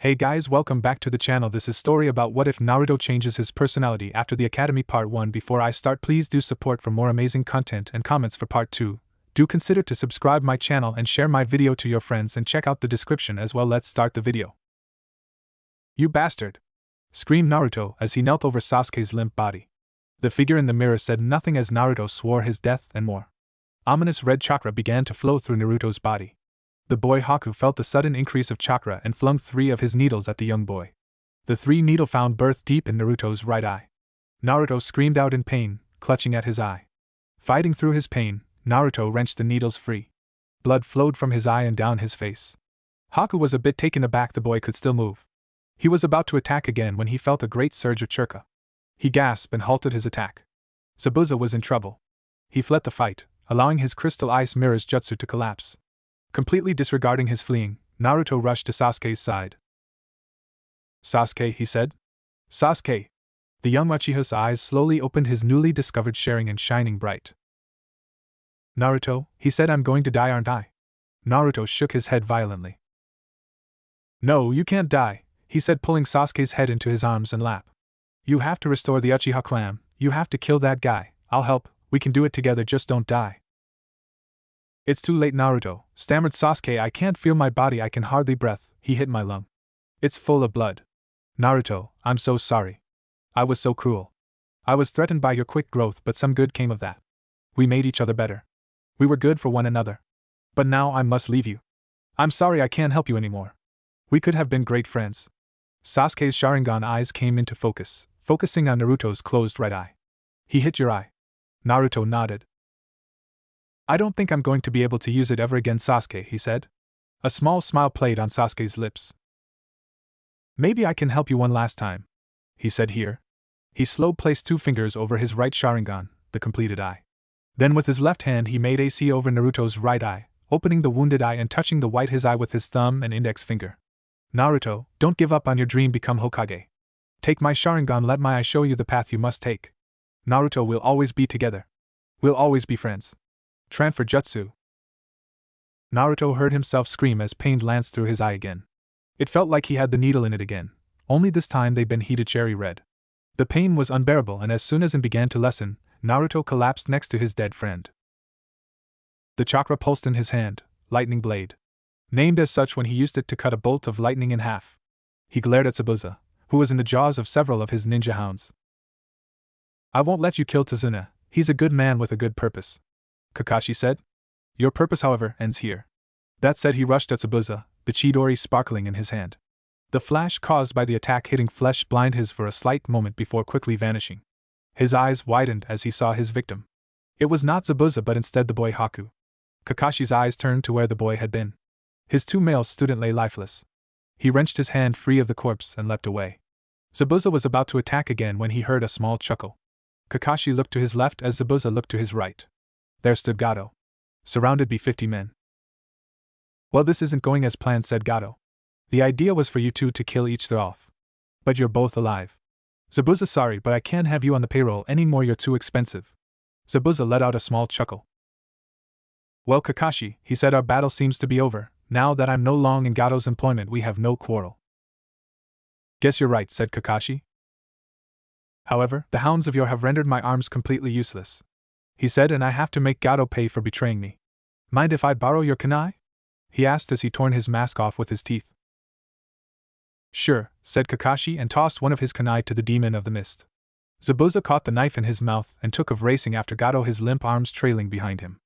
Hey guys, welcome back to the channel. This is story about what if Naruto changes his personality after the Academy Part 1. Before I start, please do support for more amazing content and comments for Part 2. Do consider to subscribe my channel and share my video to your friends and check out the description as well. Let's start the video. You bastard! Screamed Naruto as he knelt over Sasuke's limp body. The figure in the mirror said nothing as Naruto swore his death and more. Ominous red chakra began to flow through Naruto's body. The boy Haku felt the sudden increase of chakra and flung 3 of his needles at the young boy. The 3 needle found birth deep in Naruto's right eye. Naruto screamed out in pain, clutching at his eye. Fighting through his pain, Naruto wrenched the needles free. Blood flowed from his eye and down his face. Haku was a bit taken aback. The boy could still move. He was about to attack again when he felt a great surge of chakra. He gasped and halted his attack. Zabuza was in trouble. He fled the fight, allowing his crystal ice mirror's jutsu to collapse. Completely disregarding his fleeing, Naruto rushed to Sasuke's side. "Sasuke," he said. "Sasuke!" The young Uchiha's eyes slowly opened, his newly discovered sharing and shining bright. "Naruto," he said, "I'm going to die, aren't I?" Naruto shook his head violently. "No, you can't die," he said, pulling Sasuke's head into his arms and lap. "You have to restore the Uchiha clan, you have to kill that guy. I'll help, we can do it together, just don't die." "It's too late, Naruto," stammered Sasuke. "I can't feel my body, I can hardly breathe." He hit my lung. "It's full of blood." "Naruto, I'm so sorry. I was so cruel. I was threatened by your quick growth, but some good came of that. We made each other better. We were good for one another. But now I must leave you. I'm sorry I can't help you anymore. We could have been great friends." Sasuke's Sharingan eyes came into focus, focusing on Naruto's closed right eye. "He hit your eye." Naruto nodded. "I don't think I'm going to be able to use it ever again, Sasuke," he said. A small smile played on Sasuke's lips. "Maybe I can help you one last time," he said here. He slowly placed 2 fingers over his right Sharingan, the completed eye. Then with his left hand he made AC over Naruto's right eye, opening the wounded eye and touching the white his eye with his thumb and index finger. "Naruto, don't give up on your dream, become Hokage. Take my Sharingan, let my eye show you the path you must take. Naruto, we'll always be together. We'll always be friends. Transfer jutsu." Naruto heard himself scream as pain lanced through his eye again. It felt like he had the needle in it again, only this time they'd been heated cherry red. The pain was unbearable, and as soon as it began to lessen, Naruto collapsed next to his dead friend. The chakra pulsed in his hand, lightning blade. Named as such when he used it to cut a bolt of lightning in half. He glared at Zabuza, who was in the jaws of several of his ninja hounds. "I won't let you kill Tazuna, he's a good man with a good purpose," Kakashi said. "Your purpose, however, ends here." That said, he rushed at Zabuza, the Chidori sparkling in his hand. The flash caused by the attack hitting flesh blinded his for a slight moment before quickly vanishing. His eyes widened as he saw his victim. It was not Zabuza but instead the boy Haku. Kakashi's eyes turned to where the boy had been. His 2 male students lay lifeless. He wrenched his hand free of the corpse and leapt away. Zabuza was about to attack again when he heard a small chuckle. Kakashi looked to his left as Zabuza looked to his right. There stood Gato, surrounded by 50 men. "Well, this isn't going as planned," said Gato. "The idea was for you 2 to kill each other off. But you're both alive. Zabuza, sorry, but I can't have you on the payroll anymore, you're too expensive." Zabuza let out a small chuckle. "Well, Kakashi," he said, "our battle seems to be over. Now that I'm no longer in Gato's employment, we have no quarrel." "Guess you're right," said Kakashi. "However, the hounds of yours have rendered my arms completely useless," he said, "and I have to make Gato pay for betraying me. Mind if I borrow your kunai?" he asked as he torn his mask off with his teeth. "Sure," said Kakashi and tossed one of his kunai to the demon of the mist. Zabuza caught the knife in his mouth and took off racing after Gato, his limp arms trailing behind him.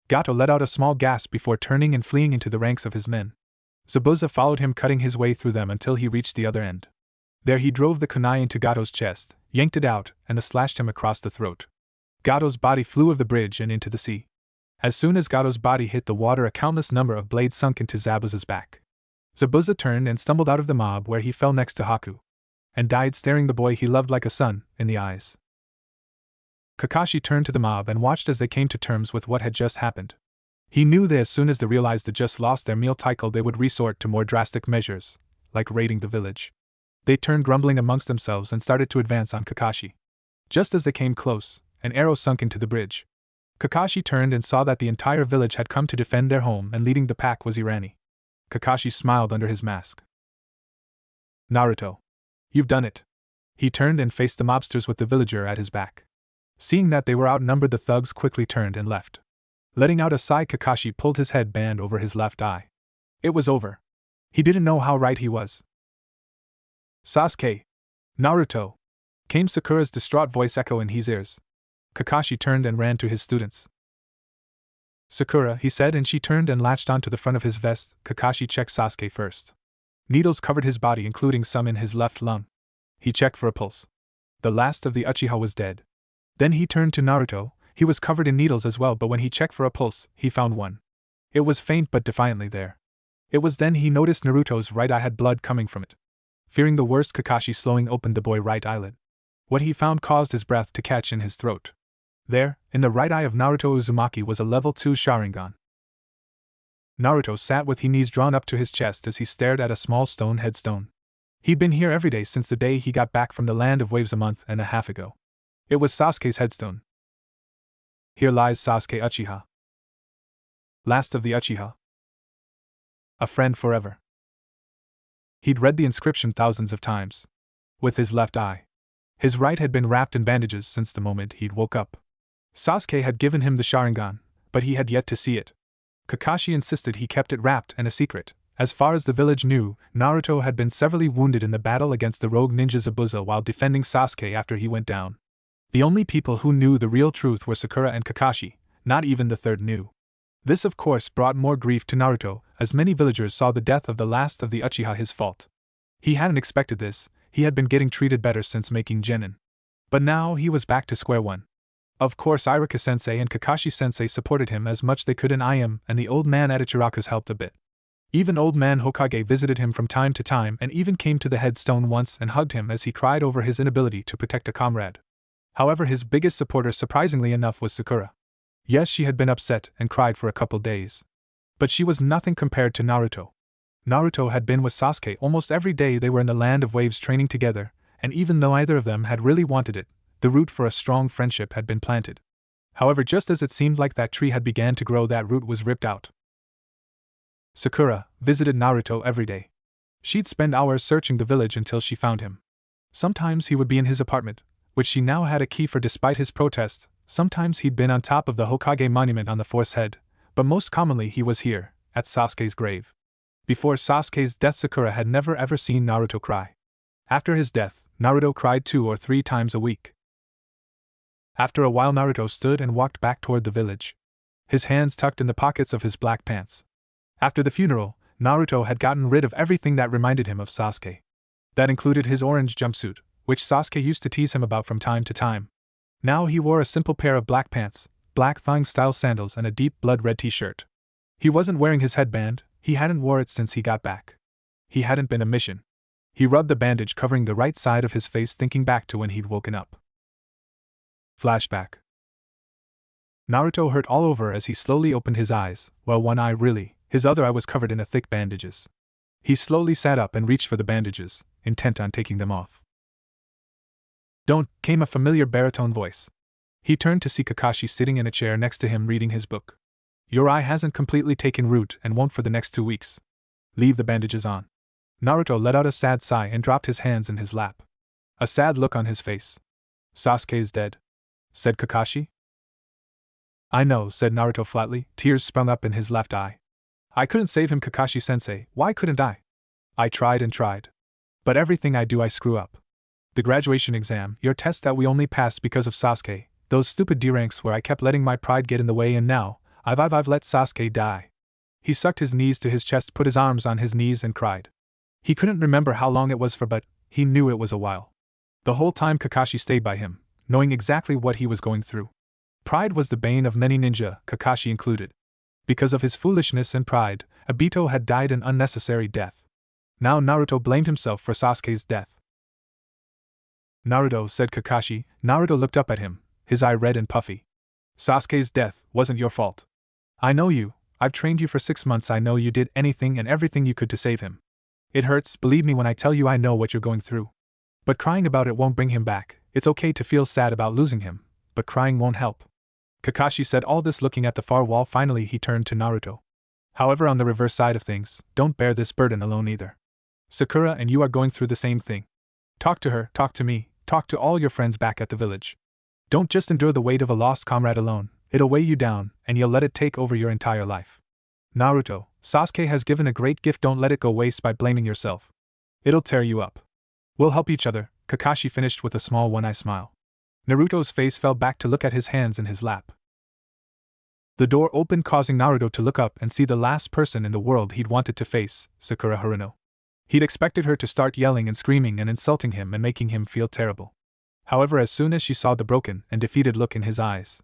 Gato let out a small gasp before turning and fleeing into the ranks of his men. Zabuza followed him, cutting his way through them until he reached the other end. There he drove the kunai into Gato's chest, yanked it out, and slashed him across the throat. Gato's body flew off the bridge and into the sea. As soon as Gato's body hit the water, a countless number of blades sunk into Zabuza's back. Zabuza turned and stumbled out of the mob, where he fell next to Haku, and died staring the boy he loved like a son in the eyes. Kakashi turned to the mob and watched as they came to terms with what had just happened. He knew that as soon as they realized they just lost their meal title, they would resort to more drastic measures, like raiding the village. They turned grumbling amongst themselves and started to advance on Kakashi. Just as they came close, an arrow sunk into the bridge. Kakashi turned and saw that the entire village had come to defend their home, and leading the pack was Irani. Kakashi smiled under his mask. Naruto. You've done it. He turned and faced the mobsters with the villager at his back. Seeing that they were outnumbered, the thugs quickly turned and left. Letting out a sigh, Kakashi pulled his headband over his left eye. It was over. He didn't know how right he was. Sasuke! Naruto! Came Sakura's distraught voice echo in his ears. Kakashi turned and ran to his students. Sakura, he said, and she turned and latched onto the front of his vest. Kakashi checked Sasuke first. Needles covered his body, including some in his left lung. He checked for a pulse. The last of the Uchiha was dead. Then he turned to Naruto. He was covered in needles as well, but when he checked for a pulse, he found one. It was faint but defiantly there. It was then he noticed Naruto's right eye had blood coming from it. Fearing the worst, Kakashi slowly opened the boy's right eyelid. What he found caused his breath to catch in his throat. There, in the right eye of Naruto Uzumaki, was a level 2 Sharingan. Naruto sat with his knees drawn up to his chest as he stared at a small stone headstone. He'd been here every day since the day he got back from the Land of Waves a month and a half ago. It was Sasuke's headstone. Here lies Sasuke Uchiha. Last of the Uchiha. A friend forever. He'd read the inscription thousands of times. With his left eye. His right had been wrapped in bandages since the moment he'd woke up. Sasuke had given him the Sharingan, but he had yet to see it. Kakashi insisted he kept it wrapped and a secret. As far as the village knew, Naruto had been severely wounded in the battle against the rogue ninja Zabuza while defending Sasuke after he went down. The only people who knew the real truth were Sakura and Kakashi. Not even the third knew. This of course brought more grief to Naruto, as many villagers saw the death of the last of the Uchiha his fault. He hadn't expected this. He had been getting treated better since making Genin. But now he was back to square one. Of course Iruka-sensei and Kakashi-sensei supported him as much they could, and Ayame and the old man at Ichiraku's helped a bit. Even old man Hokage visited him from time to time and even came to the headstone once and hugged him as he cried over his inability to protect a comrade. However, his biggest supporter, surprisingly enough, was Sakura. Yes, she had been upset and cried for a couple days. But she was nothing compared to Naruto. Naruto had been with Sasuke almost every day they were in the Land of Waves training together, and even though either of them had really wanted it, the root for a strong friendship had been planted. However, just as it seemed like that tree had began to grow, that root was ripped out. Sakura visited Naruto every day. She'd spend hours searching the village until she found him. Sometimes he would be in his apartment, which she now had a key for despite his protests. Sometimes he'd been on top of the Hokage monument on the fourth's head, but most commonly he was here, at Sasuke's grave. Before Sasuke's death, Sakura had never ever seen Naruto cry. After his death, Naruto cried 2 or 3 times a week. After a while, Naruto stood and walked back toward the village. His hands tucked in the pockets of his black pants. After the funeral, Naruto had gotten rid of everything that reminded him of Sasuke. That included his orange jumpsuit, which Sasuke used to tease him about from time to time. Now he wore a simple pair of black pants, black thong-style sandals, and a deep blood-red t-shirt. He wasn't wearing his headband. He hadn't wore it since he got back. He hadn't been a mission. He rubbed the bandage covering the right side of his face, thinking back to when he'd woken up. Flashback. Naruto hurt all over as he slowly opened his eyes. Well, one eye really, his other eye was covered in thick bandages. He slowly sat up and reached for the bandages, intent on taking them off. "Don't," came a familiar baritone voice. He turned to see Kakashi sitting in a chair next to him reading his book. "Your eye hasn't completely taken root and won't for the next 2 weeks. Leave the bandages on." Naruto let out a sad sigh and dropped his hands in his lap. A sad look on his face. "Sasuke is dead," said Kakashi. "I know," said Naruto flatly. Tears sprung up in his left eye. "I couldn't save him, Kakashi-sensei. Why couldn't I? I tried and tried. But everything I do I screw up. The graduation exam, your test that we only passed because of Sasuke, those stupid D-ranks where I kept letting my pride get in the way, and now, I've let Sasuke die." He sucked his knees to his chest, put his arms on his knees and cried. He couldn't remember how long it was for, but he knew it was a while. The whole time Kakashi stayed by him, knowing exactly what he was going through. Pride was the bane of many ninja, Kakashi included. Because of his foolishness and pride, Obito had died an unnecessary death. Now Naruto blamed himself for Sasuke's death. "Naruto," said Kakashi. Naruto looked up at him, his eye red and puffy. "Sasuke's death wasn't your fault. I know you. I've trained you for 6 months. I know you did anything and everything you could to save him. It hurts, believe me when I tell you I know what you're going through. But crying about it won't bring him back. It's okay to feel sad about losing him, but crying won't help." Kakashi said all this looking at the far wall. Finally he turned to Naruto. "However, on the reverse side of things, don't bear this burden alone either. Sakura and you are going through the same thing. Talk to her, talk to me, talk to all your friends back at the village. Don't just endure the weight of a lost comrade alone, it'll weigh you down, and you'll let it take over your entire life. Naruto, Sasuke has given a great gift, don't let it go waste by blaming yourself. It'll tear you up. We'll help each other, Kakashi finished with a small one-eye smile. Naruto's face fell back to look at his hands in his lap. The door opened, causing Naruto to look up and see the last person in the world he'd wanted to face, Sakura Haruno. He'd expected her to start yelling and screaming and insulting him and making him feel terrible. However, as soon as she saw the broken and defeated look in his eyes,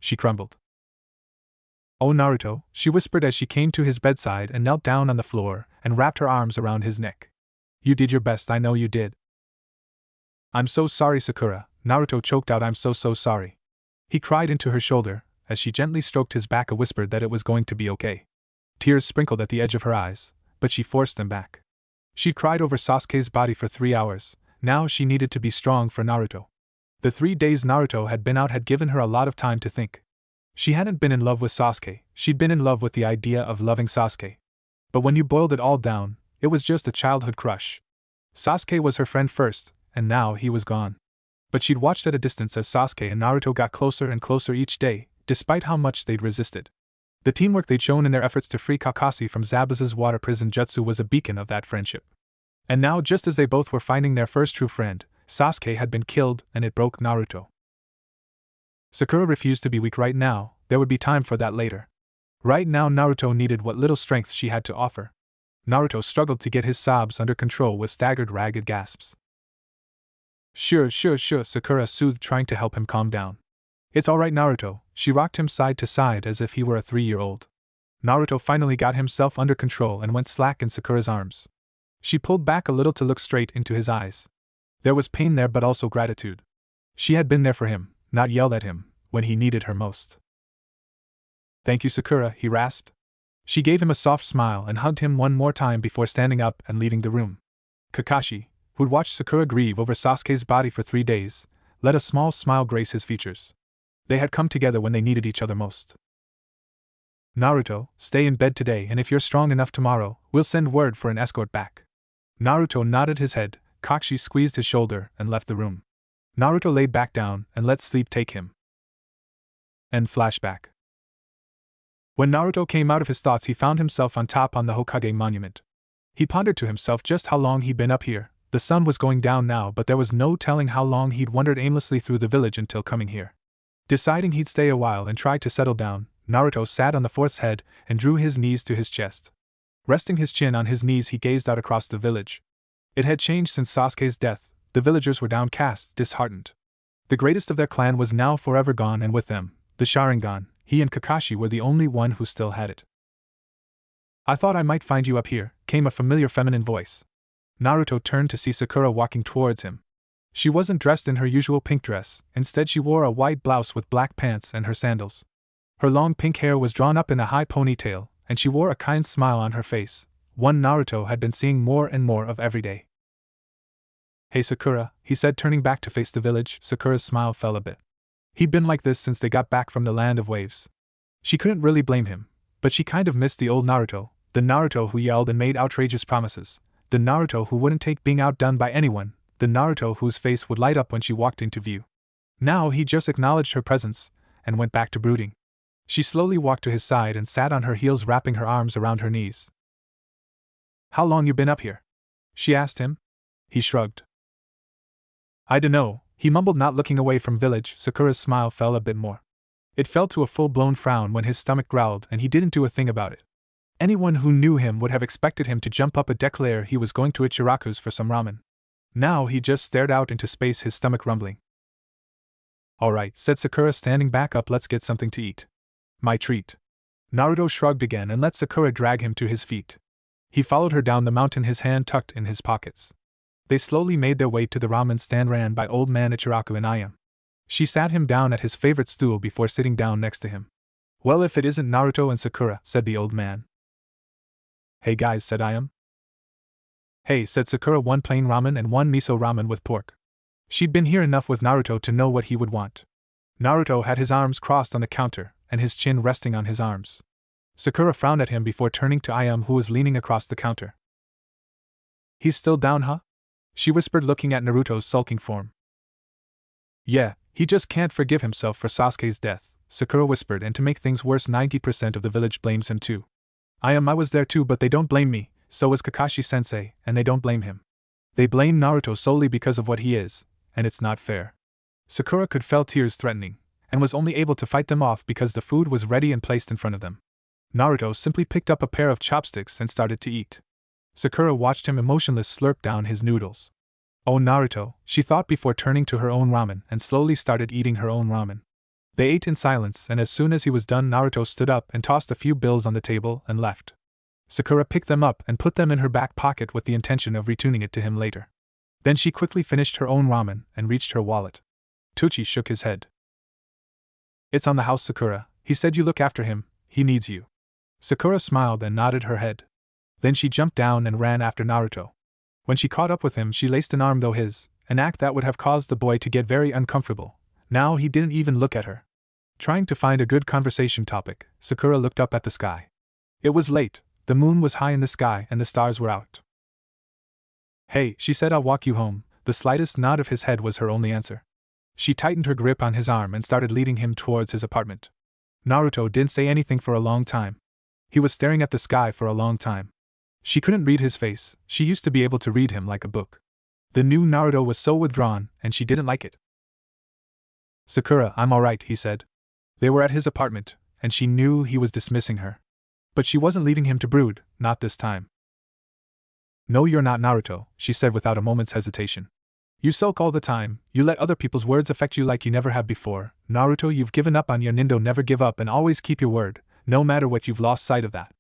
she crumbled. "Oh Naruto," she whispered as she came to his bedside and knelt down on the floor and wrapped her arms around his neck. "You did your best, I know you did." "I'm so sorry, Sakura," Naruto choked out. "I'm so sorry." He cried into her shoulder, as she gently stroked his back and whispered that it was going to be okay. Tears sprinkled at the edge of her eyes, but she forced them back. She'd cried over Sasuke's body for 3 hours, now she needed to be strong for Naruto. The 3 days Naruto had been out had given her a lot of time to think. She hadn't been in love with Sasuke, she'd been in love with the idea of loving Sasuke. But when you boiled it all down, it was just a childhood crush. Sasuke was her friend first, and now he was gone. But she'd watched at a distance as Sasuke and Naruto got closer and closer each day, despite how much they'd resisted. The teamwork they'd shown in their efforts to free Kakashi from Zabuza's water prison jutsu was a beacon of that friendship. And now, just as they both were finding their first true friend, Sasuke had been killed, and it broke Naruto. Sakura refused to be weak right now, there would be time for that later. Right now Naruto needed what little strength she had to offer. Naruto struggled to get his sobs under control with staggered, ragged gasps. Sure, Sakura soothed, trying to help him calm down. "It's alright Naruto," she rocked him side to side as if he were a 3-year-old. Naruto finally got himself under control and went slack in Sakura's arms. She pulled back a little to look straight into his eyes. There was pain there, but also gratitude. She had been there for him, not yelled at him, when he needed her most. "Thank you, Sakura," he rasped. She gave him a soft smile and hugged him one more time before standing up and leaving the room. Kakashi, who'd watched Sakura grieve over Sasuke's body for 3 days, let a small smile grace his features. They had come together when they needed each other most. "Naruto, stay in bed today, and if you're strong enough tomorrow, we'll send word for an escort back." Naruto nodded his head, Kakashi squeezed his shoulder and left the room. Naruto laid back down and let sleep take him. End flashback. When Naruto came out of his thoughts, he found himself on top on the Hokage monument. He pondered to himself just how long he'd been up here. The sun was going down now, but there was no telling how long he'd wandered aimlessly through the village until coming here. Deciding he'd stay a while and try to settle down, Naruto sat on the fourth's head and drew his knees to his chest. Resting his chin on his knees, he gazed out across the village. It had changed since Sasuke's death. The villagers were downcast, disheartened. The greatest of their clan was now forever gone, and with them, the Sharingan. He and Kakashi were the only one who still had it. "I thought I might find you up here," came a familiar feminine voice. Naruto turned to see Sakura walking towards him. She wasn't dressed in her usual pink dress, instead she wore a white blouse with black pants and her sandals. Her long pink hair was drawn up in a high ponytail, and she wore a kind smile on her face, one Naruto had been seeing more and more of every day. "Hey Sakura," he said, turning back to face the village. Sakura's smile fell a bit. He'd been like this since they got back from the land of waves. She couldn't really blame him, but she kind of missed the old Naruto, the Naruto who yelled and made outrageous promises, the Naruto who wouldn't take being outdone by anyone, the Naruto whose face would light up when she walked into view. Now he just acknowledged her presence and went back to brooding. She slowly walked to his side and sat on her heels, wrapping her arms around her knees. "How long you been up here?" she asked him. He shrugged. "I dunno," he mumbled, not looking away from village. Sakura's smile fell a bit more. It fell to a full-blown frown when his stomach growled, and he didn't do a thing about it. Anyone who knew him would have expected him to jump up and declare he was going to Ichiraku's for some ramen. Now he just stared out into space, his stomach rumbling. "Alright," said Sakura, standing back up, "let's get something to eat." "My treat." Naruto shrugged again and let Sakura drag him to his feet. He followed her down the mountain, his hand tucked in his pockets. They slowly made their way to the ramen stand ran by old man Ichiraku and Ayam. She sat him down at his favorite stool before sitting down next to him. "Well, if it isn't Naruto and Sakura," said the old man. "Hey guys," said Ayam. "Hey," said Sakura, "one plain ramen and one miso ramen with pork." She'd been here enough with Naruto to know what he would want. Naruto had his arms crossed on the counter, and his chin resting on his arms. Sakura frowned at him before turning to Ayam, who was leaning across the counter. He's still down, huh? She whispered, looking at Naruto's sulking form. Yeah, he just can't forgive himself for Sasuke's death, Sakura whispered, and to make things worse 90% of the village blames him too. I was there too, but they don't blame me, so was Kakashi-sensei, and they don't blame him. They blame Naruto solely because of what he is, and it's not fair. Sakura could feel tears threatening, and was only able to fight them off because the food was ready and placed in front of them. Naruto simply picked up a pair of chopsticks and started to eat. Sakura watched him emotionless slurp down his noodles. Oh, Naruto, she thought before turning to her own ramen, and slowly started eating her own ramen. They ate in silence, and as soon as he was done, Naruto stood up and tossed a few bills on the table and left. Sakura picked them up and put them in her back pocket with the intention of returning it to him later. Then she quickly finished her own ramen and reached her wallet. Tucci shook his head. It's on the house, Sakura. He said you look after him, he needs you. Sakura smiled and nodded her head. Then she jumped down and ran after Naruto. When she caught up with him, she laced an arm through his, an act that would have caused the boy to get very uncomfortable. Now he didn't even look at her. Trying to find a good conversation topic, Sakura looked up at the sky. It was late, the moon was high in the sky and the stars were out. Hey, she said, I'll walk you home. The slightest nod of his head was her only answer. She tightened her grip on his arm and started leading him towards his apartment. Naruto didn't say anything for a long time. He was staring at the sky for a long time. She couldn't read his face, she used to be able to read him like a book. The new Naruto was so withdrawn, and she didn't like it. Sakura, I'm alright, he said. They were at his apartment, and she knew he was dismissing her. But she wasn't leaving him to brood, not this time. No, you're not, Naruto, she said without a moment's hesitation. You sulk all the time, you let other people's words affect you like you never have before. Naruto, you've given up on your Nindo, never give up and always keep your word, no matter what, you've lost sight of that.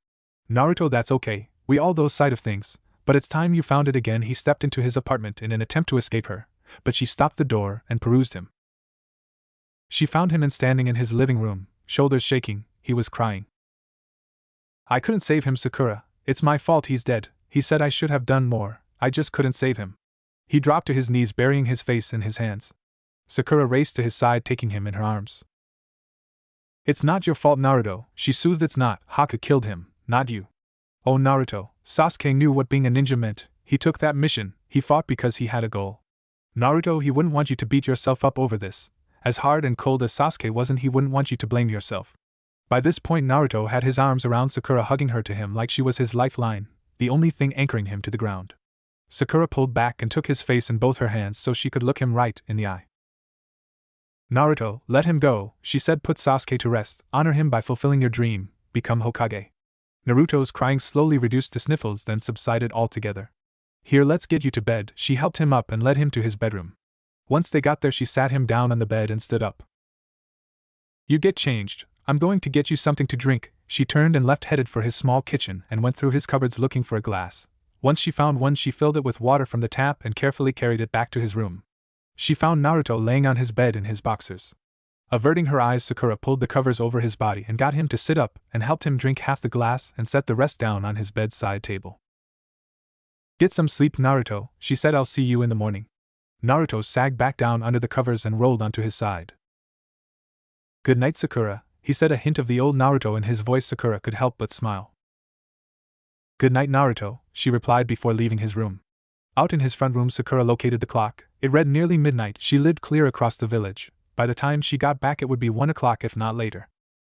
Naruto, that's okay. We all lose sight of things, but it's time you found it again. He stepped into his apartment in an attempt to escape her, but she stopped the door and perused him. She found him standing in his living room, shoulders shaking, he was crying. I couldn't save him, Sakura. It's my fault he's dead. He said I should have done more, I just couldn't save him. He dropped to his knees, burying his face in his hands. Sakura raced to his side, taking him in her arms. It's not your fault, Naruto, she soothed. It's not. Haka killed him, not you. Oh, Naruto, Sasuke knew what being a ninja meant. He took that mission, he fought because he had a goal. Naruto, he wouldn't want you to beat yourself up over this. As hard and cold as Sasuke wasn't, he wouldn't want you to blame yourself. By this point, Naruto had his arms around Sakura, hugging her to him like she was his lifeline, the only thing anchoring him to the ground. Sakura pulled back and took his face in both her hands so she could look him right in the eye. Naruto, let him go, she said. Put Sasuke to rest, honor him by fulfilling your dream, become Hokage. Naruto's crying slowly reduced to sniffles, then subsided altogether. Here, let's get you to bed. She helped him up and led him to his bedroom. Once they got there, she sat him down on the bed and stood up. You get changed, I'm going to get you something to drink. She turned and left, headed for his small kitchen, and went through his cupboards looking for a glass. Once she found one, she filled it with water from the tap and carefully carried it back to his room. She found Naruto laying on his bed in his boxers. Averting her eyes, Sakura pulled the covers over his body and got him to sit up and helped him drink half the glass and set the rest down on his bedside table. Get some sleep, Naruto, she said. I'll see you in the morning. Naruto sagged back down under the covers and rolled onto his side. Good night, Sakura, he said, a hint of the old Naruto in his voice. Sakura could help but smile. Good night, Naruto, she replied before leaving his room. Out in his front room, Sakura located the clock. It read nearly midnight. She lived clear across the village. By the time she got back, it would be 1 o'clock, if not later.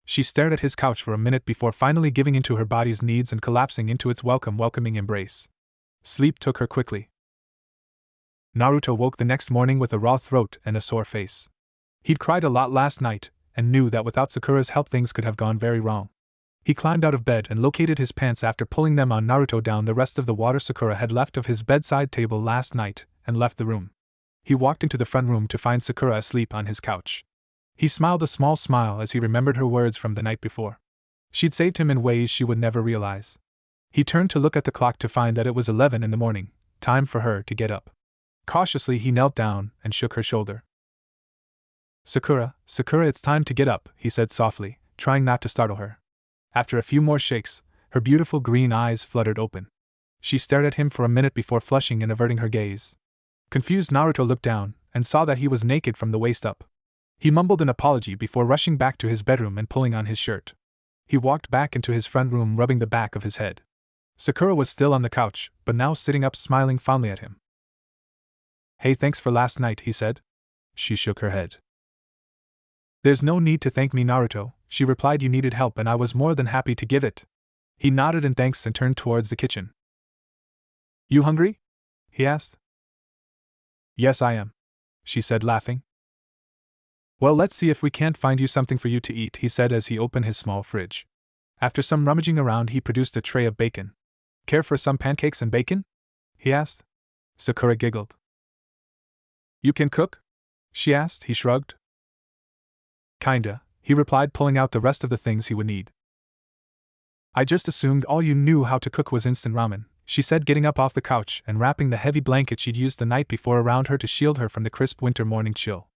She stared at his couch for a minute before finally giving into her body's needs and collapsing into its welcoming embrace. Sleep took her quickly. Naruto woke the next morning with a raw throat and a sore face. He'd cried a lot last night, and knew that without Sakura's help things could have gone very wrong. He climbed out of bed and located his pants after pulling them on. Naruto downed the rest of the water Sakura had left of his bedside table last night, and left the room. He walked into the front room to find Sakura asleep on his couch. He smiled a small smile as he remembered her words from the night before. She'd saved him in ways she would never realize. He turned to look at the clock to find that it was 11 in the morning, time for her to get up. Cautiously he knelt down and shook her shoulder. Sakura, it's time to get up, he said softly, trying not to startle her. After a few more shakes, her beautiful green eyes fluttered open. She stared at him for a minute before flushing and averting her gaze. Confused, Naruto looked down and saw that he was naked from the waist up. He mumbled an apology before rushing back to his bedroom and pulling on his shirt. He walked back into his front room, rubbing the back of his head. Sakura was still on the couch, but now sitting up smiling fondly at him. Hey, thanks for last night, he said. She shook her head. There's no need to thank me, Naruto, she replied. You needed help and I was more than happy to give it. He nodded in thanks and turned towards the kitchen. You hungry? He asked. Yes, I am, she said, laughing. Well, let's see if we can't find you something for you to eat, he said as he opened his small fridge. After some rummaging around, he produced a tray of bacon. Care for some pancakes and bacon? He asked. Sakura giggled. You can cook? She asked. He shrugged. Kinda, he replied, pulling out the rest of the things he would need. I just assumed all you knew how to cook was instant ramen, she said, getting up off the couch and wrapping the heavy blanket she'd used the night before around her to shield her from the crisp winter morning chill.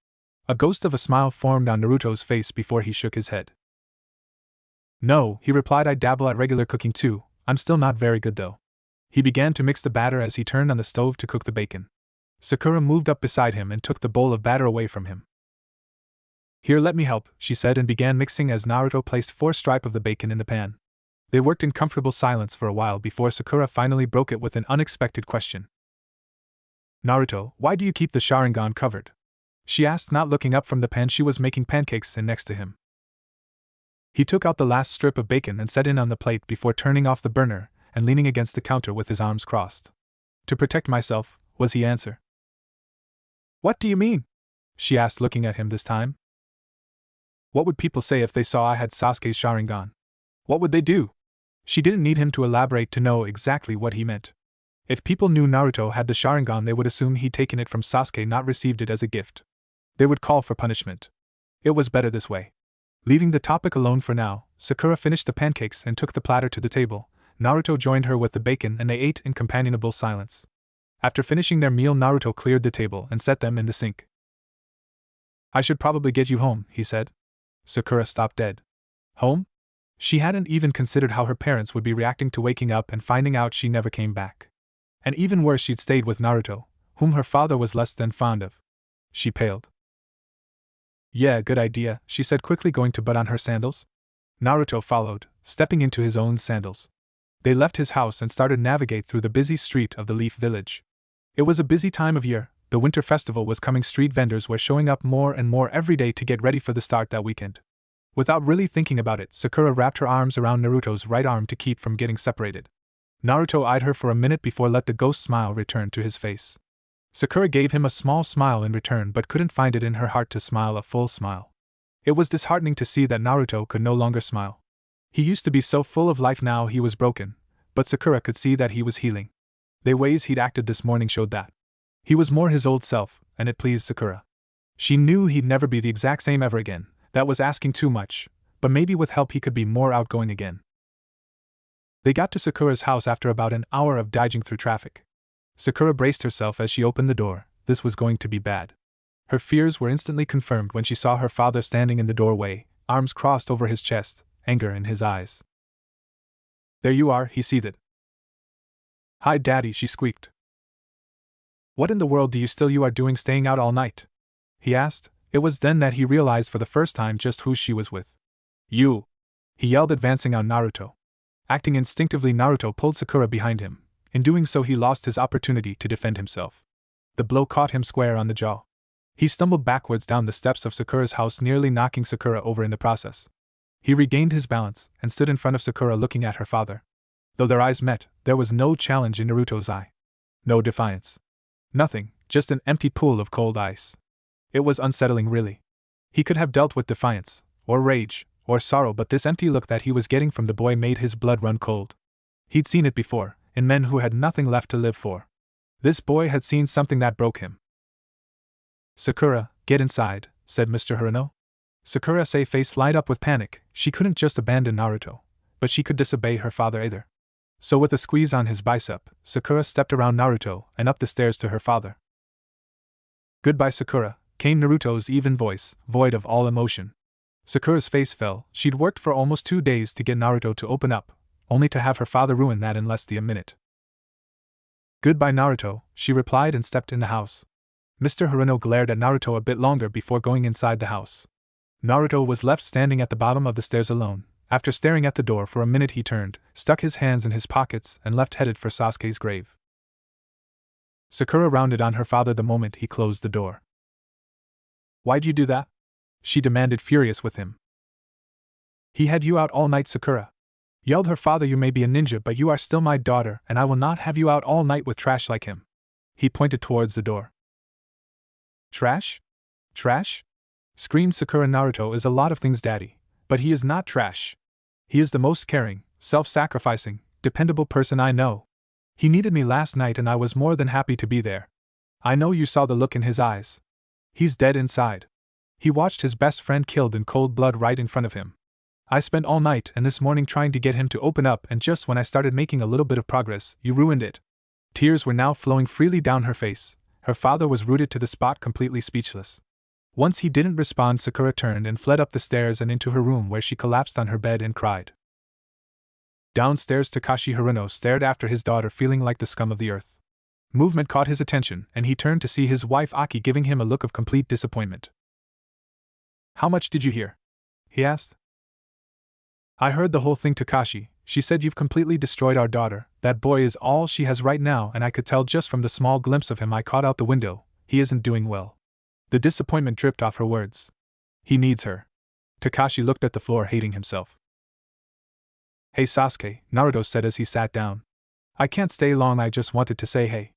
A ghost of a smile formed on Naruto's face before he shook his head. No, he replied, I dabble at regular cooking too, I'm still not very good though. He began to mix the batter as he turned on the stove to cook the bacon. Sakura moved up beside him and took the bowl of batter away from him. Here, let me help, she said, and began mixing as Naruto placed 4 strips of the bacon in the pan. They worked in comfortable silence for a while before Sakura finally broke it with an unexpected question. Naruto, why do you keep the Sharingan covered? She asked, not looking up from the pan she was making pancakes in next to him. He took out the last strip of bacon and set it on the plate before turning off the burner and leaning against the counter with his arms crossed. To protect myself, was the answer. What do you mean? She asked, looking at him this time. What would people say if they saw I had Sasuke's Sharingan? What would they do? She didn't need him to elaborate to know exactly what he meant. If people knew Naruto had the Sharingan, they would assume he'd taken it from Sasuke, not received it as a gift. They would call for punishment. It was better this way. Leaving the topic alone for now, Sakura finished the pancakes and took the platter to the table. Naruto joined her with the bacon and they ate in companionable silence. After finishing their meal, Naruto cleared the table and set them in the sink. I should probably get you home, he said. Sakura stopped dead. Home? She hadn't even considered how her parents would be reacting to waking up and finding out she never came back. And even worse, she'd stayed with Naruto, whom her father was less than fond of. She paled. Yeah, good idea, she said, quickly going to put on her sandals. Naruto followed, stepping into his own sandals. They left his house and started to navigate through the busy street of the Leaf Village. It was a busy time of year. The winter festival was coming. Street vendors were showing up more and more every day to get ready for the start that weekend. Without really thinking about it, Sakura wrapped her arms around Naruto's right arm to keep from getting separated. Naruto eyed her for a minute before let the ghost smile return to his face. Sakura gave him a small smile in return but couldn't find it in her heart to smile a full smile. It was disheartening to see that Naruto could no longer smile. He used to be so full of life, now he was broken, but Sakura could see that he was healing. The ways he'd acted this morning showed that. He was more his old self, and it pleased Sakura. She knew he'd never be the exact same ever again. That was asking too much, but maybe with help he could be more outgoing again. They got to Sakura's house after about an hour of dodging through traffic. Sakura braced herself as she opened the door. This was going to be bad. Her fears were instantly confirmed when she saw her father standing in the doorway, arms crossed over his chest, anger in his eyes. There you are, he seethed. Hi, Daddy, she squeaked. What in the world do you are doing staying out all night? He asked. It was then that he realized for the first time just who she was with. You! He yelled, advancing on Naruto. Acting instinctively, Naruto pulled Sakura behind him. In doing so, he lost his opportunity to defend himself. The blow caught him square on the jaw. He stumbled backwards down the steps of Sakura's house, nearly knocking Sakura over in the process. He regained his balance and stood in front of Sakura, looking at her father. Though their eyes met, there was no challenge in Naruto's eye. No defiance. Nothing, just an empty pool of cold ice. It was unsettling, really. He could have dealt with defiance, or rage, or sorrow, but this empty look that he was getting from the boy made his blood run cold. He'd seen it before, in men who had nothing left to live for. This boy had seen something that broke him. Sakura, get inside, said Mr. Hirano. Sakura's face light up with panic. She couldn't just abandon Naruto, but she could disobey her father either. So with a squeeze on his bicep, Sakura stepped around Naruto and up the stairs to her father. Goodbye, Sakura, came Naruto's even voice, void of all emotion. Sakura's face fell. She'd worked for almost 2 days to get Naruto to open up, only to have her father ruin that in less than a minute. Goodbye, Naruto, she replied and stepped in the house. Mr. Hirano glared at Naruto a bit longer before going inside the house. Naruto was left standing at the bottom of the stairs alone, After staring at the door for a minute, he turned, stuck his hands in his pockets, and left headed for Sasuke's grave. Sakura rounded on her father the moment he closed the door. "Why'd you do that?" she demanded, furious with him. "He had you out all night," Sakura yelled her father. "You may be a ninja, but you are still my daughter, and I will not have you out all night with trash like him." He pointed towards the door. "Trash? Trash?" screamed Sakura. "Naruto is a lot of things, Daddy, but he is not trash. He is the most caring, self-sacrificing, dependable person I know. He needed me last night and I was more than happy to be there. I know you saw the look in his eyes. He's dead inside. He watched his best friend killed in cold blood right in front of him. I spent all night and this morning trying to get him to open up, and just when I started making a little bit of progress, you ruined it." Tears were now flowing freely down her face. Her father was rooted to the spot, completely speechless. Once he didn't respond, Sakura turned and fled up the stairs and into her room, where she collapsed on her bed and cried. Downstairs, Takashi Haruno stared after his daughter, feeling like the scum of the earth. Movement caught his attention, and he turned to see his wife Aki giving him a look of complete disappointment. "How much did you hear?" he asked. "I heard the whole thing, Takashi. She said you've completely destroyed our daughter. That boy is all she has right now, and I could tell just from the small glimpse of him I caught out the window. He isn't doing well." The disappointment dripped off her words. "He needs her." Takashi looked at the floor, hating himself. "Hey Sasuke," Naruto said as he sat down. "I can't stay long, I just wanted to say hey."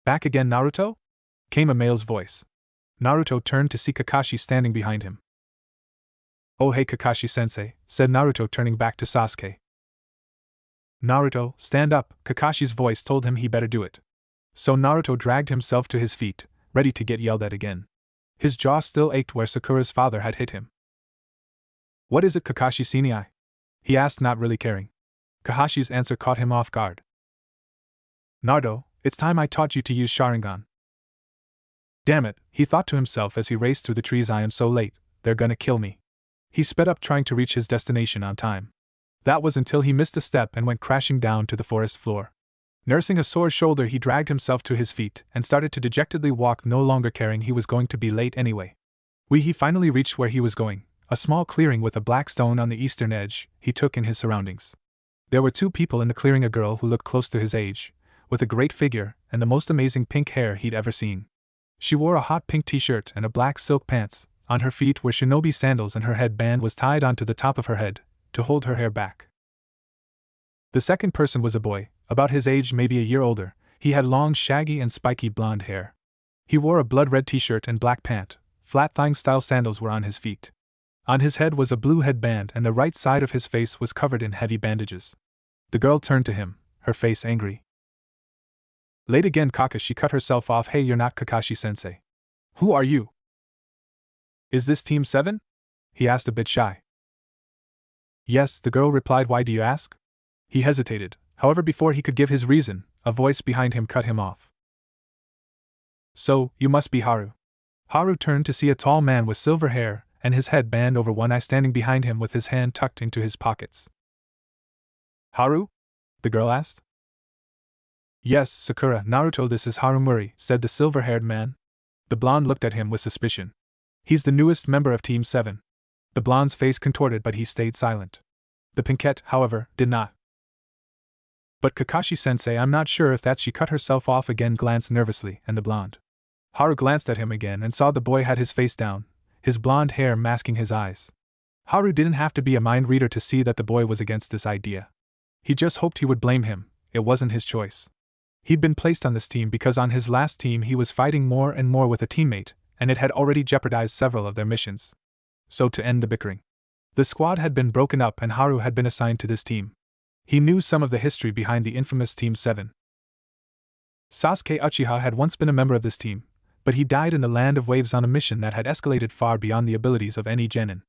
"Back again, Naruto?" came a male's voice. Naruto turned to see Kakashi standing behind him. "Oh hey Kakashi-sensei," said Naruto, turning back to Sasuke. "Naruto, stand up," Kakashi's voice told him he better do it. So Naruto dragged himself to his feet, ready to get yelled at again. His jaw still ached where Sakura's father had hit him. "What is it, Kakashi-sensei?" he asked, not really caring. Kakashi's answer caught him off guard. "Naruto, it's time I taught you to use Sharingan." "Damn it," he thought to himself as he raced through the trees. "I am so late, they're gonna kill me." He sped up, trying to reach his destination on time. That was until he missed a step and went crashing down to the forest floor. Nursing a sore shoulder, he dragged himself to his feet and started to dejectedly walk, no longer caring he was going to be late anyway. He finally reached where he was going, a small clearing with a black stone on the eastern edge. He took in his surroundings. There were two people in the clearing, a girl who looked close to his age, with a great figure and the most amazing pink hair he'd ever seen. She wore a hot pink t-shirt and a black silk pants. On her feet were shinobi sandals, and her headband was tied onto the top of her head to hold her hair back. The second person was a boy, about his age, maybe a year older. He had long, shaggy and spiky blonde hair. He wore a blood-red t-shirt and black pant. Flat-thigh style sandals were on his feet. On his head was a blue headband, and the right side of his face was covered in heavy bandages. The girl turned to him, her face angry. "Late again, Kaka," she cut herself off. "Hey, you're not Kakashi-sensei. Who are you?" "Is this Team 7? he asked, a bit shy. "Yes," the girl replied. "Why do you ask?" He hesitated, however, before he could give his reason, a voice behind him cut him off. "So, you must be Haru." Haru turned to see a tall man with silver hair and his headband over one eye standing behind him with his hand tucked into his pockets. "Haru?" the girl asked. "Yes, Sakura, Naruto, this is Harumuri," said the silver-haired man. The blonde looked at him with suspicion. "He's the newest member of Team 7. The blonde's face contorted, but he stayed silent. The pinkette, however, did not. "But Kakashi-sensei, I'm not sure if that's..." She cut herself off again, glanced nervously, and the blonde. Haru glanced at him again and saw the boy had his face down, his blonde hair masking his eyes. Haru didn't have to be a mind reader to see that the boy was against this idea. He just hoped he would blame him. It wasn't his choice. He'd been placed on this team because on his last team he was fighting more and more with a teammate, and it had already jeopardized several of their missions. So to end the bickering, the squad had been broken up and Haru had been assigned to this team. He knew some of the history behind the infamous Team 7. Sasuke Uchiha had once been a member of this team, but he died in the Land of Waves on a mission that had escalated far beyond the abilities of any genin.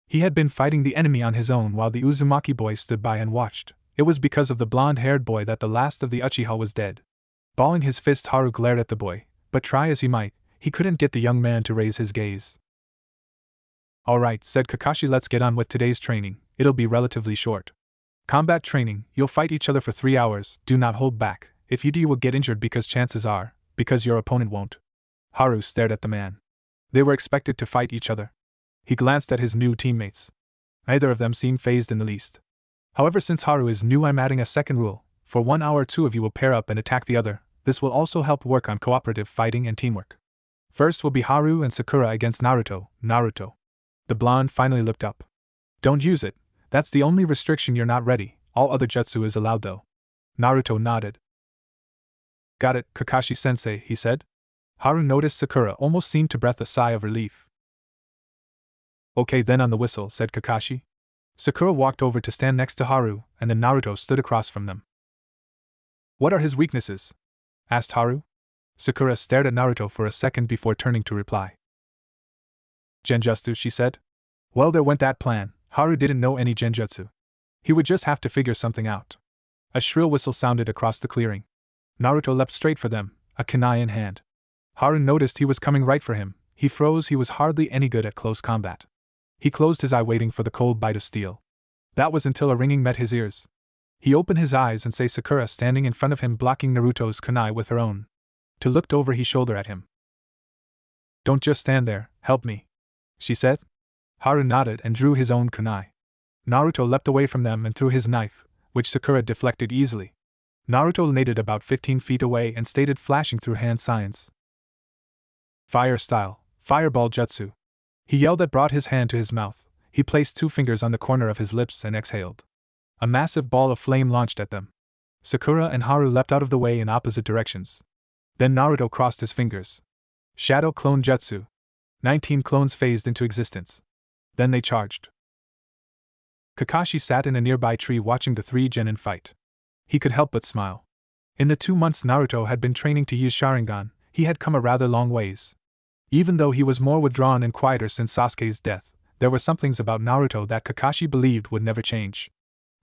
He had been fighting the enemy on his own while the Uzumaki boys stood by and watched. It was because of the blonde-haired boy that the last of the Uchiha was dead. Balling his fist, Haru glared at the boy, but try as he might, he couldn't get the young man to raise his gaze. "Alright," said Kakashi, "let's get on with today's training. It'll be relatively short. Combat training, you'll fight each other for 3 hours, do not hold back. If you do, you will get injured because chances are, because your opponent won't." Haru stared at the man. They were expected to fight each other. He glanced at his new teammates. Neither of them seemed fazed in the least. However, since Haru is new, I'm adding a second rule. For 1 hour, 2 of you will pair up and attack the other. This will also help work on cooperative fighting and teamwork. First will be Haru and Sakura against Naruto. Naruto. The blonde finally looked up. Don't use it. That's the only restriction. You're not ready. All other jutsu is allowed though. Naruto nodded. Got it, Kakashi-sensei, he said. Haru noticed Sakura almost seemed to breathe a sigh of relief. Okay then, on the whistle, said Kakashi. Sakura walked over to stand next to Haru, and then Naruto stood across from them. What are his weaknesses? Asked Haru. Sakura stared at Naruto for a second before turning to reply. Genjutsu, she said. Well, there went that plan. Haru didn't know any genjutsu. He would just have to figure something out. A shrill whistle sounded across the clearing. Naruto leapt straight for them, a kunai in hand. Haru noticed he was coming right for him. He froze. He was hardly any good at close combat. He closed his eye, waiting for the cold bite of steel. That was until a ringing met his ears. He opened his eyes and saw Sakura standing in front of him, blocking Naruto's kunai with her own. To looked over his shoulder at him. Don't just stand there, help me, she said. Haru nodded and drew his own kunai. Naruto leapt away from them and threw his knife, which Sakura deflected easily. Naruto laid it about 15 feet away and stated, flashing through hand signs. Fire style, fireball jutsu. He yelled and brought his hand to his mouth. He placed 2 fingers on the corner of his lips and exhaled. A massive ball of flame launched at them. Sakura and Haru leapt out of the way in opposite directions. Then Naruto crossed his fingers. Shadow clone jutsu. 19 clones phased into existence. Then they charged. Kakashi sat in a nearby tree watching the 3 genin fight. He could help but smile. In the 2 months Naruto had been training to use Sharingan, he had come a rather long ways. Even though he was more withdrawn and quieter since Sasuke's death, there were some things about Naruto that Kakashi believed would never change.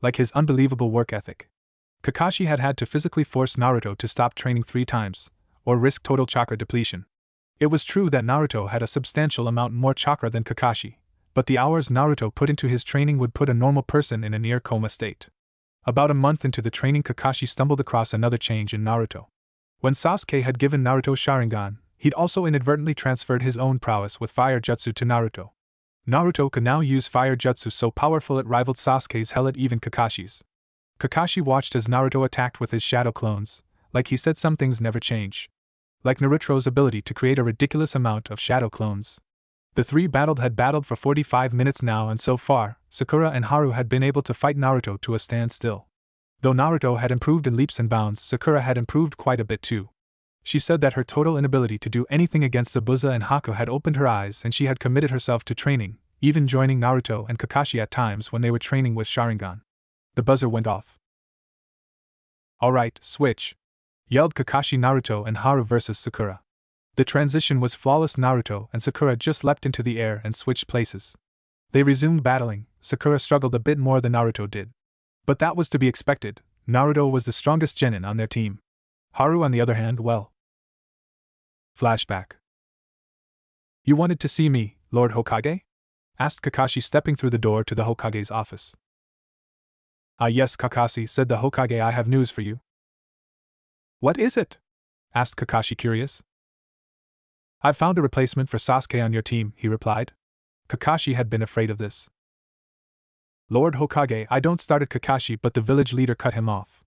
Like his unbelievable work ethic. Kakashi had had to physically force Naruto to stop training 3 times, or risk total chakra depletion. It was true that Naruto had a substantial amount more chakra than Kakashi, but the hours Naruto put into his training would put a normal person in a near coma state. About a month into the training, Kakashi stumbled across another change in Naruto. When Sasuke had given Naruto Sharingan, he'd also inadvertently transferred his own prowess with fire jutsu to Naruto. Naruto could now use fire jutsu so powerful it rivaled Sasuke's, hell, it even Kakashi's. Kakashi watched as Naruto attacked with his shadow clones. Like he said, some things never change. Like Naruto's ability to create a ridiculous amount of shadow clones. The 3 had battled for 45 minutes now, and so far, Sakura and Haru had been able to fight Naruto to a standstill. Though Naruto had improved in leaps and bounds, Sakura had improved quite a bit too. She said that her total inability to do anything against Zabuza and Haku had opened her eyes, and she had committed herself to training, even joining Naruto and Kakashi at times when they were training with Sharingan. The buzzer went off. Alright, switch, yelled Kakashi. Naruto and Haru versus Sakura. The transition was flawless. Naruto and Sakura just leapt into the air and switched places. They resumed battling. Sakura struggled a bit more than Naruto did. But that was to be expected. Naruto was the strongest genin on their team. Haru, on the other hand, well. Flashback. You wanted to see me, Lord Hokage? Asked Kakashi, stepping through the door to the Hokage's office. Ah yes, Kakashi, said the Hokage, I have news for you. What is it? Asked Kakashi, curious. I've found a replacement for Sasuke on your team, he replied. Kakashi had been afraid of this. Lord Hokage, I don't started Kakashi, but the village leader cut him off.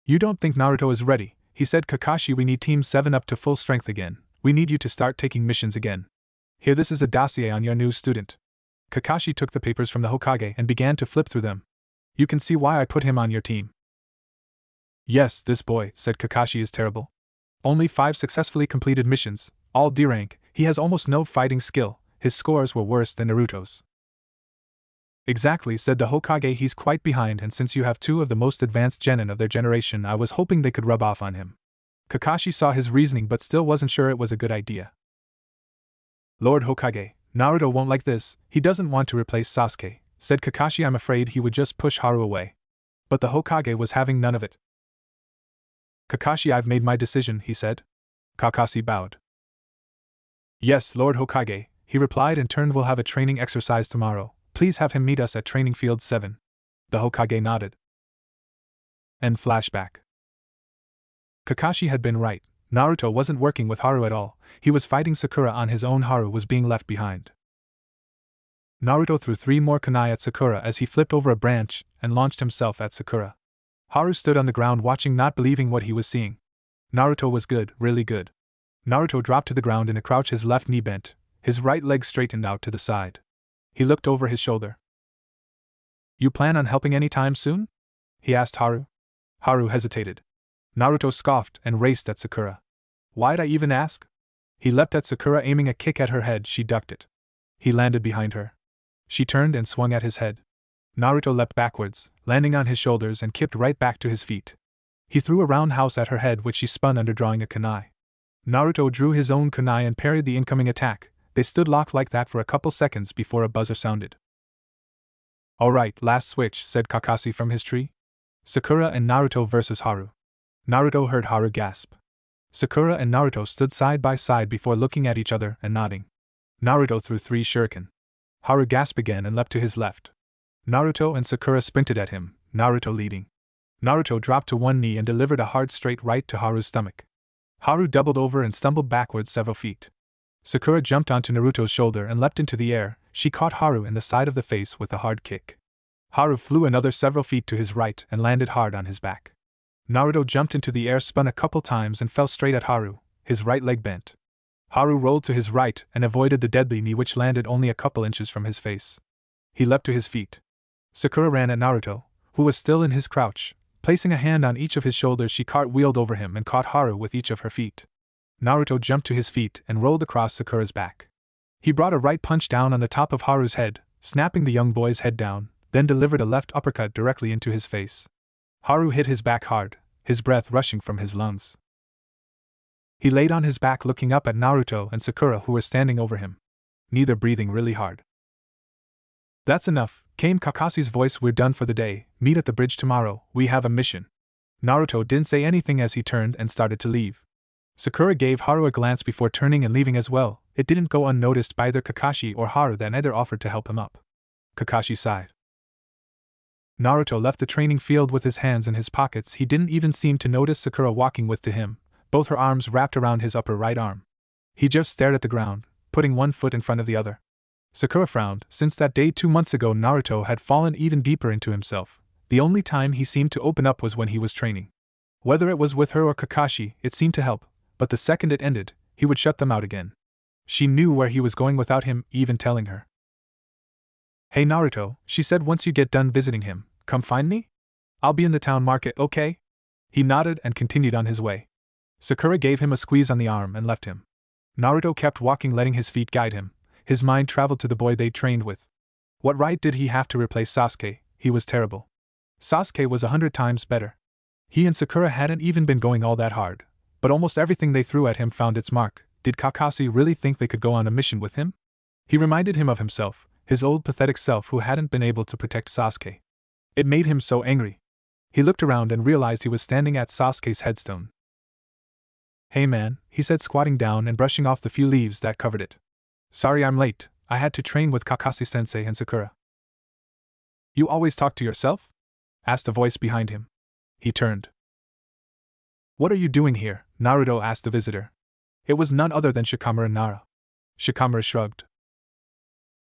You don't think Naruto is ready, he said. Kakashi, we need Team 7 up to full strength again. We need you to start taking missions again. Here, this is a dossier on your new student. Kakashi took the papers from the Hokage and began to flip through them. You can see why I put him on your team. Yes, this boy, said Kakashi, is terrible. Only 5 successfully completed missions, all D rank. He has almost no fighting skill. His scores were worse than Naruto's. Exactly, said the Hokage, he's quite behind, and since you have 2 of the most advanced genin of their generation, I was hoping they could rub off on him. Kakashi saw his reasoning but still wasn't sure it was a good idea. Lord Hokage, Naruto won't like this. He doesn't want to replace Sasuke, said Kakashi. I'm afraid he would just push Haru away. But the Hokage was having none of it. Kakashi, I've made my decision, he said. Kakashi bowed. Yes, Lord Hokage, he replied and turned. We'll have a training exercise tomorrow. Please have him meet us at Training Field 7. The Hokage nodded. End flashback. Kakashi had been right. Naruto wasn't working with Haru at all. He was fighting Sakura on his own. Haru was being left behind. Naruto threw 3 more kunai at Sakura as he flipped over a branch and launched himself at Sakura. Haru stood on the ground watching, not believing what he was seeing. Naruto was good, really good. Naruto dropped to the ground in a crouch, his left knee bent, his right leg straightened out to the side. He looked over his shoulder. You plan on helping any time soon? He asked Haru. Haru hesitated. Naruto scoffed and raced at Sakura. Why'd I even ask? He leapt at Sakura, aiming a kick at her head. She ducked it. He landed behind her. She turned and swung at his head. Naruto leapt backwards, landing on his shoulders, and kicked right back to his feet. He threw a roundhouse at her head, which she spun under, drawing a kunai. Naruto drew his own kunai and parried the incoming attack. They stood locked like that for a couple seconds before a buzzer sounded. Alright, last switch, said Kakashi from his tree. Sakura and Naruto versus Haru. Naruto heard Haru gasp. Sakura and Naruto stood side by side before looking at each other and nodding. Naruto threw 3 shuriken. Haru gasped again and leapt to his left. Naruto and Sakura sprinted at him, Naruto leading. Naruto dropped to one knee and delivered a hard straight right to Haru's stomach. Haru doubled over and stumbled backwards several feet. Sakura jumped onto Naruto's shoulder and leapt into the air. She caught Haru in the side of the face with a hard kick. Haru flew another several feet to his right and landed hard on his back. Naruto jumped into the air, spun a couple times, and fell straight at Haru, his right leg bent. Haru rolled to his right and avoided the deadly knee, which landed only a couple inches from his face. He leapt to his feet. Sakura ran at Naruto, who was still in his crouch. Placing a hand on each of his shoulders, she cartwheeled over him and caught Haru with each of her feet. Naruto jumped to his feet and rolled across Sakura's back. He brought a right punch down on the top of Haru's head, snapping the young boy's head down, then delivered a left uppercut directly into his face. Haru hit his back hard, his breath rushing from his lungs. He laid on his back looking up at Naruto and Sakura, who were standing over him, neither breathing really hard. That's enough, came Kakashi's voice. We're done for the day, meet at the bridge tomorrow, we have a mission. Naruto didn't say anything as he turned and started to leave. Sakura gave Haru a glance before turning and leaving as well. It didn't go unnoticed by either Kakashi or Haru that neither offered to help him up. Kakashi sighed. Naruto left the training field with his hands in his pockets. He didn't even seem to notice Sakura walking with to him, both her arms wrapped around his upper right arm. He just stared at the ground, putting one foot in front of the other. Sakura frowned. Since that day 2 months ago, Naruto had fallen even deeper into himself. The only time he seemed to open up was when he was training. Whether it was with her or Kakashi, it seemed to help, but the second it ended, he would shut them out again. She knew where he was going without him even telling her. Hey Naruto, she said, once you get done visiting him, come find me? I'll be in the town market, okay? He nodded and continued on his way. Sakura gave him a squeeze on the arm and left him. Naruto kept walking, letting his feet guide him. His mind traveled to the boy they trained with. What right did he have to replace Sasuke? He was terrible. Sasuke was 100 times better. He and Sakura hadn't even been going all that hard, but almost everything they threw at him found its mark. Did Kakashi really think they could go on a mission with him? He reminded him of himself, his old pathetic self who hadn't been able to protect Sasuke. It made him so angry. He looked around and realized he was standing at Sasuke's headstone. Hey man, he said, squatting down and brushing off the few leaves that covered it. Sorry I'm late, I had to train with Kakashi-sensei and Sakura. You always talk to yourself? Asked a voice behind him. He turned. What are you doing here? Naruto asked the visitor. It was none other than Shikamaru Nara. Shikamaru shrugged.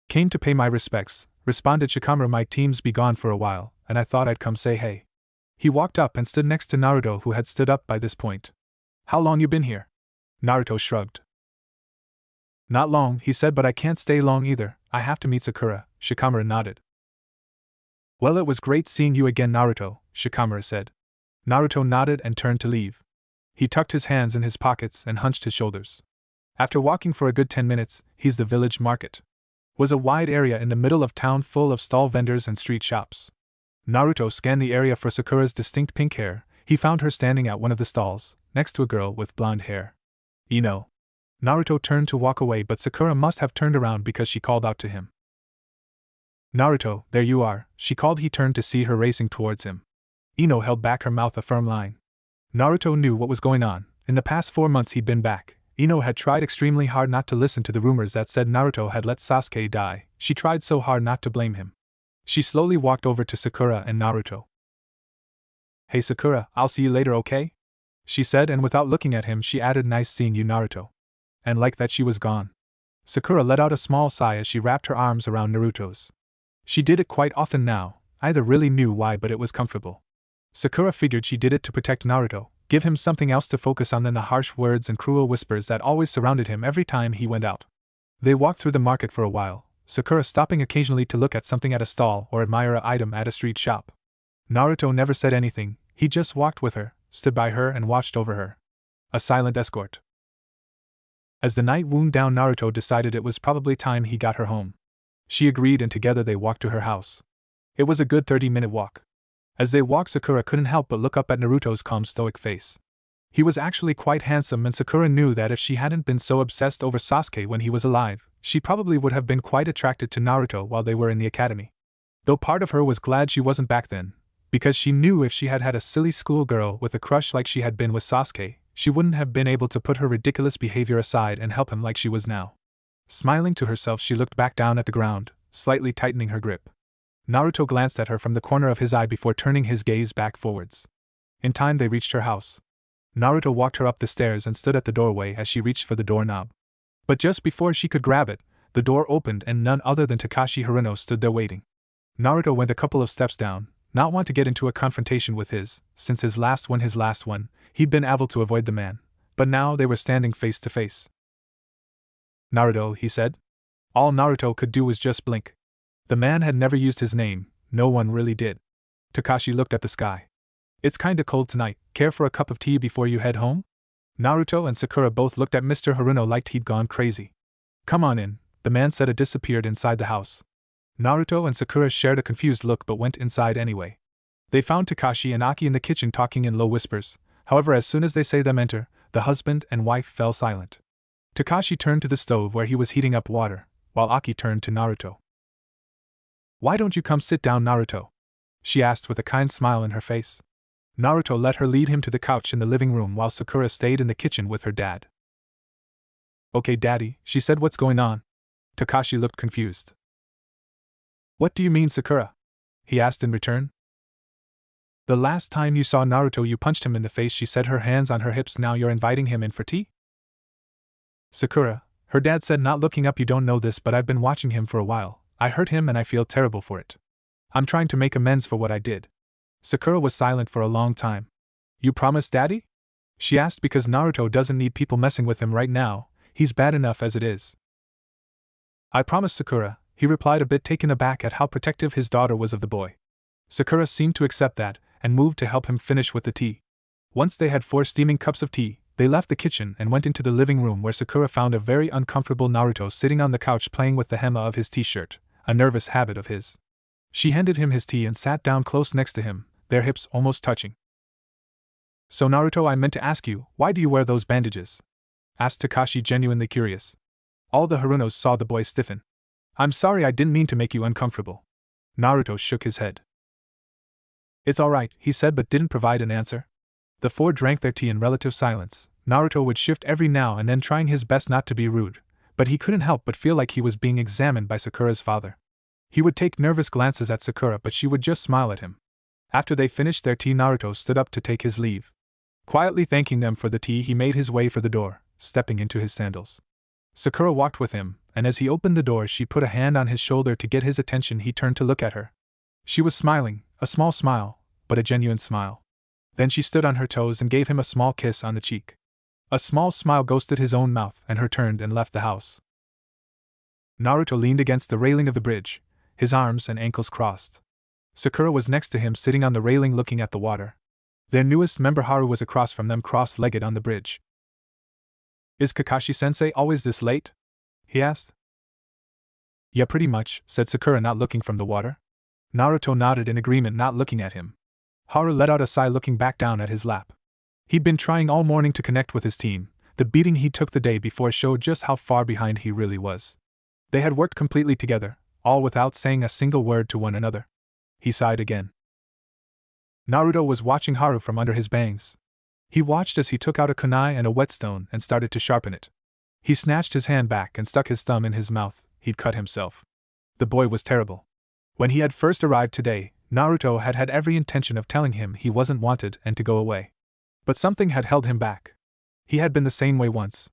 Came to pay my respects, responded Shikamaru. My team's be gone for a while, and I thought I'd come say hey. He walked up and stood next to Naruto, who had stood up by this point. How long you been here? Naruto shrugged. Not long, he said, but I can't stay long either, I have to meet Sakura. Shikamaru nodded. Well, it was great seeing you again, Naruto, Shikamaru said. Naruto nodded and turned to leave. He tucked his hands in his pockets and hunched his shoulders. After walking for a good 10 minutes, he's the village market. Was a wide area in the middle of town full of stall vendors and street shops. Naruto scanned the area for Sakura's distinct pink hair. He found her standing at one of the stalls, next to a girl with blonde hair. Ino. Naruto turned to walk away, but Sakura must have turned around because she called out to him. Naruto, there you are, she called. He turned to see her racing towards him. Ino held back her mouth a firm line. Naruto knew what was going on. In the past 4 months he'd been back. Ino had tried extremely hard not to listen to the rumors that said Naruto had let Sasuke die. She tried so hard not to blame him. She slowly walked over to Sakura and Naruto. Hey Sakura, I'll see you later, okay? She said, and without looking at him she added, nice seeing you, Naruto. And like that she was gone. Sakura let out a small sigh as she wrapped her arms around Naruto's. She did it quite often now, either really knew why but it was comfortable. Sakura figured she did it to protect Naruto, give him something else to focus on than the harsh words and cruel whispers that always surrounded him every time he went out. They walked through the market for a while, Sakura stopping occasionally to look at something at a stall or admire an item at a street shop. Naruto never said anything, he just walked with her, stood by her and watched over her. A silent escort. As the night wound down, Naruto decided it was probably time he got her home. She agreed and together they walked to her house. It was a good 30-minute walk. As they walked, Sakura couldn't help but look up at Naruto's calm, stoic face. He was actually quite handsome, and Sakura knew that if she hadn't been so obsessed over Sasuke when he was alive, she probably would have been quite attracted to Naruto while they were in the academy. Though part of her was glad she wasn't back then, because she knew if she had had a silly schoolgirl with a crush like she had been with Sasuke, she wouldn't have been able to put her ridiculous behavior aside and help him like she was now. Smiling to herself, she looked back down at the ground, slightly tightening her grip. Naruto glanced at her from the corner of his eye before turning his gaze back forwards. In time they reached her house. Naruto walked her up the stairs and stood at the doorway as she reached for the doorknob. But just before she could grab it, the door opened and none other than Takashi Haruno stood there waiting. Naruto went a couple of steps down, not want to get into a confrontation with since his last one, he'd been able to avoid the man, but now they were standing face to face. Naruto, he said. All Naruto could do was just blink. The man had never used his name, no one really did. Takashi looked at the sky. It's kinda cold tonight, care for a cup of tea before you head home? Naruto and Sakura both looked at Mr. Haruno like he'd gone crazy. Come on in, the man said and disappeared inside the house. Naruto and Sakura shared a confused look but went inside anyway. They found Takashi and Aki in the kitchen talking in low whispers, however as soon as they say them enter, the husband and wife fell silent. Takashi turned to the stove where he was heating up water, while Aki turned to Naruto. Why don't you come sit down, Naruto? She asked with a kind smile in her face. Naruto let her lead him to the couch in the living room while Sakura stayed in the kitchen with her dad. Okay, Daddy, she said. What's going on? Takashi looked confused. What do you mean, Sakura? He asked in return. The last time you saw Naruto you punched him in the face, she said, her hands on her hips. Now you're inviting him in for tea? Sakura, her dad said, not looking up. You don't know this, but I've been watching him for a while. I hurt him and I feel terrible for it. I'm trying to make amends for what I did. Sakura was silent for a long time. You promise, Daddy? She asked because Naruto doesn't need people messing with him right now, he's bad enough as it is. I promise, Sakura, he replied, a bit taken aback at how protective his daughter was of the boy. Sakura seemed to accept that, and moved to help him finish with the tea. Once they had 4 steaming cups of tea, they left the kitchen and went into the living room where Sakura found a very uncomfortable Naruto sitting on the couch playing with the hem of his t-shirt, a nervous habit of his. She handed him his tea and sat down close next to him, their hips almost touching. So Naruto, I meant to ask you, why do you wear those bandages? Asked Takashi, genuinely curious. All the Harunos saw the boy stiffen. I'm sorry, I didn't mean to make you uncomfortable. Naruto shook his head. It's alright, he said, but didn't provide an answer. The 4 drank their tea in relative silence. Naruto would shift every now and then, trying his best not to be rude, but he couldn't help but feel like he was being examined by Sakura's father. He would take nervous glances at Sakura, but she would just smile at him. After they finished their tea, Naruto stood up to take his leave. Quietly thanking them for the tea, he made his way for the door, stepping into his sandals. Sakura walked with him, and as he opened the door she put a hand on his shoulder to get his attention. He turned to look at her. She was smiling, a small smile, but a genuine smile. Then she stood on her toes and gave him a small kiss on the cheek. A small smile ghosted his own mouth, and her turned and left the house. Naruto leaned against the railing of the bridge, his arms and ankles crossed. Sakura was next to him, sitting on the railing looking at the water. Their newest member Haru was across from them, cross-legged on the bridge. Is Kakashi-sensei always this late? He asked. Yeah, pretty much, said Sakura, not looking from the water. Naruto nodded in agreement, not looking at him. Haru let out a sigh, looking back down at his lap. He'd been trying all morning to connect with his team. The beating he took the day before showed just how far behind he really was. They had worked completely together, all without saying a single word to one another. He sighed again. Naruto was watching Haru from under his bangs. He watched as he took out a kunai and a whetstone and started to sharpen it. He snatched his hand back and stuck his thumb in his mouth. He'd cut himself. The boy was terrible. When he had first arrived today, Naruto had had every intention of telling him he wasn't wanted and to go away. But something had held him back. He had been the same way once.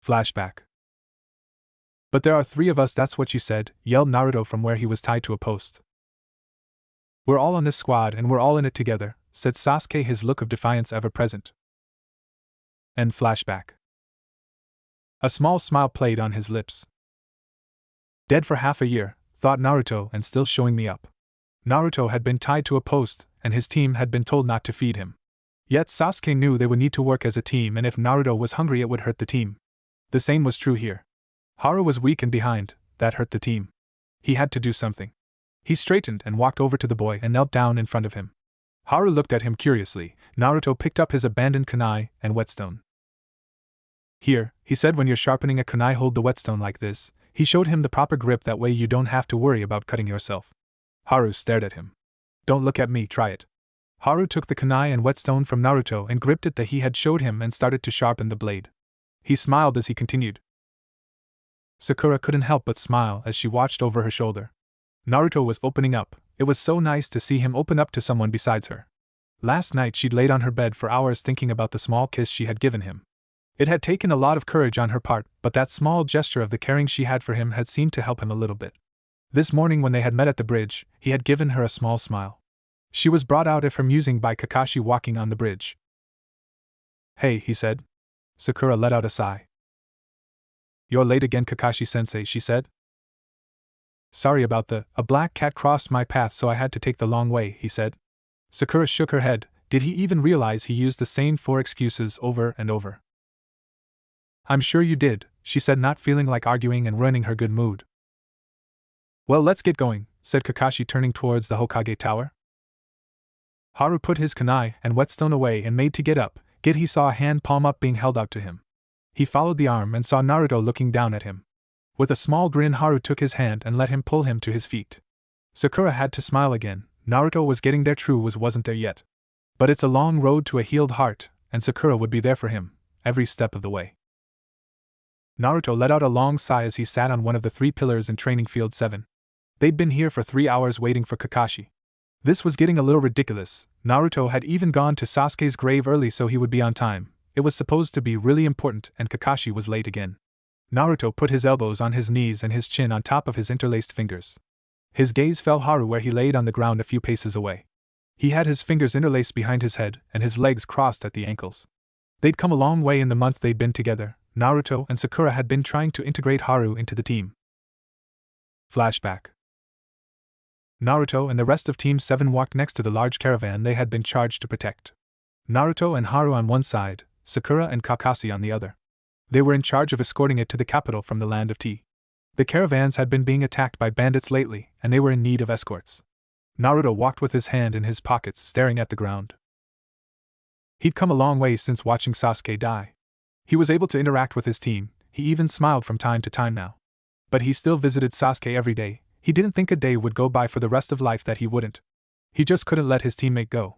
Flashback. But there are 3 of us, that's what you said, yelled Naruto from where he was tied to a post. We're all on this squad and we're all in it together, said Sasuke, his look of defiance ever present. End flashback. A small smile played on his lips. Dead for half a year, thought Naruto, and still showing me up. Naruto had been tied to a post, and his team had been told not to feed him. Yet Sasuke knew they would need to work as a team, and if Naruto was hungry it would hurt the team. The same was true here. Haru was weak and behind, that hurt the team. He had to do something. He straightened and walked over to the boy and knelt down in front of him. Haru looked at him curiously. Naruto picked up his abandoned kunai and whetstone. Here, he said, when you're sharpening a kunai, hold the whetstone like this. He showed him the proper grip, that way you don't have to worry about cutting yourself. Haru stared at him. Don't look at me, try it. Haru took the kunai and whetstone from Naruto and gripped it that he had showed him and started to sharpen the blade. He smiled as he continued. Sakura couldn't help but smile as she watched over her shoulder. Naruto was opening up. It was so nice to see him open up to someone besides her. Last night she'd laid on her bed for hours thinking about the small kiss she had given him. It had taken a lot of courage on her part, but that small gesture of the caring she had for him had seemed to help him a little bit. This morning when they had met at the bridge, he had given her a small smile. She was brought out of her musing by Kakashi walking on the bridge. Hey, he said. Sakura let out a sigh. You're late again, Kakashi-sensei, she said. Sorry about a black cat crossed my path, so I had to take the long way, he said. Sakura shook her head. Did he even realize he used the same 4 excuses over and over? I'm sure you did, she said, not feeling like arguing and ruining her good mood. Well, let's get going, said Kakashi, turning towards the Hokage tower. Haru put his kunai and whetstone away and made to get up, yet he saw a hand palm up being held out to him. He followed the arm and saw Naruto looking down at him. With a small grin, Haru took his hand and let him pull him to his feet. Sakura had to smile again. Naruto was getting there, wasn't there yet. But it's a long road to a healed heart, and Sakura would be there for him, every step of the way. Naruto let out a long sigh as he sat on one of the 3 pillars in Training Field 7. They'd been here for 3 hours waiting for Kakashi. This was getting a little ridiculous. Naruto had even gone to Sasuke's grave early so he would be on time. It was supposed to be really important, and Kakashi was late again. Naruto put his elbows on his knees and his chin on top of his interlaced fingers. His gaze fell Haru where he laid on the ground a few paces away. He had his fingers interlaced behind his head and his legs crossed at the ankles. They'd come a long way in the month they'd been together. Naruto and Sakura had been trying to integrate Haru into the team. Flashback. Naruto and the rest of Team 7 walked next to the large caravan they had been charged to protect. Naruto and Haru on one side, Sakura and Kakashi on the other. They were in charge of escorting it to the capital from the land of tea. The caravans had been being attacked by bandits lately, and they were in need of escorts. Naruto walked with his hand in his pockets, staring at the ground. He'd come a long way since watching Sasuke die. He was able to interact with his team, he even smiled from time to time now. But he still visited Sasuke every day. He didn't think a day would go by for the rest of life that he wouldn't. He just couldn't let his teammate go.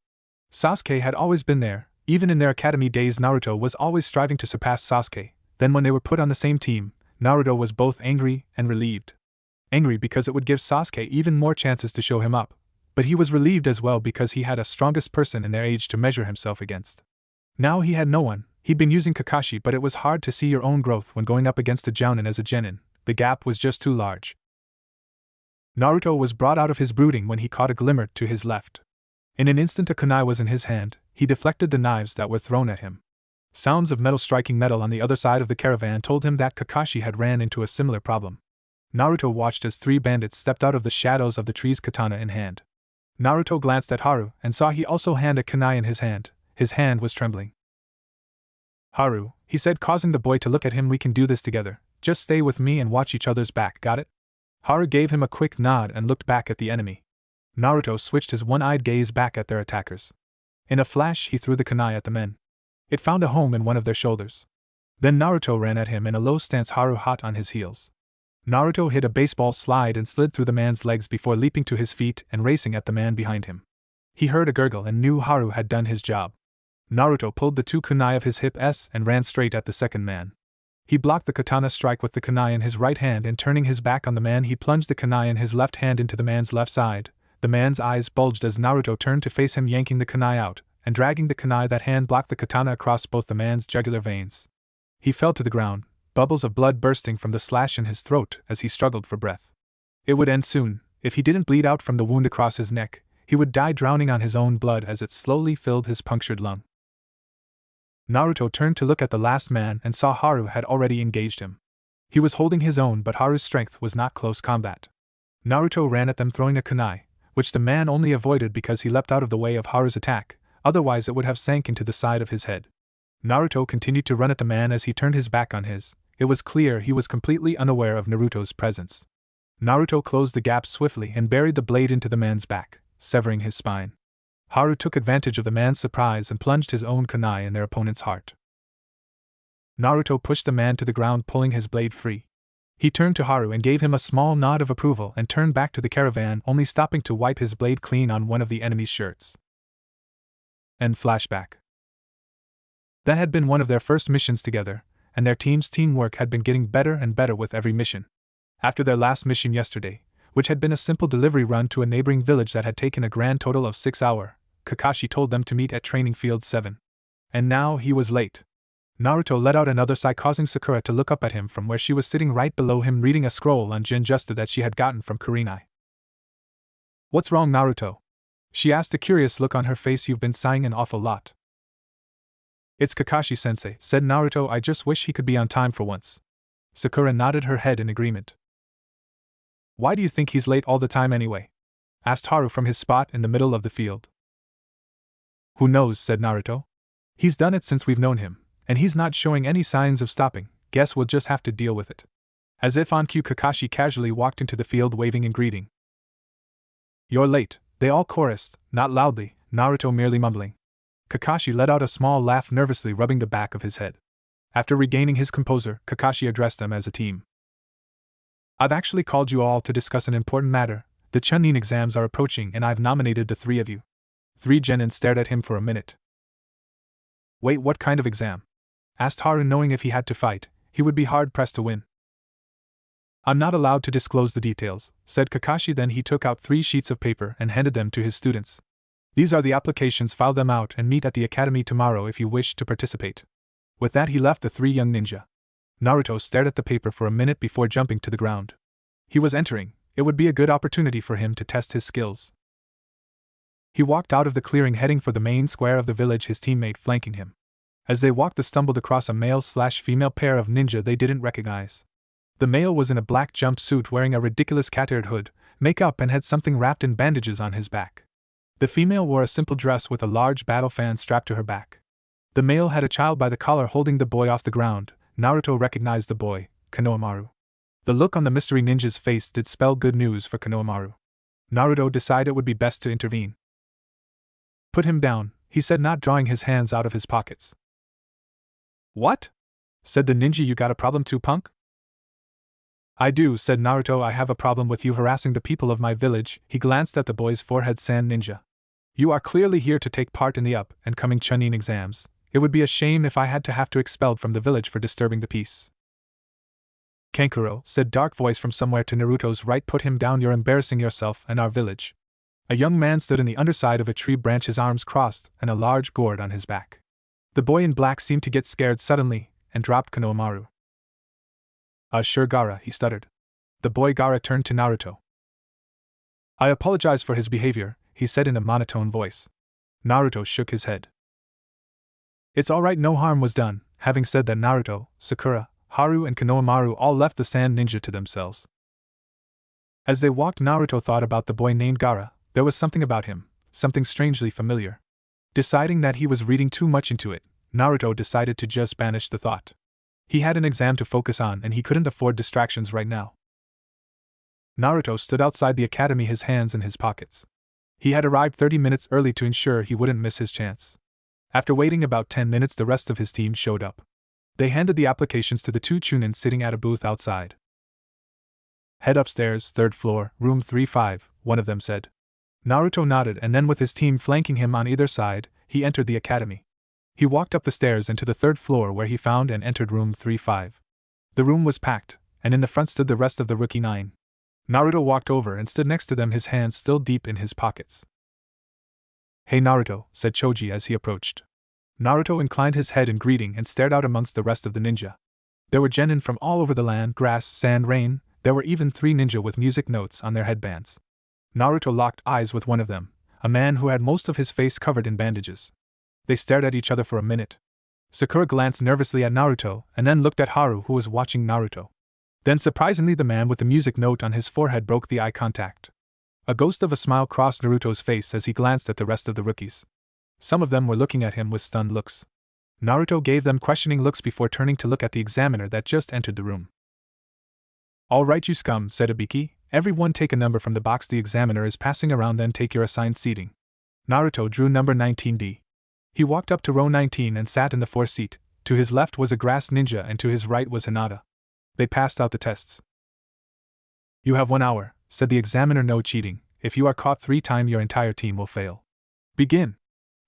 Sasuke had always been there. Even in their academy days, Naruto was always striving to surpass Sasuke. Then when they were put on the same team, Naruto was both angry and relieved. Angry because it would give Sasuke even more chances to show him up, but he was relieved as well because he had a strongest person in their age to measure himself against. Now he had no one. He'd been using Kakashi, but it was hard to see your own growth when going up against a Jounin as a genin. The gap was just too large. Naruto was brought out of his brooding when he caught a glimmer to his left. In an instant a kunai was in his hand. He deflected the knives that were thrown at him. Sounds of metal striking metal on the other side of the caravan told him that Kakashi had ran into a similar problem. Naruto watched as 3 bandits stepped out of the shadows of the trees, katana in hand. Naruto glanced at Haru and saw he also had a kunai in his hand. His hand was trembling. Haru, he said, causing the boy to look at him, we can do this together. Just stay with me and watch each other's back, got it? Haru gave him a quick nod and looked back at the enemy. Naruto switched his one-eyed gaze back at their attackers. In a flash he threw the kunai at the men. It found a home in one of their shoulders. Then Naruto ran at him in a low stance, Haru hot on his heels. Naruto hit a baseball slide and slid through the man's legs before leaping to his feet and racing at the man behind him. He heard a gurgle and knew Haru had done his job. Naruto pulled the 2 kunai of his hips and ran straight at the second man. He blocked the katana strike with the kunai in his right hand, and turning his back on the man he plunged the kunai in his left hand into the man's left side. The man's eyes bulged as Naruto turned to face him, yanking the kunai out, and dragging the kunai that hand blocked the katana across both the man's jugular veins. He fell to the ground, bubbles of blood bursting from the slash in his throat as he struggled for breath. It would end soon. If he didn't bleed out from the wound across his neck, he would die drowning on his own blood as it slowly filled his punctured lung. Naruto turned to look at the last man and saw Haru had already engaged him. He was holding his own, but Haru's strength was not close combat. Naruto ran at them throwing a kunai, which the man only avoided because he leapt out of the way of Haru's attack, otherwise it would have sank into the side of his head. Naruto continued to run at the man as he turned his back on his. It was clear he was completely unaware of Naruto's presence. Naruto closed the gap swiftly and buried the blade into the man's back, severing his spine. Haru took advantage of the man's surprise and plunged his own kunai in their opponent's heart. Naruto pushed the man to the ground, pulling his blade free. He turned to Haru and gave him a small nod of approval and turned back to the caravan, only stopping to wipe his blade clean on one of the enemy's shirts. End flashback. That had been one of their first missions together, and their team's teamwork had been getting better and better with every mission. After their last mission yesterday, which had been a simple delivery run to a neighboring village that had taken a grand total of 6 hours, Kakashi told them to meet at Training Field 7. And now he was late. Naruto let out another sigh, causing Sakura to look up at him from where she was sitting right below him reading a scroll on Genjusta that she had gotten from Kurenai. "What's wrong, Naruto?" she asked, a curious look on her face. "You've been sighing an awful lot." "It's Kakashi-sensei," said Naruto. "I just wish he could be on time for once." Sakura nodded her head in agreement. "Why do you think he's late all the time anyway?" asked Haru from his spot in the middle of the field. "Who knows," said Naruto. "He's done it since we've known him, and he's not showing any signs of stopping. Guess we'll just have to deal with it." As if on cue, Kakashi casually walked into the field waving in greeting. "You're late," they all chorused, not loudly, Naruto merely mumbling. Kakashi let out a small laugh, nervously rubbing the back of his head. After regaining his composure, Kakashi addressed them as a team. "I've actually called you all to discuss an important matter. The Chunin exams are approaching and I've nominated the 3 of you." 3 Genin stared at him for a minute. "Wait, what kind of exam?" asked Haru, knowing if he had to fight, he would be hard-pressed to win. "I'm not allowed to disclose the details," said Kakashi. Then he took out 3 sheets of paper and handed them to his students. "These are the applications, file them out and meet at the academy tomorrow if you wish to participate." With that he left the 3 young ninja. Naruto stared at the paper for a minute before jumping to the ground. He was entering. It would be a good opportunity for him to test his skills. He walked out of the clearing, heading for the main square of the village, his teammate flanking him. As they walked, they stumbled across a male/female pair of ninja they didn't recognize. The male was in a black jumpsuit wearing a ridiculous cat-eared hood, makeup, and had something wrapped in bandages on his back. The female wore a simple dress with a large battle fan strapped to her back. The male had a child by the collar holding the boy off the ground. Naruto recognized the boy, Konohamaru. The look on the mystery ninja's face did spell good news for Konohamaru. Naruto decided it would be best to intervene. "Put him down," he said, not drawing his hands out of his pockets. "What?" said the ninja. "You got a problem too, punk?" "I do," said Naruto. "I have a problem with you harassing the people of my village." He glanced at the boy's forehead. "Sand ninja. You are clearly here to take part in the up-and-coming Chunin exams. It would be a shame if I had to have you expelled from the village for disturbing the peace." "Kankuro," said dark voice from somewhere to Naruto's right. "Put him down. You're embarrassing yourself and our village." A young man stood in the underside of a tree branch, his arms crossed and a large gourd on his back. The boy in black seemed to get scared suddenly and dropped Konohamaru. Sure, Gaara," he stuttered. The boy Gaara turned to Naruto. "I apologize for his behavior," he said in a monotone voice. Naruto shook his head. "It's all right, no harm was done." Having said that, Naruto, Sakura, Haru, and Konohamaru all left the sand ninja to themselves. As they walked, Naruto thought about the boy named Gaara. There was something about him, something strangely familiar. Deciding that he was reading too much into it, Naruto decided to just banish the thought. He had an exam to focus on and he couldn't afford distractions right now. Naruto stood outside the academy, his hands in his pockets. He had arrived 30 minutes early to ensure he wouldn't miss his chance. After waiting about 10 minutes, the rest of his team showed up. They handed the applications to the 2 Chunin sitting at a booth outside. "Head upstairs, 3rd floor, room 35, one of them said. Naruto nodded, and then with his team flanking him on either side, he entered the academy. He walked up the stairs and to the 3rd floor, where he found and entered room 35. The room was packed, and in the front stood the rest of the rookie 9. Naruto walked over and stood next to them, his hands still deep in his pockets. "Hey Naruto," said Choji as he approached. Naruto inclined his head in greeting and stared out amongst the rest of the ninja. There were genin from all over the land, grass, sand, rain. There were even 3 ninja with music notes on their headbands. Naruto locked eyes with one of them, a man who had most of his face covered in bandages. They stared at each other for a minute. Sakura glanced nervously at Naruto and then looked at Haru, who was watching Naruto. Then surprisingly, the man with the music note on his forehead broke the eye contact. A ghost of a smile crossed Naruto's face as he glanced at the rest of the rookies. Some of them were looking at him with stunned looks. Naruto gave them questioning looks before turning to look at the examiner that just entered the room. "All right, you scum," said Ibiki. "Everyone take a number from the box the examiner is passing around, then take your assigned seating." Naruto drew number 19D. He walked up to row 19 and sat in the 4th seat. To his left was a grass ninja and to his right was Hinata. They passed out the tests. "You have 1 hour," said the examiner. "No cheating. If you are caught 3 times, your entire team will fail. Begin."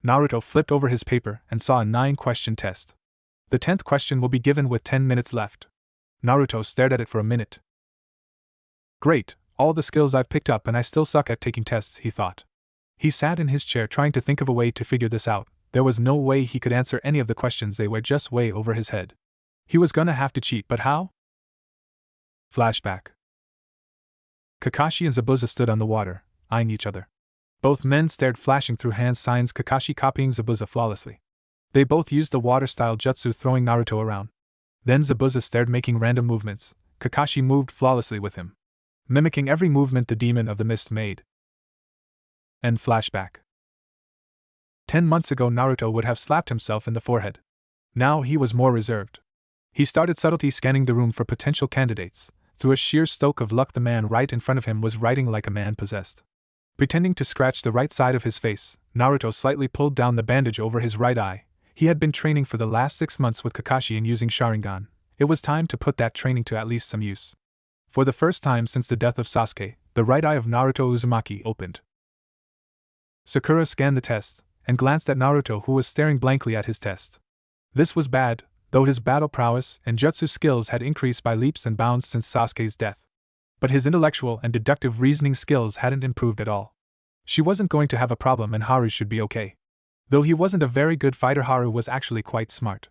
Naruto flipped over his paper and saw a 9-question test. The 10th question will be given with 10 minutes left. Naruto stared at it for a minute. "Great, all the skills I've picked up and I still suck at taking tests," he thought. He sat in his chair trying to think of a way to figure this out. There was no way he could answer any of the questions, they were just way over his head. He was gonna have to cheat, but how? Flashback. Kakashi and Zabuza stood on the water, eyeing each other. Both men stared, flashing through hand signs, Kakashi copying Zabuza flawlessly. They both used the water-style jutsu, throwing Naruto around. Then Zabuza stared, making random movements. Kakashi moved flawlessly with him, mimicking every movement the demon of the mist made. End flashback. 10 months ago, Naruto would have slapped himself in the forehead. Now he was more reserved. He started subtly scanning the room for potential candidates. Through a sheer stroke of luck, the man right in front of him was writing like a man possessed. Pretending to scratch the right side of his face, Naruto slightly pulled down the bandage over his right eye. He had been training for the last 6 months with Kakashi and using Sharingan. It was time to put that training to at least some use. For the first time since the death of Sasuke, the right eye of Naruto Uzumaki opened. Sakura scanned the test and glanced at Naruto, who was staring blankly at his test. This was bad, though his battle prowess and jutsu skills had increased by leaps and bounds since Sasuke's death. But his intellectual and deductive reasoning skills hadn't improved at all. She wasn't going to have a problem and Haru should be okay. Though he wasn't a very good fighter, Haru was actually quite smart.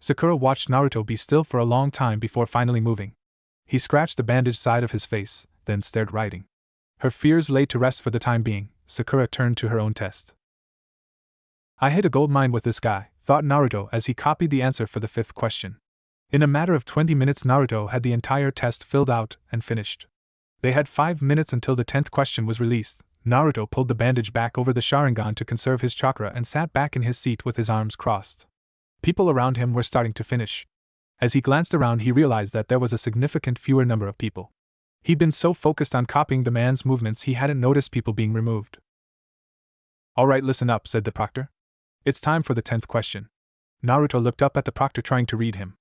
Sakura watched Naruto be still for a long time before finally moving. He scratched the bandaged side of his face, then stared writing. Her fears laid to rest for the time being. Sakura turned to her own test. "I hit a gold mine with this guy," thought Naruto as he copied the answer for the 5th question. In a matter of 20 minutes, Naruto had the entire test filled out and finished. They had 5 minutes until the 10th question was released. Naruto pulled the bandage back over the Sharingan to conserve his chakra and sat back in his seat with his arms crossed. People around him were starting to finish. As he glanced around, he realized that there was a significant fewer number of people. He'd been so focused on copying the man's movements he hadn't noticed people being removed. "All right, listen up," said the proctor. "It's time for the 10th question." Naruto looked up at the proctor, trying to read him.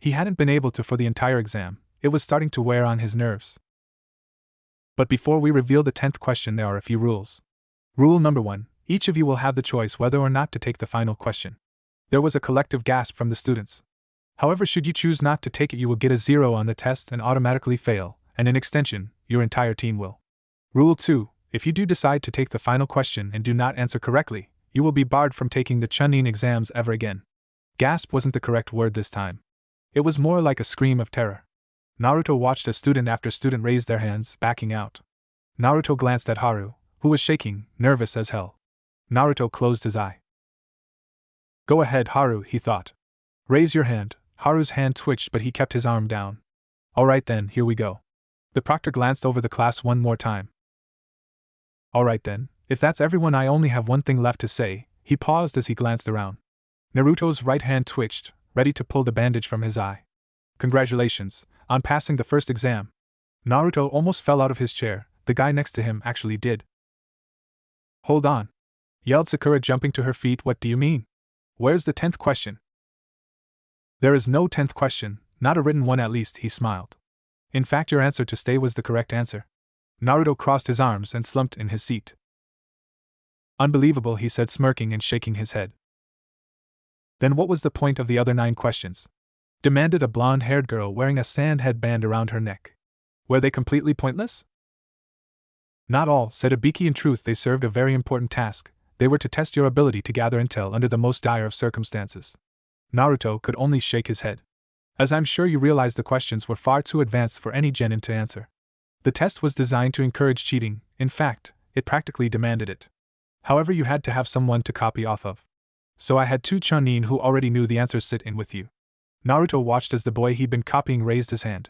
He hadn't been able to for the entire exam. It was starting to wear on his nerves. But before we reveal the 10th question, there are a few rules. Rule number 1, each of you will have the choice whether or not to take the final question. There was a collective gasp from the students. However, should you choose not to take it, you will get a 0 on the test and automatically fail, and in extension, your entire team will. Rule 2, if you do decide to take the final question and do not answer correctly, you will be barred from taking the Chunin exams ever again. Gasp wasn't the correct word this time. It was more like a scream of terror. Naruto watched as student after student raised their hands, backing out. Naruto glanced at Haru, who was shaking, nervous as hell. Naruto closed his eye. "Go ahead, Haru," he thought. "Raise your hand." Haru's hand twitched, but he kept his arm down. "All right then, here we go." The proctor glanced over the class one more time. "All right then, if that's everyone, I only have one thing left to say." He paused as he glanced around. Naruto's right hand twitched, ready to pull the bandage from his eye. "Congratulations on passing the first exam." Naruto almost fell out of his chair. The guy next to him actually did. "Hold on," yelled Sakura, jumping to her feet. "What do you mean? Where's the 10th question?" "There is no 10th question, not a written one at least," he smiled. "In fact, your answer to stay was the correct answer." Naruto crossed his arms and slumped in his seat. "Unbelievable," he said, smirking and shaking his head. "Then what was the point of the other 9 questions?" demanded a blonde-haired girl wearing a sand headband around her neck. "Were they completely pointless?" "Not all," said Ibiki. "In truth, they served a very important task. They were to test your ability to gather intel under the most dire of circumstances." Naruto could only shake his head. As I'm sure you realize, the questions were far too advanced for any genin to answer. The test was designed to encourage cheating. In fact, it practically demanded it. However, you had to have someone to copy off of. So I had two Chunin who already knew the answers sit in with you. Naruto watched as the boy he'd been copying raised his hand.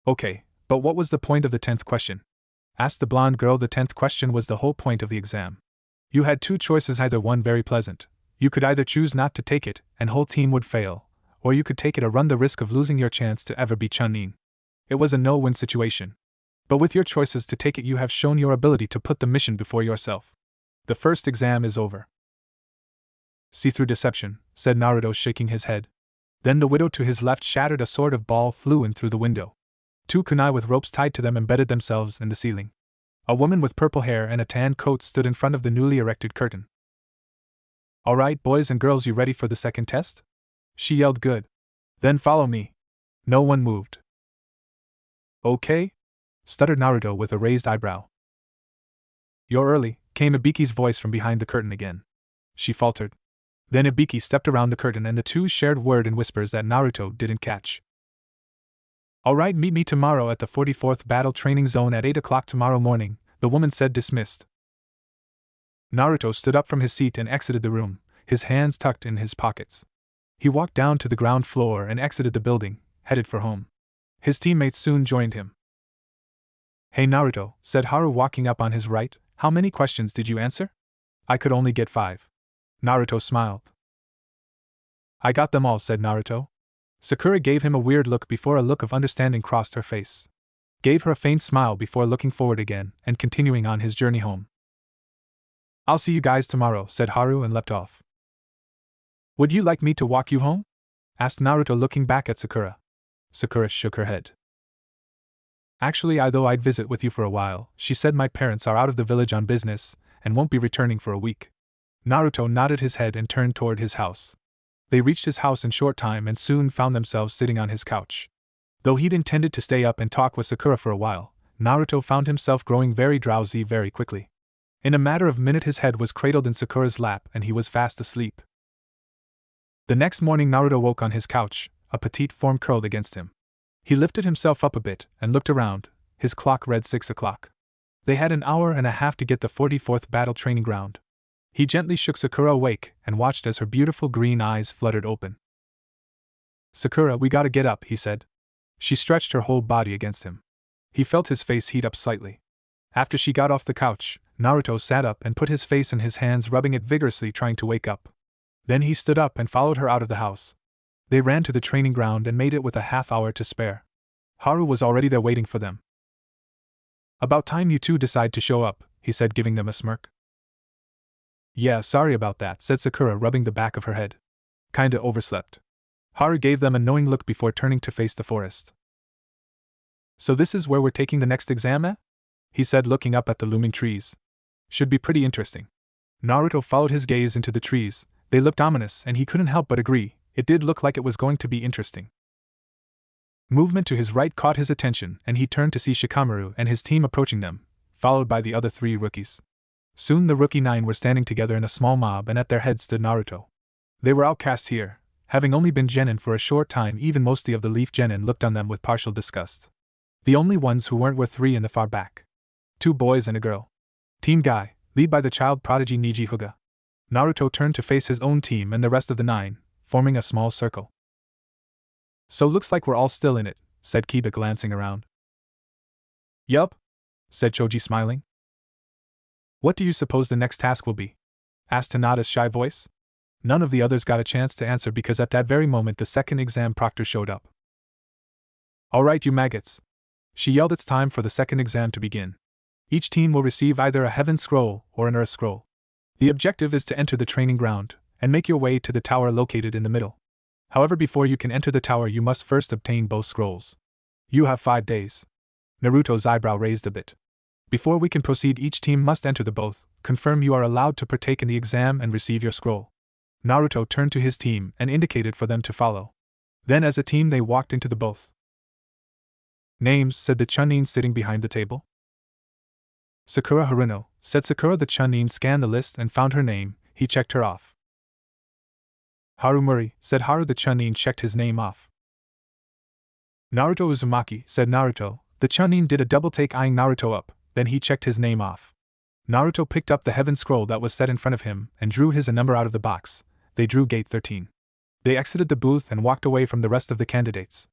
Okay, but what was the point of the 10th question? Asked the blonde girl. The 10th question was the whole point of the exam. You had two choices, either one very pleasant. You could either choose not to take it, and whole team would fail, or you could take it or run the risk of losing your chance to ever be Chunin. It was a no-win situation. But with your choices to take it, you have shown your ability to put the mission before yourself. The first exam is over. See through deception, said Naruto, shaking his head. Then the widow to his left shattered. A sort of ball flew in through the window. Two kunai with ropes tied to them embedded themselves in the ceiling. A woman with purple hair and a tan coat stood in front of the newly erected curtain. All right, boys and girls, you ready for the second test? She yelled. Good. Then follow me. No one moved. Okay? Stuttered Naruto with a raised eyebrow. You're early, came Ibiki's voice from behind the curtain again. She faltered. Then Ibiki stepped around the curtain and the two shared word in whispers that Naruto didn't catch. Alright, meet me tomorrow at the 44th Battle Training Zone at 8 o'clock tomorrow morning, the woman said, dismissed. Naruto stood up from his seat and exited the room, his hands tucked in his pockets. He walked down to the ground floor and exited the building, headed for home. His teammates soon joined him. Hey Naruto, said Haru walking up on his right, how many questions did you answer? I could only get 5. Naruto smiled. I got them all, said Naruto. Sakura gave him a weird look before a look of understanding crossed her face. Gave her a faint smile before looking forward again and continuing on his journey home. I'll see you guys tomorrow, said Haru and leapt off. Would you like me to walk you home? Asked Naruto, looking back at Sakura. Sakura shook her head. Actually, I'd visit with you for a while, she said. My parents are out of the village on business and won't be returning for a week. Naruto nodded his head and turned toward his house. They reached his house in short time and soon found themselves sitting on his couch. Though he'd intended to stay up and talk with Sakura for a while, Naruto found himself growing very drowsy very quickly. In a matter of minute his head was cradled in Sakura's lap and he was fast asleep. The next morning Naruto woke on his couch, a petite form curled against him. He lifted himself up a bit and looked around. His clock read 6 o'clock. They had an hour and a half to get the 44th Battle Training Ground. He gently shook Sakura awake and watched as her beautiful green eyes fluttered open. Sakura, we gotta get up, he said. She stretched her whole body against him. He felt his face heat up slightly. After she got off the couch, Naruto sat up and put his face in his hands, rubbing it vigorously, trying to wake up. Then he stood up and followed her out of the house. They ran to the training ground and made it with a half-hour to spare. Haru was already there waiting for them. About time you two decide to show up, he said, giving them a smirk. Yeah, sorry about that, said Sakura, rubbing the back of her head. Kinda overslept. Haru gave them a knowing look before turning to face the forest. So this is where we're taking the next exam at? He said, looking up at the looming trees. Should be pretty interesting. Naruto followed his gaze into the trees. They looked ominous and he couldn't help but agree, it did look like it was going to be interesting. Movement to his right caught his attention and he turned to see Shikamaru and his team approaching them, followed by the other 3 rookies. Soon the rookie 9 were standing together in a small mob and at their head stood Naruto. They were outcasts here, having only been genin for a short time. Even mostly of the leaf genin looked on them with partial disgust. The only ones who weren't were 3 in the far back. 2 boys and a girl. Team Guy, led by the child prodigy Niji Hyuga. Naruto turned to face his own team and the rest of the 9, forming a small circle. So looks like we're all still in it, said Kiba, glancing around. Yup, said Choji, smiling. What do you suppose the next task will be? Asked Hinata's shy voice. None of the others got a chance to answer because at that very moment the second exam proctor showed up. Alright, you maggots. She yelled, it's time for the second exam to begin. Each team will receive either a heaven scroll or an earth scroll. The objective is to enter the training ground and make your way to the tower located in the middle. However, before you can enter the tower you must first obtain both scrolls. You have 5 days. Naruto's eyebrow raised a bit. Before we can proceed, each team must enter the both, confirm you are allowed to partake in the exam and receive your scroll. Naruto turned to his team and indicated for them to follow. Then as a team they walked into the both. Names, said the Chunin sitting behind the table. Sakura Haruno, said Sakura. The Chunin scanned the list and found her name. He checked her off. Harumuri, said Haru. The Chunin checked his name off. Naruto Uzumaki, said Naruto. The Chunin did a double take, eyeing Naruto up, then he checked his name off. Naruto picked up the heaven scroll that was set in front of him and drew his number out of the box. They drew gate 13. They exited the booth and walked away from the rest of the candidates.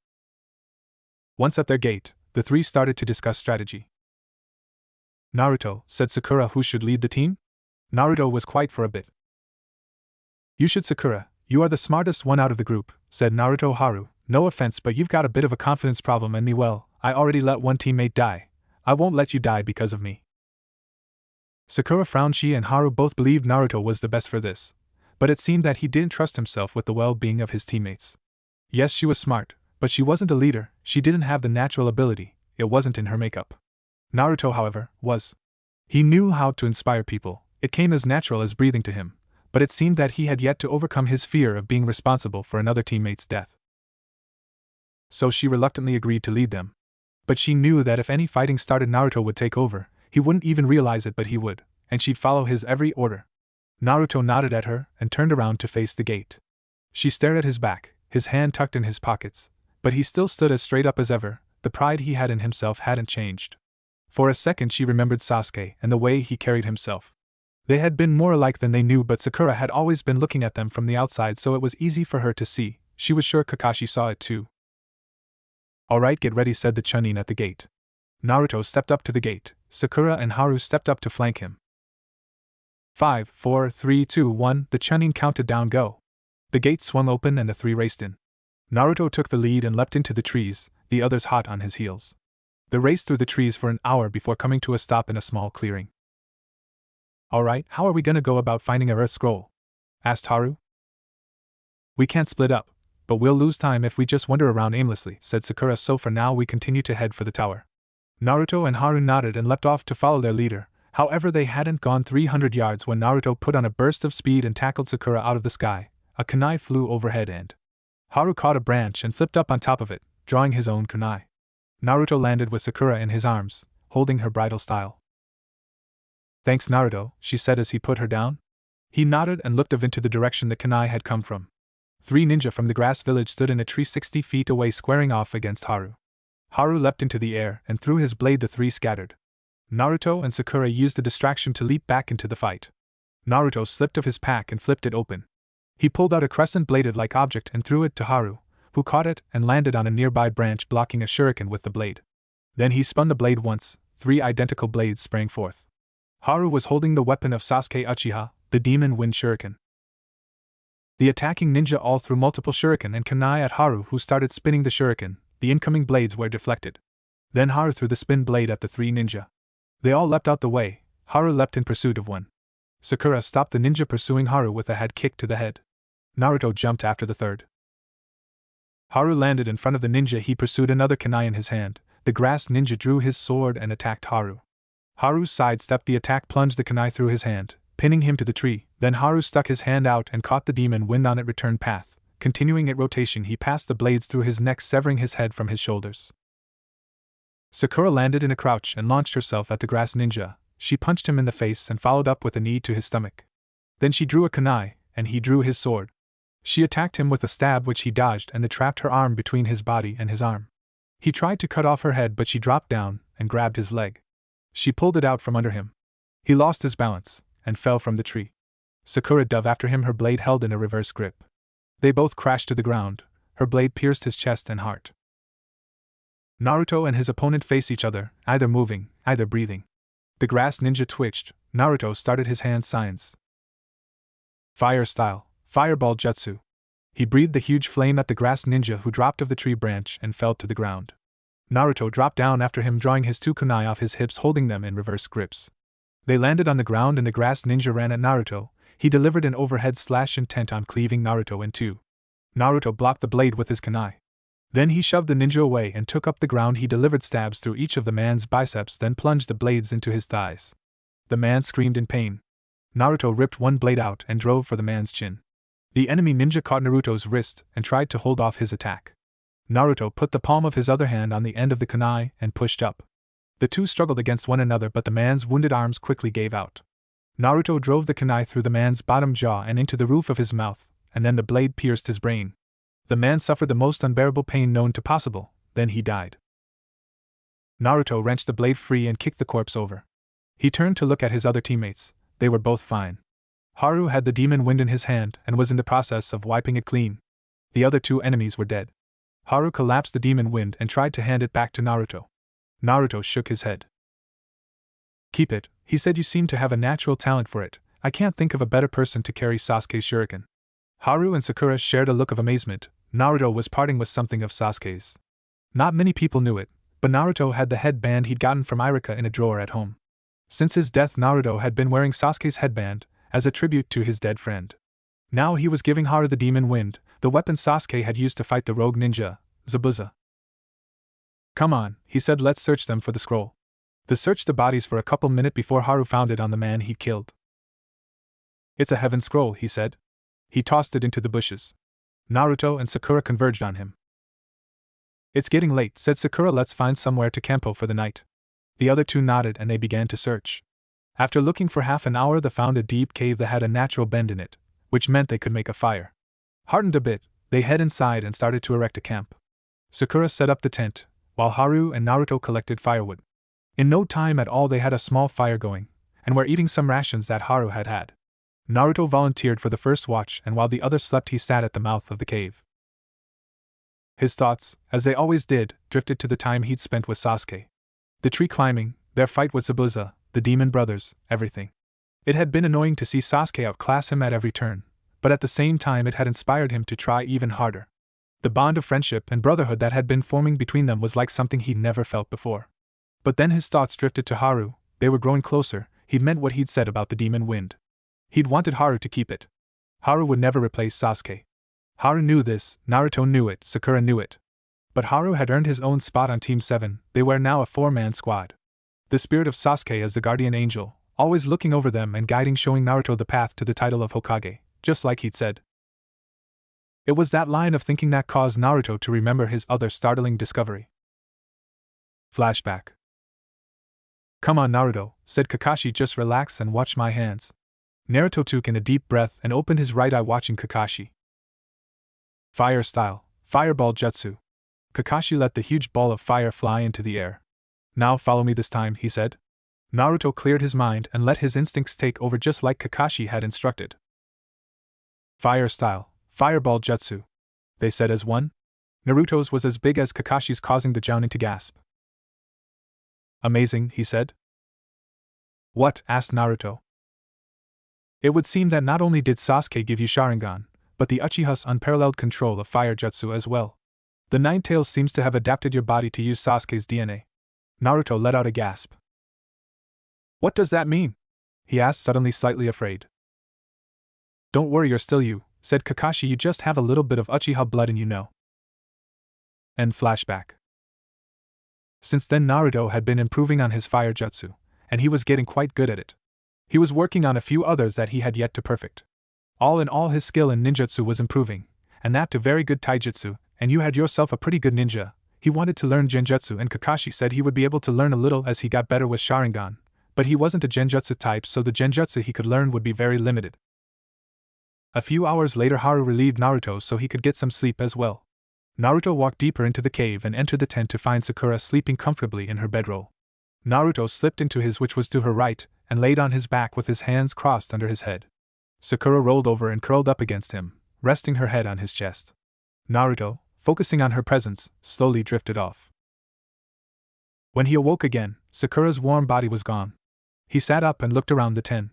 Once at their gate, the three started to discuss strategy. Naruto, said Sakura, who should lead the team? Naruto was quiet for a bit. You should, Sakura. You are the smartest one out of the group, said Naruto. Haru, no offense, but you've got a bit of a confidence problem, and me, well, I already let one teammate die. I won't let you die because of me. Sakura frowned. She and Haru both believed Naruto was the best for this, but it seemed that he didn't trust himself with the well-being of his teammates. Yes, she was smart, but she wasn't a leader. She didn't have the natural ability. It wasn't in her makeup. Naruto, however, was. He knew how to inspire people. It came as natural as breathing to him, but it seemed that he had yet to overcome his fear of being responsible for another teammate's death. So she reluctantly agreed to lead them. But she knew that if any fighting started, Naruto would take over. He wouldn't even realize it, but he would, and she'd follow his every order. Naruto nodded at her and turned around to face the gate. She stared at his back, his hand tucked in his pockets, but he still stood as straight up as ever. The pride he had in himself hadn't changed. For a second she remembered Sasuke and the way he carried himself. They had been more alike than they knew, but Sakura had always been looking at them from the outside, so it was easy for her to see. She was sure Kakashi saw it too. Alright, get ready, said the Chunin at the gate. Naruto stepped up to the gate. Sakura and Haru stepped up to flank him. 5, 4, 3, 2, 1, the Chunin counted down, go. The gate swung open and the three raced in. Naruto took the lead and leapt into the trees, the others hot on his heels. They raced through the trees for an hour before coming to a stop in a small clearing. Alright, how are we gonna go about finding our Earth Scroll? Asked Haru. We can't split up, but we'll lose time if we just wander around aimlessly, said Sakura, so for now we continue to head for the tower. Naruto and Haru nodded and leapt off to follow their leader. However, they hadn't gone 300 yards when Naruto put on a burst of speed and tackled Sakura out of the sky. A kunai flew overhead and Haru caught a branch and flipped up on top of it, drawing his own kunai. Naruto landed with Sakura in his arms, holding her bridal style. Thanks, Naruto, she said as he put her down. He nodded and looked into the direction the kunai had come from. 3 ninja from the grass village stood in a tree 60 feet away, squaring off against Haru. Haru leapt into the air and threw his blade. The 3 scattered. Naruto and Sakura used the distraction to leap back into the fight. Naruto slipped of his pack and flipped it open. He pulled out a crescent-bladed-like object and threw it to Haru, who caught it and landed on a nearby branch, blocking a shuriken with the blade. Then he spun the blade once. 3 identical blades sprang forth. Haru was holding the weapon of Sasuke Uchiha, the Demon Wind Shuriken. The attacking ninja all threw multiple shuriken and kunai at Haru, who started spinning the shuriken. The incoming blades were deflected. Then Haru threw the spin blade at the 3 ninja. They all leapt out the way. Haru leapt in pursuit of one. Sakura stopped the ninja pursuing Haru with a head kick to the head. Naruto jumped after the 3rd. Haru landed in front of the ninja. He pursued, another kunai in his hand. The grass ninja drew his sword and attacked Haru. Haru sidestepped the attack, plunged the kunai through his hand, pinning him to the tree. Then Haru stuck his hand out and caught the demon wind on its return path. Continuing its rotation, he passed the blades through his neck, severing his head from his shoulders. Sakura landed in a crouch and launched herself at the grass ninja. She punched him in the face and followed up with a knee to his stomach. Then she drew a kunai, and he drew his sword. She attacked him with a stab, which he dodged, and trapped her arm between his body and his arm. He tried to cut off her head, but she dropped down and grabbed his leg. She pulled it out from under him. He lost his balance and fell from the tree. Sakura dove after him, her blade held in a reverse grip. They both crashed to the ground. Her blade pierced his chest and heart. Naruto and his opponent faced each other, either moving, either breathing. The grass ninja twitched. Naruto started his hand signs. Fire style, fireball jutsu. He breathed the huge flame at the grass ninja, who dropped off the tree branch and fell to the ground. Naruto dropped down after him, drawing his 2 kunai off his hips, holding them in reverse grips. They landed on the ground and the grass ninja ran at Naruto. He delivered an overhead slash intent on cleaving Naruto in 2. Naruto blocked the blade with his kunai. Then he shoved the ninja away and took up the ground. He delivered stabs through each of the man's biceps, then plunged the blades into his thighs. The man screamed in pain. Naruto ripped one blade out and drove for the man's chin. The enemy ninja caught Naruto's wrist and tried to hold off his attack. Naruto put the palm of his other hand on the end of the kunai and pushed up. The two struggled against one another, but the man's wounded arms quickly gave out. Naruto drove the kunai through the man's bottom jaw and into the roof of his mouth, and then the blade pierced his brain. The man suffered the most unbearable pain known to possible, then he died. Naruto wrenched the blade free and kicked the corpse over. He turned to look at his other teammates. They were both fine. Haru had the demon wind in his hand and was in the process of wiping it clean. The other two enemies were dead. Haru collapsed the demon wind and tried to hand it back to Naruto. Naruto shook his head. "Keep it," he said. "You seem to have a natural talent for it. I can't think of a better person to carry Sasuke's shuriken." Haru and Sakura shared a look of amazement. Naruto was parting with something of Sasuke's. Not many people knew it, but Naruto had the headband he'd gotten from Irika in a drawer at home. Since his death, Naruto had been wearing Sasuke's headband, as a tribute to his dead friend. Now he was giving Haru the demon wind, the weapon Sasuke had used to fight the rogue ninja, Zabuza. "Come on," he said, "let's search them for the scroll." They searched the bodies for a couple minutes before Haru found it on the man he'd killed. "It's a heaven scroll," he said. He tossed it into the bushes. Naruto and Sakura converged on him. "It's getting late," said Sakura. "Let's find somewhere to campo for the night." The other two nodded and they began to search. After looking for half an hour, they found a deep cave that had a natural bend in it, which meant they could make a fire. Heartened a bit, they head inside and started to erect a camp. Sakura set up the tent, while Haru and Naruto collected firewood. In no time at all they had a small fire going, and were eating some rations that Haru had had. Naruto volunteered for the first watch, and while the others slept he sat at the mouth of the cave. His thoughts, as they always did, drifted to the time he'd spent with Sasuke. The tree climbing, their fight with Zabuza, the demon brothers, everything. It had been annoying to see Sasuke outclass him at every turn, but at the same time it had inspired him to try even harder. The bond of friendship and brotherhood that had been forming between them was like something he'd never felt before. But then his thoughts drifted to Haru. They were growing closer. He'd meant what he'd said about the demon wind. He'd wanted Haru to keep it. Haru would never replace Sasuke. Haru knew this, Naruto knew it, Sakura knew it. But Haru had earned his own spot on Team 7, they were now a 4-man squad. The spirit of Sasuke as the guardian angel, always looking over them and guiding, showing Naruto the path to the title of Hokage, just like he'd said. It was that line of thinking that caused Naruto to remember his other startling discovery. Flashback. "Come on, Naruto," said Kakashi, "just relax and watch my hands." Naruto took in a deep breath and opened his right eye, watching Kakashi. Fire style, fireball jutsu. Kakashi let the huge ball of fire fly into the air. "Now follow me this time," he said. Naruto cleared his mind and let his instincts take over, just like Kakashi had instructed. Fire style, fireball jutsu. They said as one. Naruto's was as big as Kakashi's, causing the Jounin to gasp. "Amazing," he said. "What?" asked Naruto. "It would seem that not only did Sasuke give you Sharingan, but the Uchiha's unparalleled control of fire jutsu as well. The Nine Tails seems to have adapted your body to use Sasuke's DNA." Naruto let out a gasp. "What does that mean?" he asked, suddenly slightly afraid. "Don't worry, you're still you," said Kakashi. "You just have a little bit of Uchiha blood in you, know." End flashback. Since then, Naruto had been improving on his fire jutsu, and he was getting quite good at it. He was working on a few others that he had yet to perfect. All in all, his skill in ninjutsu was improving, and that to very good taijutsu, and you had yourself a pretty good ninja. He wanted to learn genjutsu, and Kakashi said he would be able to learn a little as he got better with Sharingan, but he wasn't a genjutsu type, so the genjutsu he could learn would be very limited. A few hours later, Haru relieved Naruto so he could get some sleep as well. Naruto walked deeper into the cave and entered the tent to find Sakura sleeping comfortably in her bedroll. Naruto slipped into his, which was to her right, and laid on his back with his hands crossed under his head. Sakura rolled over and curled up against him, resting her head on his chest. Naruto, focusing on her presence, slowly drifted off. When he awoke again, Sakura's warm body was gone. He sat up and looked around the tent.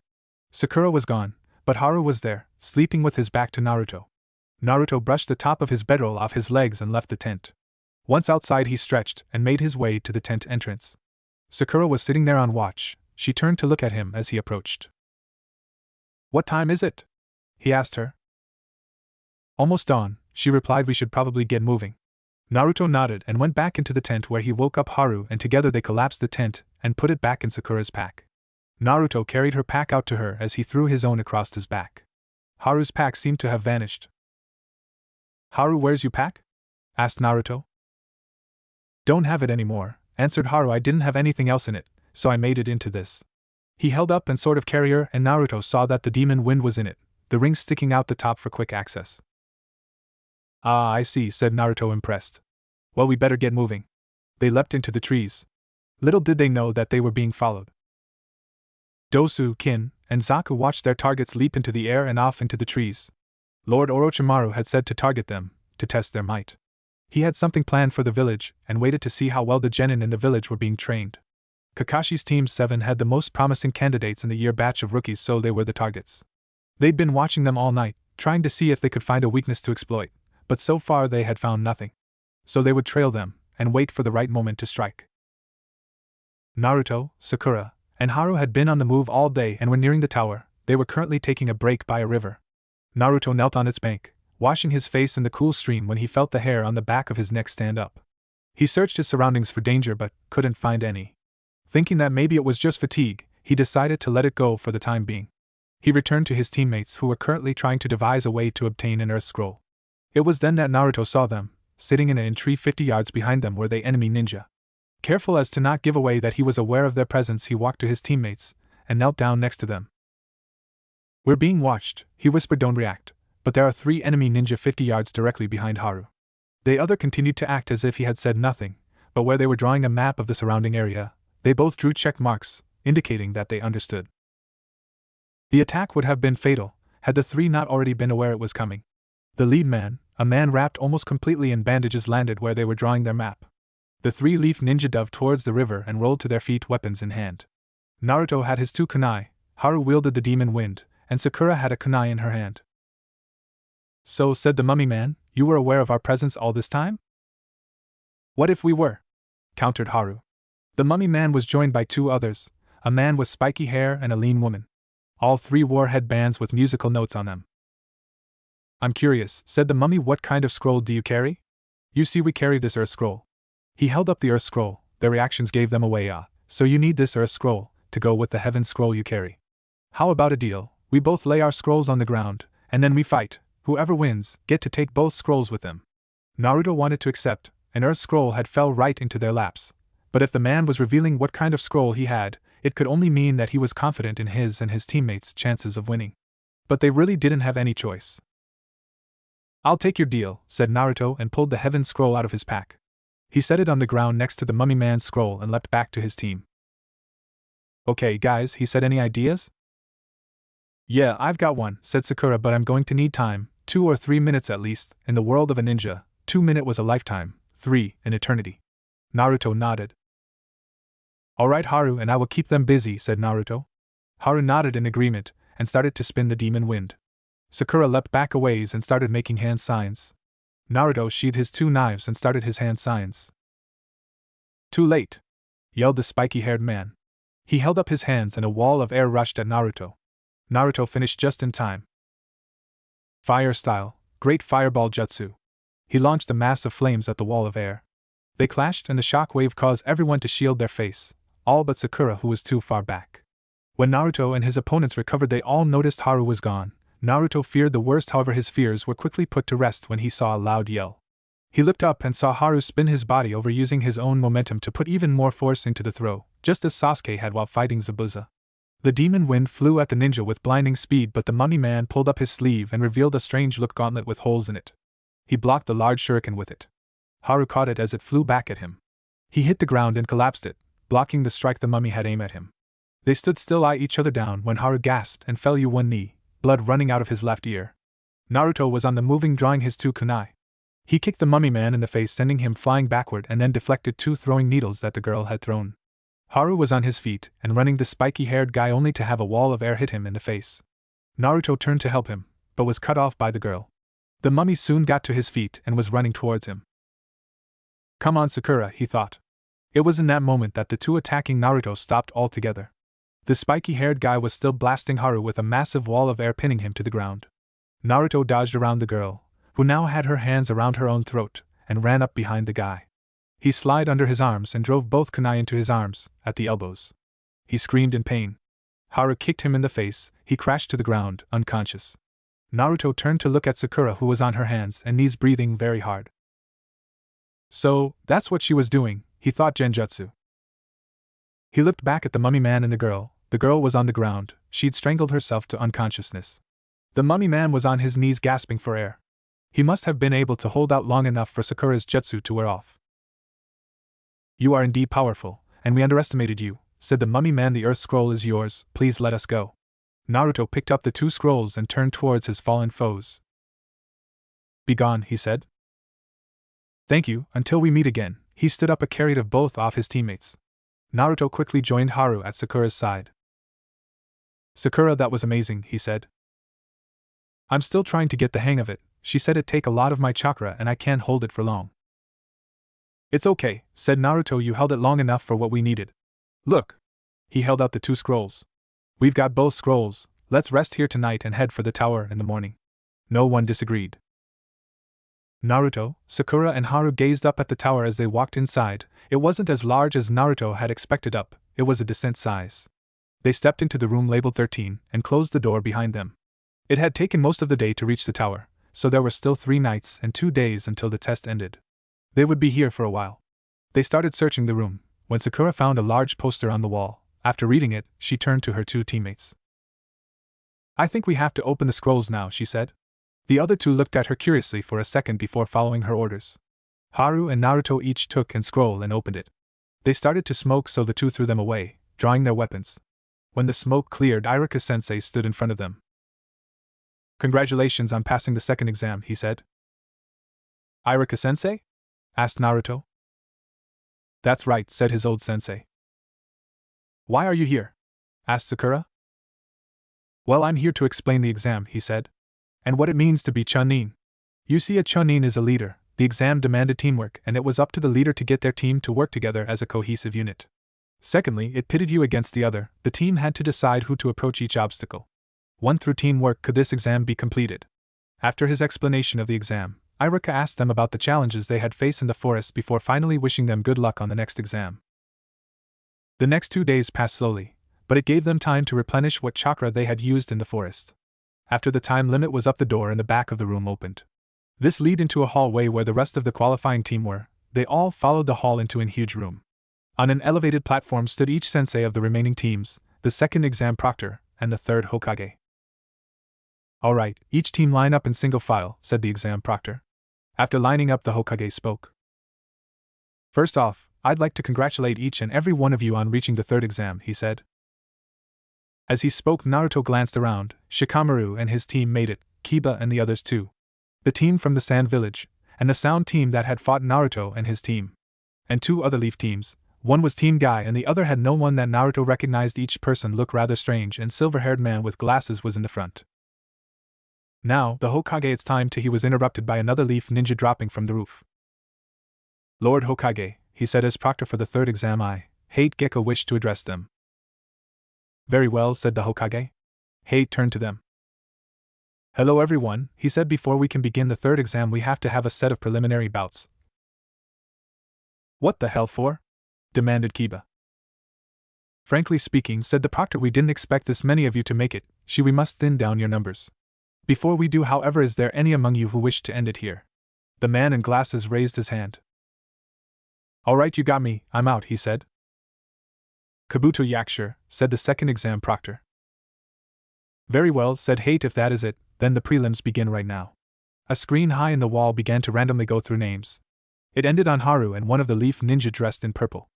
Sakura was gone, but Haru was there, sleeping with his back to Naruto. Naruto brushed the top of his bedroll off his legs and left the tent. Once outside, he stretched and made his way to the tent entrance. Sakura was sitting there on watch. She turned to look at him as he approached. "What time is it?" he asked her. "Almost dawn," she replied. "We should probably get moving." Naruto nodded and went back into the tent, where he woke up Haru, and together they collapsed the tent and put it back in Sakura's pack. Naruto carried her pack out to her as he threw his own across his back. Haru's pack seemed to have vanished. "Haru, where's your pack?" asked Naruto. "Don't have it anymore," answered Haru. "I didn't have anything else in it, so I made it into this." He held up and sort of carrier, and Naruto saw that the demon wind was in it. the ring sticking out the top for quick access. Ah, I see, said Naruto, impressed. Well, we better get moving. They leapt into the trees. Little did they know that they were being followed. Dosu, Kin, and Zaku watched their targets leap into the air and off into the trees. Lord Orochimaru had said to target them, to test their might. He had something planned for the village, and waited to see how well the genin in the village were being trained. Kakashi's Team 7 had the most promising candidates in the year batch of rookies, so they were the targets. They'd been watching them all night, trying to see if they could find a weakness to exploit, but so far they had found nothing. So they would trail them, and wait for the right moment to strike. Naruto, Sakura, and Haru had been on the move all day and were nearing the tower. They were currently taking a break by a river. Naruto knelt on its bank, washing his face in the cool stream when he felt the hair on the back of his neck stand up. He searched his surroundings for danger but couldn't find any. Thinking that maybe it was just fatigue, he decided to let it go for the time being. He returned to his teammates who were currently trying to devise a way to obtain an Earth Scroll. It was then that Naruto saw them. Sitting in a tree 50 yards behind them were the enemy ninja. Careful as to not give away that he was aware of their presence, he walked to his teammates and knelt down next to them. We're being watched, he whispered. Don't react, but there are 3 enemy ninja 50 yards directly behind Haru. The other continued to act as if he had said nothing, but where they were drawing a map of the surrounding area, they both drew check marks, indicating that they understood. The attack would have been fatal, had the 3 not already been aware it was coming. The lead man, a man wrapped almost completely in bandages, landed where they were drawing their map. The 3-leaf ninja dove towards the river and rolled to their feet, weapons in hand. Naruto had his 2 kunai, Haru wielded the demon wind, and Sakura had a kunai in her hand. So, said the mummy man, you were aware of our presence all this time? What if we were? Countered Haru. The mummy man was joined by 2 others, a man with spiky hair and a lean woman. All 3 wore headbands with musical notes on them. I'm curious, said the mummy, what kind of scroll do you carry? You see, we carry this Earth Scroll. He held up the Earth Scroll. Their reactions gave them away. So you need this Earth Scroll to go with the Heaven Scroll you carry. How about a deal? We both lay our scrolls on the ground, and then we fight. Whoever wins, get to take both scrolls with them. Naruto wanted to accept. An Earth Scroll had fell right into their laps. But if the man was revealing what kind of scroll he had, it could only mean that he was confident in his and his teammates' chances of winning. But they really didn't have any choice. I'll take your deal, said Naruto, and pulled the Heaven Scroll out of his pack. He set it on the ground next to the mummy man's scroll and leapt back to his team. Okay, guys, he said, any ideas? Yeah, I've got one, said Sakura, but I'm going to need time, 2 or 3 minutes at least. In the world of a ninja, 2 minutes was a lifetime, 3, an eternity. Naruto nodded. Alright, Haru, and I will keep them busy, said Naruto. Haru nodded in agreement, and started to spin the demon wind. Sakura leapt back a ways and started making hand signs. Naruto sheathed his 2 knives and started his hand signs. Too late! Yelled the spiky-haired man. He held up his hands and a wall of air rushed at Naruto. Naruto finished just in time. Fire style, great fireball jutsu. He launched a mass of flames at the wall of air. They clashed and the shock wave caused everyone to shield their face, all but Sakura, who was too far back. When Naruto and his opponents recovered, they all noticed Haru was gone. Naruto feared the worst, however his fears were quickly put to rest when he saw a loud yell. He looked up and saw Haru spin his body over, using his own momentum to put even more force into the throw, just as Sasuke had while fighting Zabuza. The demon wind flew at the ninja with blinding speed, but the mummy man pulled up his sleeve and revealed a strange look gauntlet with holes in it. He blocked the large shuriken with it. Haru caught it as it flew back at him. He hit the ground and collapsed it, blocking the strike the mummy had aimed at him. They stood still, eyed each other down, when Haru gasped and fell to one knee, blood running out of his left ear. Naruto was on the moving, drawing his 2 kunai. He kicked the mummy man in the face, sending him flying backward, and then deflected 2 throwing needles that the girl had thrown. Haru was on his feet and running the spiky-haired guy, only to have a wall of air hit him in the face. Naruto turned to help him, but was cut off by the girl. The mummy soon got to his feet and was running towards him. Come on, Sakura, he thought. It was in that moment that the 2 attacking Naruto stopped altogether. The spiky-haired guy was still blasting Haru with a massive wall of air, pinning him to the ground. Naruto dodged around the girl, who now had her hands around her own throat, and ran up behind the guy. He slid under his arms and drove both kunai into his arms, at the elbows. He screamed in pain. Haru kicked him in the face. He crashed to the ground, unconscious. Naruto turned to look at Sakura, who was on her hands and knees, breathing very hard. So, that's what she was doing, he thought, genjutsu. He looked back at the mummy man and the girl. The girl was on the ground. She'd strangled herself to unconsciousness. The mummy man was on his knees gasping for air. He must have been able to hold out long enough for Sakura's jutsu to wear off. You are indeed powerful, and we underestimated you, said the mummy man. The earth scroll is yours, please let us go. Naruto picked up the 2 scrolls and turned towards his fallen foes. Begone, he said. Thank you, until we meet again. He stood up and carried of both off his teammates. Naruto quickly joined Haru at Sakura's side. Sakura, that was amazing, he said. I'm still trying to get the hang of it, she said. It take a lot of my chakra and I can't hold it for long. It's okay, said Naruto, you held it long enough for what we needed. Look. He held out the 2 scrolls. We've got both scrolls, let's rest here tonight and head for the tower in the morning. No one disagreed. Naruto, Sakura and Haru gazed up at the tower as they walked inside. It wasn't as large as Naruto had expected up, it was a decent size. They stepped into the room labeled 13 and closed the door behind them. It had taken most of the day to reach the tower, so there were still 3 nights and 2 days until the test ended. They would be here for a while. They started searching the room, when Sakura found a large poster on the wall. After reading it, she turned to her 2 teammates. I think we have to open the scrolls now, she said. The other 2 looked at her curiously for a second before following her orders. Haru and Naruto each took a scroll and opened it. They started to smoke, so the 2 threw them away, drawing their weapons. When the smoke cleared, Iruka-sensei stood in front of them. Congratulations on passing the 2nd exam, he said. Iruka-sensei? Asked Naruto. That's right, said his old sensei. Why are you here? Asked Sakura. Well, I'm here to explain the exam, he said. And what it means to be Chunin. You see, a Chunin is a leader. The exam demanded teamwork, and it was up to the leader to get their team to work together as a cohesive unit. Secondly, it pitted you against the other. The team had to decide who to approach each obstacle. One through teamwork could this exam be completed. After his explanation of the exam, Iruka asked them about the challenges they had faced in the forest before finally wishing them good luck on the next exam. The next 2 days passed slowly, but it gave them time to replenish what chakra they had used in the forest. After the time limit was up, the door in the back of the room opened. This led into a hallway where the rest of the qualifying team were. They all followed the hall into a huge room. On an elevated platform stood each sensei of the remaining teams, the 2nd exam proctor, and the 3rd Hokage. All right, each team line up in single file, said the exam proctor. After lining up, the Hokage spoke. First off, I'd like to congratulate each and every one of you on reaching the 3rd exam, he said. As he spoke, Naruto glanced around. Shikamaru and his team made it, Kiba and the others too. The team from the Sand Village, and the Sound team that had fought Naruto and his team. And 2 other Leaf teams. One was Team Guy and the other had no one that Naruto recognized. Each person looked rather strange, and silver-haired man with glasses was in the front. Now, the Hokage, it's time to. He was interrupted by another Leaf ninja dropping from the roof. Lord Hokage, he said as proctor for the 3rd exam, I, Hate Gekko, wished to address them. Very well, said the Hokage. Hate turned to them. Hello everyone, he said. Before we can begin the 3rd exam, we have to have a set of preliminary bouts. What the hell for? Demanded Kiba. Frankly speaking, said the proctor, we didn't expect this many of you to make it. We must thin down your numbers. Before we do, however, is there any among you who wish to end it here? The man in glasses raised his hand. All right, you got me, I'm out, he said. Kabuto Yaksure, said the 2nd exam proctor. Very well, said Hate, if that is it, then the prelims begin right now. A screen high in the wall began to randomly go through names. It ended on Haru and one of the Leaf ninja dressed in purple.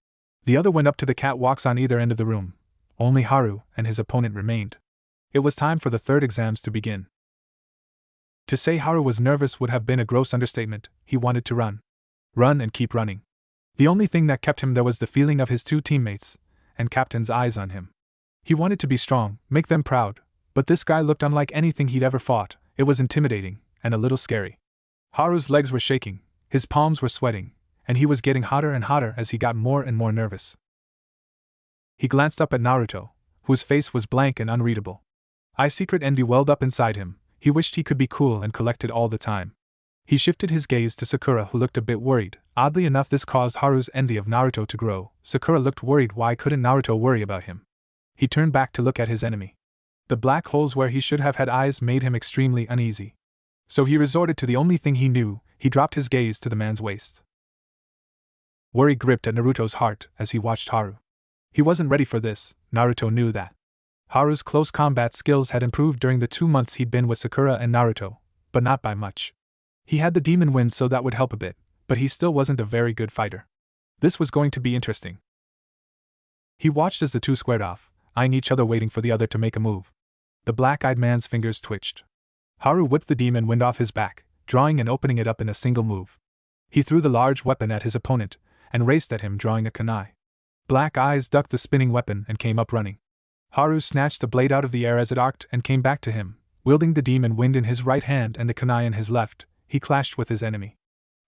The other went up to the catwalks on either end of the room. Only Haru and his opponent remained. It was time for the 3rd exams to begin. To say Haru was nervous would have been a gross understatement. He wanted to run. Run and keep running. The only thing that kept him there was the feeling of his 2 teammates, and Captain's eyes on him. He wanted to be strong, make them proud, but this guy looked unlike anything he'd ever fought. It was intimidating, and a little scary. Haru's legs were shaking, his palms were sweating, and he was getting hotter and hotter as he got more and more nervous. He glanced up at Naruto, whose face was blank and unreadable. Secret envy welled up inside him. He wished he could be cool and collected all the time. He shifted his gaze to Sakura, who looked a bit worried. Oddly enough, this caused Haru's envy of Naruto to grow. Sakura looked worried. Why couldn't Naruto worry about him? He turned back to look at his enemy. The black holes where he should have had eyes made him extremely uneasy. So he resorted to the only thing he knew. He dropped his gaze to the man's waist. Worry gripped at Naruto's heart as he watched Haru. He wasn't ready for this, Naruto knew that. Haru's close combat skills had improved during the 2 months he'd been with Sakura and Naruto, but not by much. He had the demon wind, so that would help a bit, but he still wasn't a very good fighter. This was going to be interesting. He watched as the two squared off, eyeing each other, waiting for the other to make a move. The black-eyed man's fingers twitched. Haru whipped the demon wind off his back, drawing and opening it up in a single move. He threw the large weapon at his opponent, and raced at him, drawing a kunai. Black Eyes ducked the spinning weapon and came up running. Haru snatched the blade out of the air as it arced and came back to him, wielding the demon wind in his right hand and the kunai in his left. He clashed with his enemy.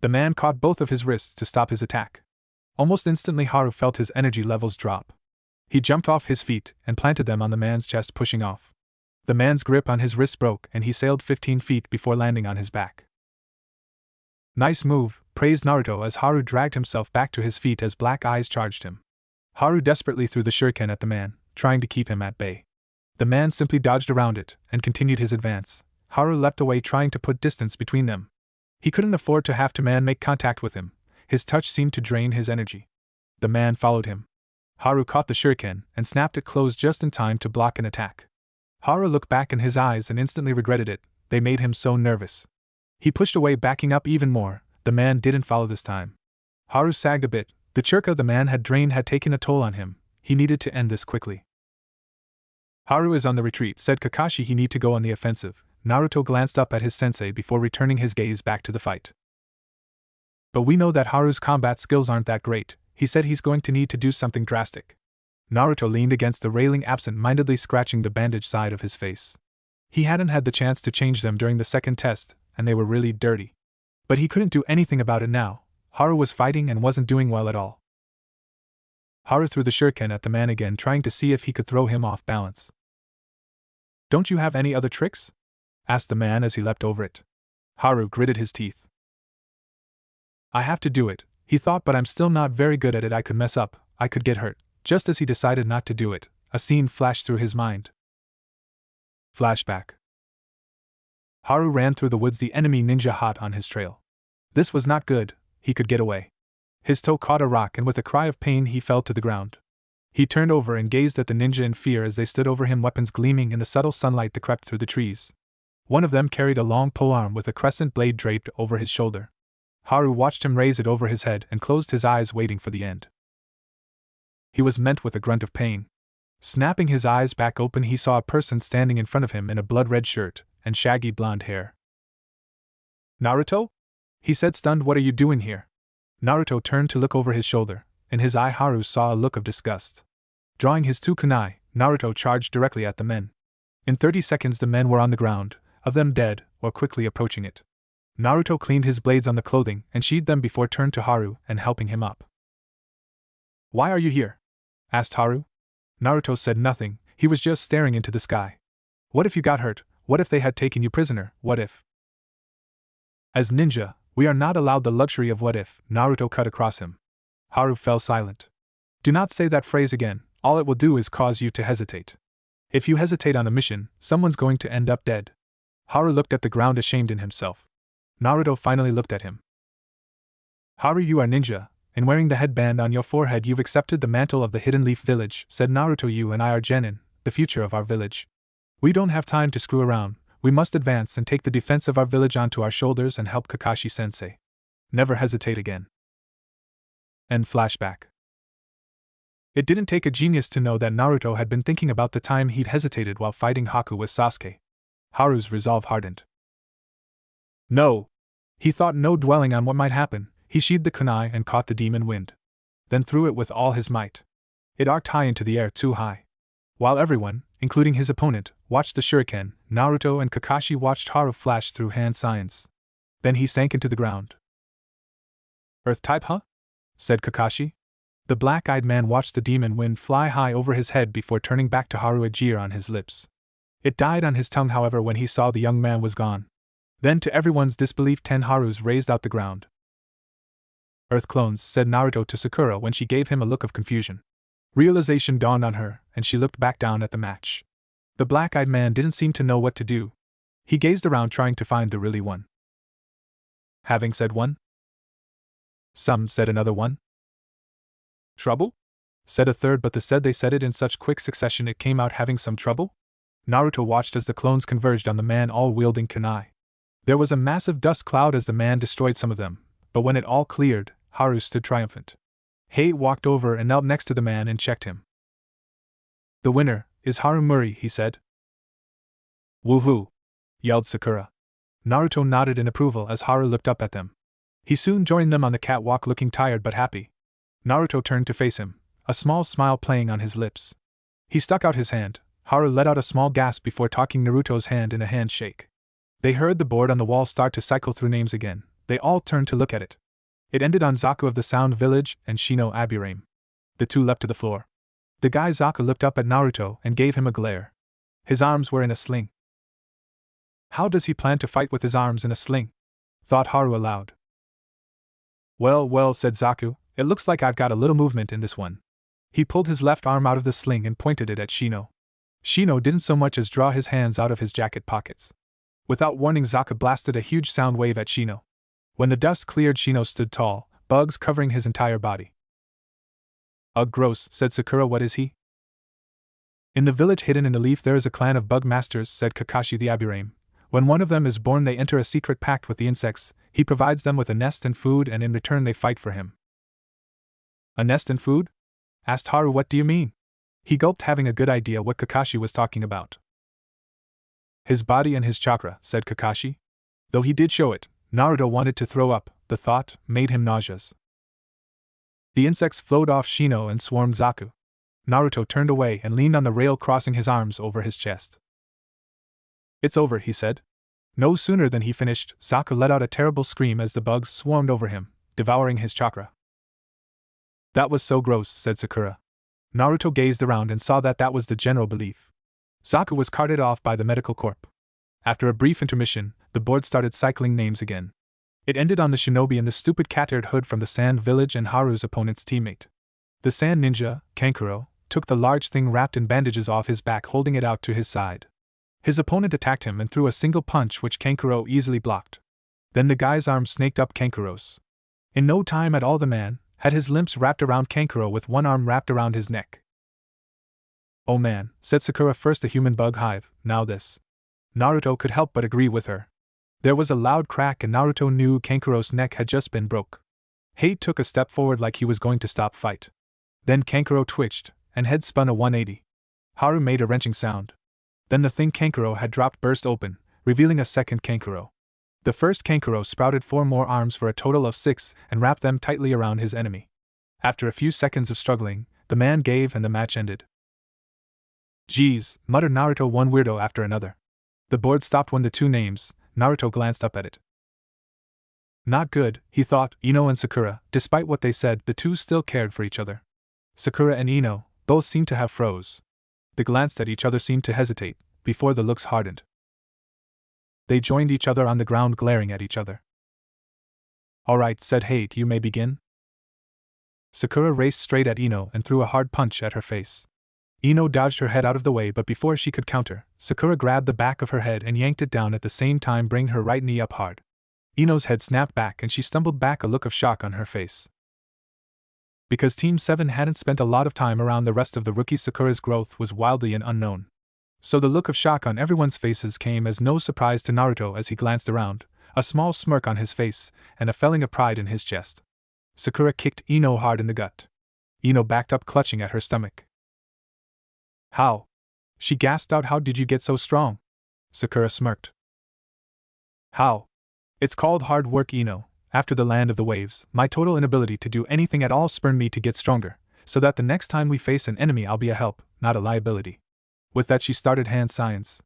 The man caught both of his wrists to stop his attack. Almost instantly Haru felt his energy levels drop. He jumped off his feet and planted them on the man's chest, pushing off. The man's grip on his wrist broke and he sailed 15 feet before landing on his back. Nice move, praised Naruto as Haru dragged himself back to his feet as Black Eyes charged him. Haru desperately threw the shuriken at the man, trying to keep him at bay. The man simply dodged around it and continued his advance. Haru leapt away, trying to put distance between them. He couldn't afford to have the man make contact with him. His touch seemed to drain his energy. The man followed him. Haru caught the shuriken and snapped it closed just in time to block an attack. Haru looked back in his eyes and instantly regretted it. They made him so nervous. He pushed away, backing up even more. The man didn't follow this time. Haru sagged a bit. The chakra the man had drained had taken a toll on him. He needed to end this quickly. Haru is on the retreat, said Kakashi. He need to go on the offensive. Naruto glanced up at his sensei before returning his gaze back to the fight. But we know that Haru's combat skills aren't that great. He said he's going to need to do something drastic. Naruto leaned against the railing, absent-mindedly scratching the bandaged side of his face. He hadn't had the chance to change them during the second test, and they were really dirty. But he couldn't do anything about it now. Haru was fighting and wasn't doing well at all. Haru threw the shuriken at the man again, trying to see if he could throw him off balance. Don't you have any other tricks? Asked the man as he leapt over it. Haru gritted his teeth. I have to do it, he thought, but I'm still not very good at it. I could mess up, I could get hurt. Just as he decided not to do it, a scene flashed through his mind. Flashback. Haru ran through the woods, the enemy ninja hot on his trail. This was not good. He could get away. His toe caught a rock and with a cry of pain he fell to the ground. He turned over and gazed at the ninja in fear as they stood over him, weapons gleaming in the subtle sunlight that crept through the trees. One of them carried a long polearm with a crescent blade draped over his shoulder. Haru watched him raise it over his head and closed his eyes, waiting for the end. He was met with a grunt of pain. Snapping his eyes back open, he saw a person standing in front of him in a blood-red shirt and shaggy blonde hair. Naruto? He said, stunned. What are you doing here? Naruto turned to look over his shoulder. In his eye Haru saw a look of disgust. Drawing his two kunai, Naruto charged directly at the men. In 30 seconds the men were on the ground, of them dead or quickly approaching it. Naruto cleaned his blades on the clothing and sheathed them before turned to Haru and helping him up. Why are you here? Asked Haru. Naruto said nothing. He was just staring into the sky. What if you got hurt? What if they had taken you prisoner? What if? As ninja, we are not allowed the luxury of what if. Naruto cut across him. Haru fell silent. Do not say that phrase again. All it will do is cause you to hesitate. If you hesitate on a mission, someone's going to end up dead. Haru looked at the ground, ashamed in himself. Naruto finally looked at him. Haru, you are ninja, and wearing the headband on your forehead you've accepted the mantle of the Hidden Leaf Village, said Naruto. You and I are genin, the future of our village. We don't have time to screw around. We must advance and take the defense of our village onto our shoulders and help Kakashi-sensei. Never hesitate again. End flashback. It didn't take a genius to know that Naruto had been thinking about the time he'd hesitated while fighting Haku with Sasuke. Haru's resolve hardened. No! He thought, no dwelling on what might happen. He sheathed the kunai and caught the demon wind. Then threw it with all his might. It arced high into the air, too high. While everyone, including his opponent, watched the shuriken, Naruto and Kakashi watched Haru flash through hand signs. Then he sank into the ground. Earth type, huh? Said Kakashi. The black-eyed man watched the demon wind fly high over his head before turning back to Haru, a jeer on his lips. It died on his tongue, however, when he saw the young man was gone. Then, to everyone's disbelief, 10 Harus raised out the ground. Earth clones, said Naruto to Sakura when she gave him a look of confusion. Realization dawned on her, and she looked back down at the match. The black-eyed man didn't seem to know what to do. He gazed around trying to find the really one. Having said one? Some said another one. Trouble? said a third, but they said it in such quick succession it came out having some trouble? Naruto watched as the clones converged on the man, all wielding kunai. There was a massive dust cloud as the man destroyed some of them, but when it all cleared, Haru stood triumphant. Hei walked over and knelt next to the man and checked him. "The winner is Haru Muri," he said. "Woohoo!" yelled Sakura. Naruto nodded in approval as Haru looked up at them. He soon joined them on the catwalk, looking tired but happy. Naruto turned to face him, a small smile playing on his lips. He stuck out his hand. Haru let out a small gasp before taking Naruto's hand in a handshake. They heard the board on the wall start to cycle through names again. They all turned to look at it. It ended on Zaku of the Sound Village and Shino Aburame. The two leapt to the floor. The guy Zaku looked up at Naruto and gave him a glare. His arms were in a sling. How does he plan to fight with his arms in a sling? Thought Haru aloud. Well, said Zaku, it looks like I've got a little movement in this one. He pulled his left arm out of the sling and pointed it at Shino. Shino didn't so much as draw his hands out of his jacket pockets. Without warning, Zaku blasted a huge sound wave at Shino. When the dust cleared, Shino stood tall, bugs covering his entire body. Ugh, gross, said Sakura. What is he? In the village hidden in a leaf there is a clan of bug masters, said Kakashi the Aburame. When one of them is born they enter a secret pact with the insects. He provides them with a nest and food, and in return they fight for him. A nest and food? Asked Haru. What do you mean? He gulped, having a good idea what Kakashi was talking about. His body and his chakra, said Kakashi. Though he did show it, Naruto wanted to throw up. The thought made him nauseous. The insects flowed off Shino and swarmed Zaku. Naruto turned away and leaned on the rail, crossing his arms over his chest. It's over, he said. No sooner than he finished, Zaku let out a terrible scream as the bugs swarmed over him, devouring his chakra. That was so gross, said Sakura. Naruto gazed around and saw that was the general belief. Zaku was carted off by the medical corp. After a brief intermission, the board started cycling names again. It ended on the shinobi and the stupid cat-eared hood from the Sand Village and Haru's opponent's teammate. The Sand Ninja, Kankuro, took the large thing wrapped in bandages off his back, holding it out to his side. His opponent attacked him and threw a single punch which Kankuro easily blocked. Then the guy's arm snaked up Kankuro's. In no time at all the man had his limbs wrapped around Kankuro with one arm wrapped around his neck. Oh man, said Sakura, first the human bug hive, now this. Naruto could help but agree with her. There was a loud crack and Naruto knew Kankuro's neck had just been broke. Hei took a step forward like he was going to stop fight. Then Kankuro twitched, and head spun a 180. Haru made a wrenching sound. Then the thing Kankuro had dropped burst open, revealing a second Kankuro. The first Kankuro sprouted 4 more arms for a total of 6 and wrapped them tightly around his enemy. After a few seconds of struggling, the man gave and the match ended. Geez, muttered Naruto, one weirdo after another. The board stopped when the two names. Naruto glanced up at it. Not good, he thought. Ino and Sakura, despite what they said, the two still cared for each other. Sakura and Ino both seemed to have froze. They glanced at each other, seemed to hesitate, before the looks hardened. They joined each other on the ground, glaring at each other. All right, said Hate, you may begin. Sakura raced straight at Ino and threw a hard punch at her face. Ino dodged her head out of the way, but before she could counter, Sakura grabbed the back of her head and yanked it down, at the same time bringing her right knee up hard. Ino's head snapped back and she stumbled back, a look of shock on her face. Because Team 7 hadn't spent a lot of time around the rest of the rookies, Sakura's growth was wildly and unknown. So the look of shock on everyone's faces came as no surprise to Naruto as he glanced around, a small smirk on his face, and a feeling of pride in his chest. Sakura kicked Ino hard in the gut. Ino backed up, clutching at her stomach. How? She gasped out. How did you get so strong? Sakura smirked. How? It's called hard work, Ino. After the land of the waves, my total inability to do anything at all spurred me to get stronger, so that the next time we face an enemy I'll be a help, not a liability. With that she started hand signs.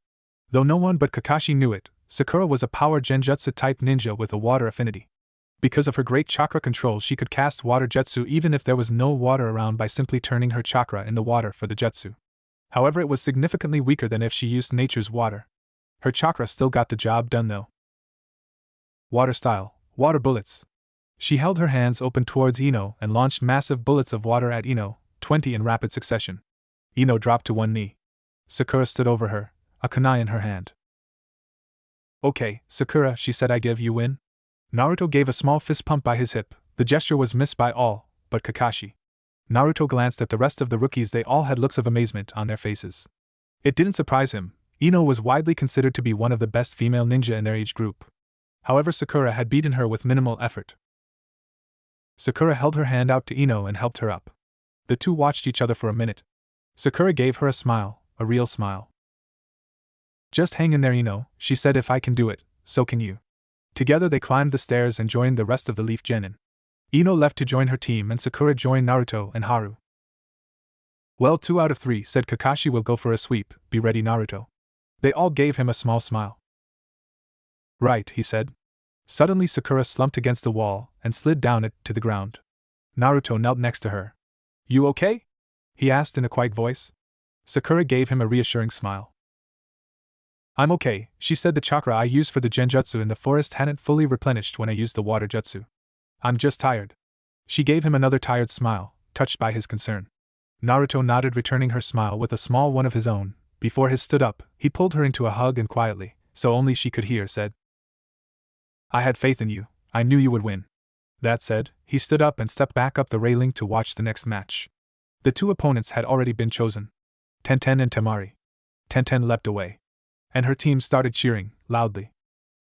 Though no one but Kakashi knew it, Sakura was a power genjutsu-type ninja with a water affinity. Because of her great chakra control, she could cast water jutsu even if there was no water around by simply turning her chakra in the water for the jutsu. However, it was significantly weaker than if she used nature's water. Her chakra still got the job done though. Water style, water bullets. She held her hands open towards Ino and launched massive bullets of water at Ino, 20 in rapid succession. Ino dropped to one knee. Sakura stood over her, a kunai in her hand. Okay, Sakura, she said, I give you win. Naruto gave a small fist pump by his hip. The gesture was missed by all but Kakashi. Naruto glanced at the rest of the rookies. They all had looks of amazement on their faces. It didn't surprise him. Ino was widely considered to be one of the best female ninja in their age group. However, Sakura had beaten her with minimal effort. Sakura held her hand out to Ino and helped her up. The two watched each other for a minute. Sakura gave her a smile, a real smile. "Just hang in there, Ino," she said. "If I can do it, so can you." Together they climbed the stairs and joined the rest of the Leaf Genin. Ino left to join her team and Sakura joined Naruto and Haru. "Well, 2 out of 3, said Kakashi. "Will go for a sweep. Be ready, Naruto." They all gave him a small smile. "Right," he said. Suddenly Sakura slumped against the wall and slid down it to the ground. Naruto knelt next to her. "You okay?" he asked in a quiet voice. Sakura gave him a reassuring smile. "I'm okay," she said. "The chakra I used for the genjutsu in the forest hadn't fully replenished when I used the water jutsu. I'm just tired." She gave him another tired smile, touched by his concern. Naruto nodded, returning her smile with a small one of his own. Before he stood up, he pulled her into a hug and quietly, so only she could hear, said, "I had faith in you. I knew you would win." That said, he stood up and stepped back up the railing to watch the next match. The two opponents had already been chosen. Tenten and Temari. Tenten leapt away. And her team started cheering, loudly.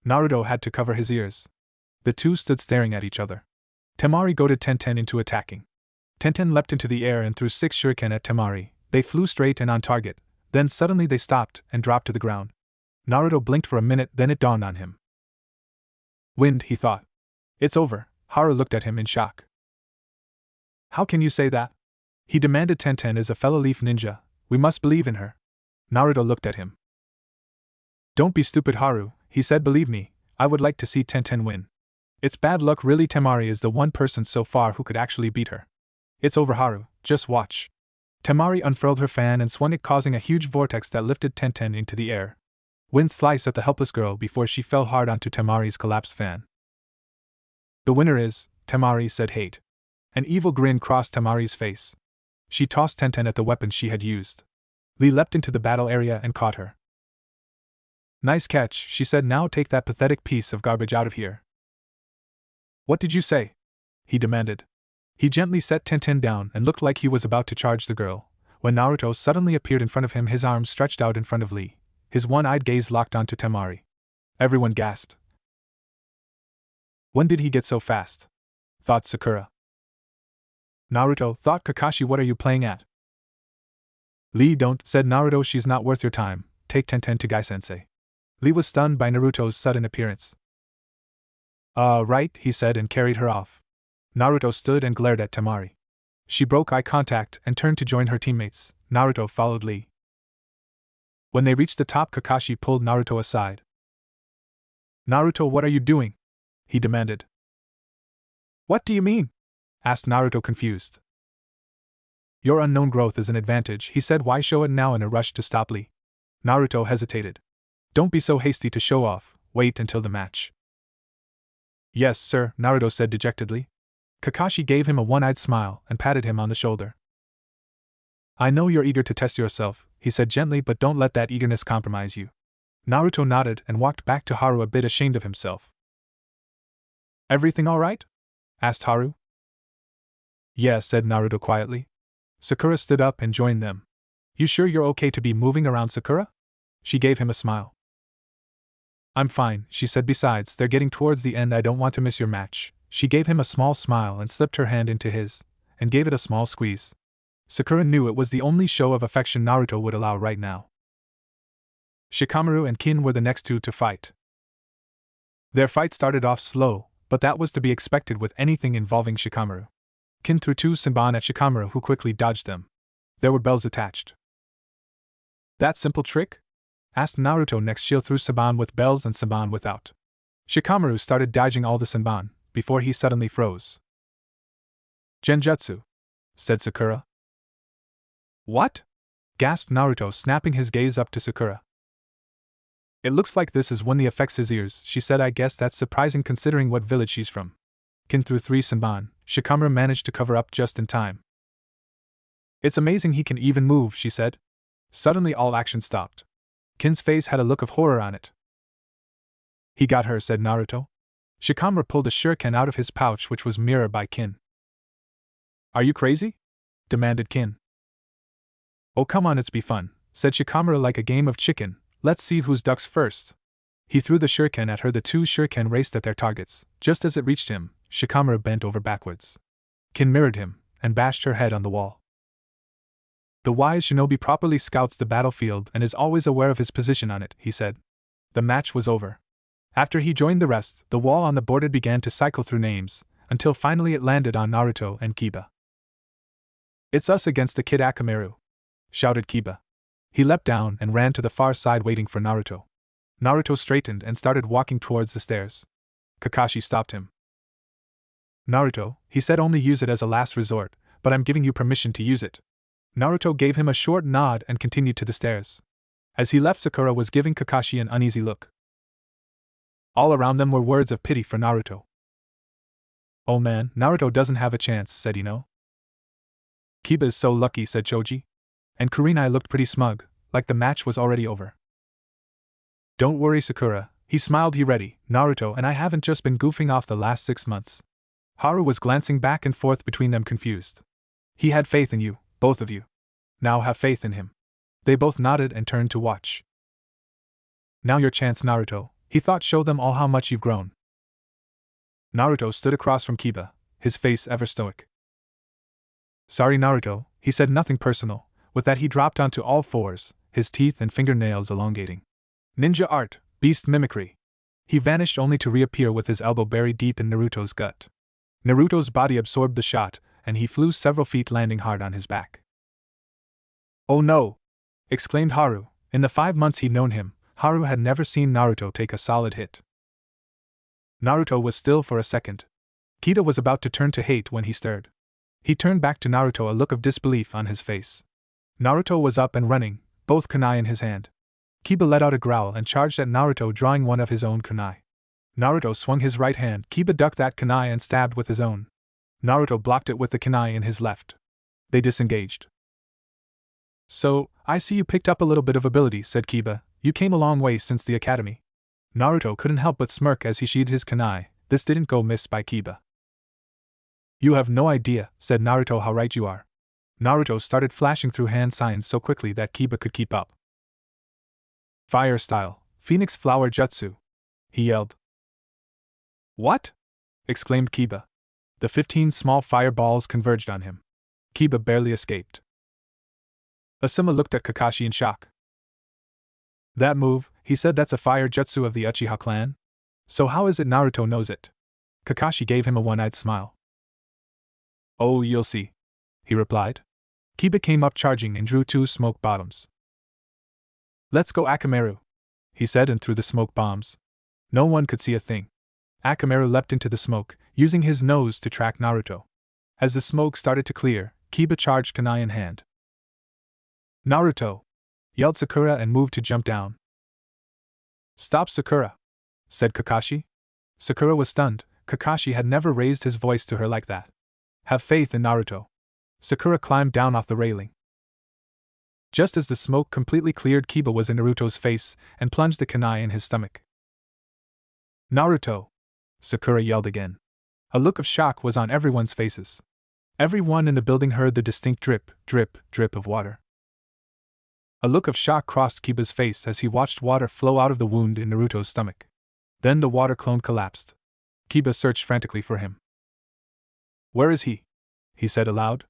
Naruto had to cover his ears. The two stood staring at each other. Temari goaded Tenten into attacking. Tenten leapt into the air and threw 6 shuriken at Temari. They flew straight and on target. Then suddenly they stopped and dropped to the ground. Naruto blinked for a minute, then it dawned on him. "Wind," he thought. "It's over." Haru looked at him in shock. "How can you say that?" he demanded. "Tenten is a fellow Leaf Ninja. We must believe in her." Naruto looked at him. "Don't be stupid, Haru," he said. "Believe me, I would like to see Tenten win. It's bad luck, really. Temari is the one person so far who could actually beat her. It's over, Haru, just watch." Temari unfurled her fan and swung it, causing a huge vortex that lifted Tenten into the air. Wind sliced at the helpless girl before she fell hard onto Temari's collapsed fan. "The winner is," Temari said. "Hate." An evil grin crossed Temari's face. She tossed Tenten at the weapon she had used. Lee leapt into the battle area and caught her. "Nice catch," she said. "Now take that pathetic piece of garbage out of here." "What did you say?" he demanded. He gently set Tenten down and looked like he was about to charge the girl, when Naruto suddenly appeared in front of him, his arms stretched out in front of Lee, his one-eyed gaze locked onto Temari. Everyone gasped. When did he get so fast? Thought Sakura. Naruto thought Kakashi. What are you playing at? Lee, don't, said Naruto. She's not worth your time. Take Tenten to Gai-sensei. Lee was stunned by Naruto's sudden appearance. Right, he said and carried her off. Naruto stood and glared at Temari. She broke eye contact and turned to join her teammates. Naruto followed Lee. When they reached the top, Kakashi pulled Naruto aside. Naruto, what are you doing? He demanded. What do you mean? Asked Naruto, confused. Your unknown growth is an advantage, he said. Why show it now in a rush to stop Lee? Naruto hesitated. Don't be so hasty to show off, wait until the match. Yes, sir, Naruto said dejectedly. Kakashi gave him a one-eyed smile and patted him on the shoulder. I know you're eager to test yourself, he said gently, but don't let that eagerness compromise you. Naruto nodded and walked back to Haru, a bit ashamed of himself. Everything all right? Asked Haru. Yeah, said Naruto quietly. Sakura stood up and joined them. You sure you're okay to be moving around, Sakura? She gave him a smile. I'm fine, she said. Besides, they're getting towards the end. I don't want to miss your match. She gave him a small smile and slipped her hand into his, and gave it a small squeeze. Sakura knew it was the only show of affection Naruto would allow right now. Shikamaru and Kin were the next two to fight. Their fight started off slow, but that was to be expected with anything involving Shikamaru. Kin threw two Senbon at Shikamaru, who quickly dodged them. There were bells attached. That simple trick? Asked Naruto next. Shio threw Senbon with bells and Senbon without. Shikamaru started dodging all the Senbon, before he suddenly froze. Genjutsu, said Sakura. What? Gasped Naruto, snapping his gaze up to Sakura. It looks like this is when the affects his ears, she said. I guess that's surprising considering what village she's from. Kin threw 3 Senbon. Shikamaru managed to cover up just in time. It's amazing he can even move, she said. Suddenly all action stopped. Kin's face had a look of horror on it. He got her, said Naruto. Shikamaru pulled a shuriken out of his pouch, which was mirrored by Kin. Are you crazy? demanded Kin. Oh come on, it's be fun, said Shikamaru like a game of chicken, let's see whose ducks first. He threw the shuriken at her. The two shuriken raced at their targets. Just as it reached him, Shikamaru bent over backwards. Kin mirrored him, and bashed her head on the wall. The wise shinobi properly scouts the battlefield and is always aware of his position on it, he said. The match was over. After he joined the rest, the wall on the board began to cycle through names, until finally it landed on Naruto and Kiba. It's us against the Kid Akamaru, shouted Kiba. He leapt down and ran to the far side waiting for Naruto. Naruto straightened and started walking towards the stairs. Kakashi stopped him. Naruto, he said, only use it as a last resort, but I'm giving you permission to use it. Naruto gave him a short nod and continued to the stairs. As he left, Sakura was giving Kakashi an uneasy look. All around them were words of pity for Naruto. Oh man, Naruto doesn't have a chance, said Ino. Kiba is so lucky, said Choji. And Kurenai looked pretty smug, like the match was already over. Don't worry, Sakura, he smiled. You ready, Naruto and I haven't just been goofing off the last 6 months. Haru was glancing back and forth between them, confused. He had faith in you, both of you. Now have faith in him. They both nodded and turned to watch. Now your chance, Naruto, he thought. Show them all how much you've grown. Naruto stood across from Kiba, his face ever stoic. Sorry, Naruto, he said, nothing personal. With that he dropped onto all fours, his teeth and fingernails elongating. Ninja art, beast mimicry. He vanished only to reappear with his elbow buried deep in Naruto's gut. Naruto's body absorbed the shot, and he flew several feet, landing hard on his back. Oh no! Exclaimed Haru. In the 5 months he'd known him, Haru had never seen Naruto take a solid hit. Naruto was still for a second. Kida was about to turn to hate when he stirred. He turned back to Naruto, a look of disbelief on his face. Naruto was up and running, both kunai in his hand. Kiba let out a growl and charged at Naruto, drawing one of his own kunai. Naruto swung his right hand. Kiba ducked that kunai and stabbed with his own. Naruto blocked it with the kunai in his left. They disengaged. So, I see you picked up a little bit of ability, said Kiba. You came a long way since the academy. Naruto couldn't help but smirk as he sheathed his kunai. This didn't go amiss by Kiba. You have no idea, said Naruto, how right you are. Naruto started flashing through hand signs so quickly that Kiba could keep up. Fire style, Phoenix Flower Jutsu, he yelled. What? Exclaimed Kiba. The 15 small fireballs converged on him. Kiba barely escaped. Asuma looked at Kakashi in shock. That move, he said, that's a fire jutsu of the Uchiha clan? So how is it Naruto knows it? Kakashi gave him a one-eyed smile. Oh, you'll see, he replied. Kiba came up charging and drew 2 smoke bottoms. Let's go, Akamaru, he said, and threw the smoke bombs. No one could see a thing. Akamaru leapt into the smoke, using his nose to track Naruto. As the smoke started to clear, Kiba charged kunai in hand. Naruto! Yelled Sakura and moved to jump down. Stop, Sakura! Said Kakashi. Sakura was stunned. Kakashi had never raised his voice to her like that. Have faith in Naruto. Sakura climbed down off the railing. Just as the smoke completely cleared, Kiba was in Naruto's face and plunged the kunai in his stomach. Naruto! Sakura yelled again. A look of shock was on everyone's faces. Everyone in the building heard the distinct drip, drip, drip of water. A look of shock crossed Kiba's face as he watched water flow out of the wound in Naruto's stomach. Then the water clone collapsed. Kiba searched frantically for him. Where is he? He said aloud.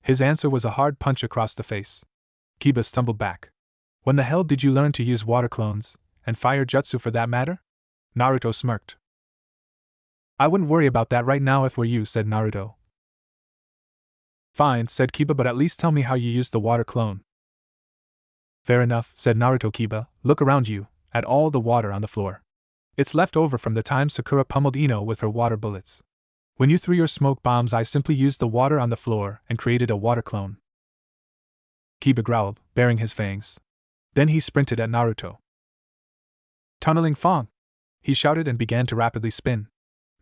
His answer was a hard punch across the face. Kiba stumbled back. When the hell did you learn to use water clones, and fire jutsu for that matter? Naruto smirked. I wouldn't worry about that right now if were you, said Naruto. Fine, said Kiba, but at least tell me how you used the water clone. Fair enough, said Naruto. Kiba, look around you, at all the water on the floor. It's left over from the time Sakura pummeled Ino with her water bullets. When you threw your smoke bombs, I simply used the water on the floor and created a water clone. Kiba growled, baring his fangs. Then he sprinted at Naruto. Tunneling Fong! He shouted and began to rapidly spin.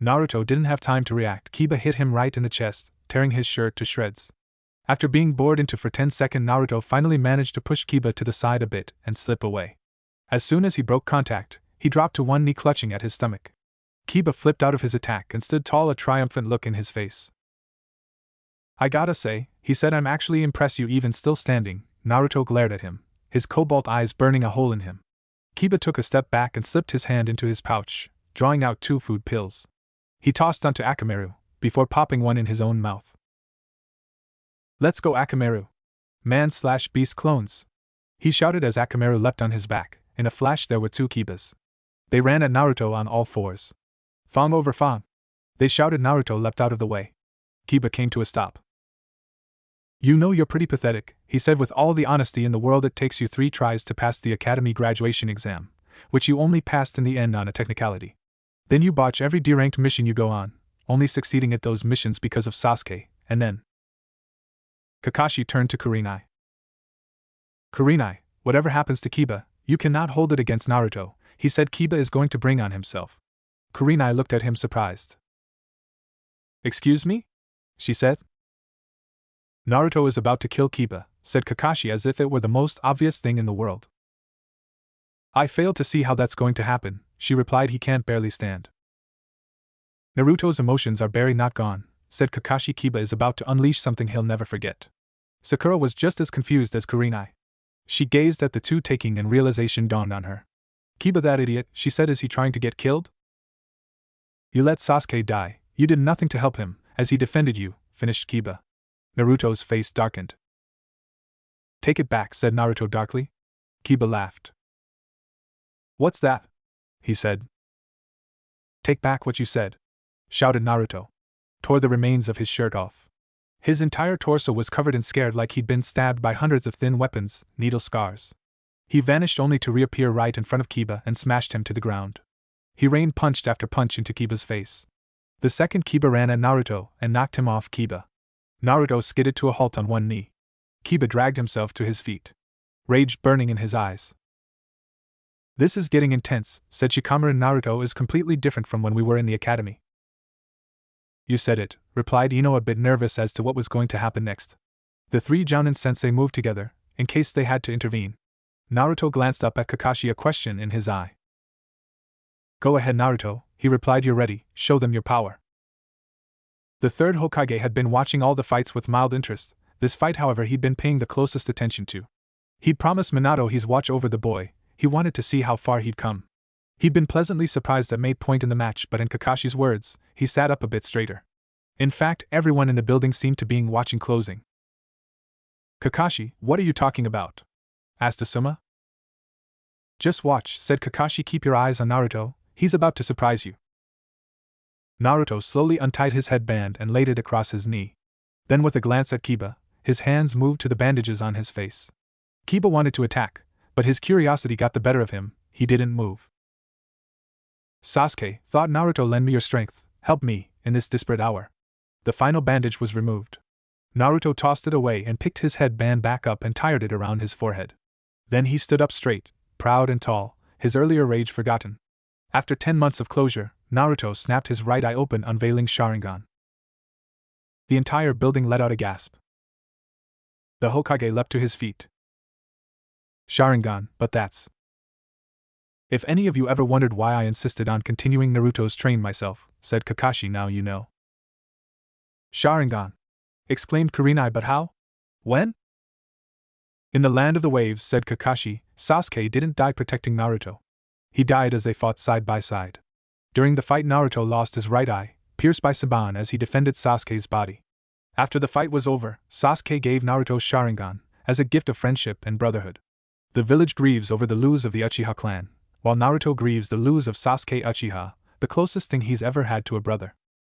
Naruto didn't have time to react. Kiba hit him right in the chest, tearing his shirt to shreds. After being bored into for 10 seconds, Naruto finally managed to push Kiba to the side a bit and slip away. As soon as he broke contact, he dropped to one knee, clutching at his stomach. Kiba flipped out of his attack and stood tall, a triumphant look in his face. I gotta say, he said, I'm actually impressed you even still standing. Naruto glared at him, his cobalt eyes burning a hole in him. Kiba took a step back and slipped his hand into his pouch, drawing out 2 food pills. He tossed onto Akamaru, before popping one in his own mouth. Let's go, Akamaru. Man/beast clones. He shouted as Akamaru leapt on his back. In a flash there were 2 Kibas. They ran at Naruto on all fours. Fang over Fang. They shouted. Naruto leapt out of the way. Kiba came to a stop. You know you're pretty pathetic, he said with all the honesty in the world. It takes you 3 tries to pass the academy graduation exam, which you only passed in the end on a technicality. Then you botch every D-ranked mission you go on, only succeeding at those missions because of Sasuke, and then… Kakashi turned to Kurenai. Kurenai, whatever happens to Kiba, you cannot hold it against Naruto, he said. Kiba is going to bring on himself. Kurenai looked at him surprised. Excuse me? She said. Naruto is about to kill Kiba, said Kakashi as if it were the most obvious thing in the world. I fail to see how that's going to happen, she replied. He can't barely stand. Naruto's emotions are barely not gone, said Kakashi. Kiba is about to unleash something he'll never forget. Sakura was just as confused as Kurenai. She gazed at the 2 taking and realization dawned on her. Kiba, that idiot, she said. Is he trying to get killed? You let Sasuke die, you did nothing to help him, as he defended you, finished Kiba. Naruto's face darkened. Take it back, said Naruto darkly. Kiba laughed. What's that? He said. Take back what you said, shouted Naruto. Tore the remains of his shirt off. His entire torso was covered and scared like he'd been stabbed by hundreds of thin weapons, needle scars. He vanished only to reappear right in front of Kiba and smashed him to the ground. He rained punch after punch into Kiba's face. The second Kiba ran at Naruto and knocked him off Kiba. Naruto skidded to a halt on one knee. Kiba dragged himself to his feet, rage burning in his eyes. This is getting intense, said Shikamaru. Naruto is completely different from when we were in the academy. You said it, replied Ino, a bit nervous as to what was going to happen next. The 3 Jounin sensei moved together, in case they had to intervene. Naruto glanced up at Kakashi, a question in his eye. Go ahead, Naruto, he replied. You're ready, show them your power. The 3rd Hokage had been watching all the fights with mild interest. This fight, however, he'd been paying the closest attention to. He'd promised Minato he'd watch over the boy. He wanted to see how far he'd come. He'd been pleasantly surprised at May point in the match, but in Kakashi's words, he sat up a bit straighter. In fact, everyone in the building seemed to be watching closing. Kakashi, what are you talking about? Asked Asuma. Just watch, said Kakashi. Keep your eyes on Naruto, he's about to surprise you. Naruto slowly untied his headband and laid it across his knee. Then with a glance at Kiba, his hands moved to the bandages on his face. Kiba wanted to attack, but his curiosity got the better of him. He didn't move. Sasuke, thought Naruto, lend me your strength, help me, in this desperate hour. The final bandage was removed. Naruto tossed it away and picked his headband back up and tied it around his forehead. Then he stood up straight, proud and tall, his earlier rage forgotten. After 10 months of closure, Naruto snapped his right eye open, unveiling Sharingan. The entire building let out a gasp. The Hokage leapt to his feet. Sharingan, but that's… If any of you ever wondered why I insisted on continuing Naruto's train myself, said Kakashi, now you know. Sharingan! Exclaimed Kurenai, but how? When? In the land of the waves, said Kakashi. Sasuke didn't die protecting Naruto. He died as they fought side by side. During the fight, Naruto lost his right eye, pierced by Saban as he defended Sasuke's body. After the fight was over, Sasuke gave Naruto Sharingan, as a gift of friendship and brotherhood. The village grieves over the lose of the Uchiha clan, while Naruto grieves the lose of Sasuke Uchiha, the closest thing he's ever had to a brother.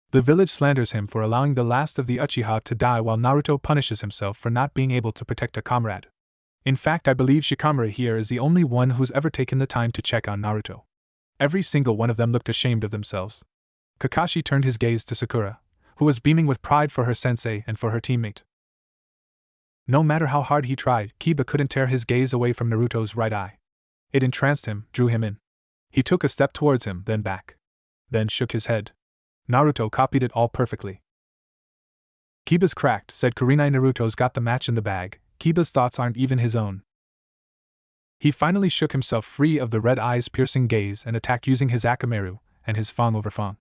The village slanders him for allowing the last of the Uchiha to die, while Naruto punishes himself for not being able to protect a comrade. In fact, I believe Shikamaru here is the only one who's ever taken the time to check on Naruto. Every single one of them looked ashamed of themselves. Kakashi turned his gaze to Sakura, who was beaming with pride for her sensei and for her teammate. No matter how hard he tried, Kiba couldn't tear his gaze away from Naruto's right eye. It entranced him, drew him in. He took a step towards him, then back. Then shook his head. Naruto copied it all perfectly. Kiba's cracked, said Kurenai. Naruto's got the match in the bag. Kiba's thoughts aren't even his own. He finally shook himself free of the red eye's piercing gaze and attacked using his Akamaru and his Fang over Fang.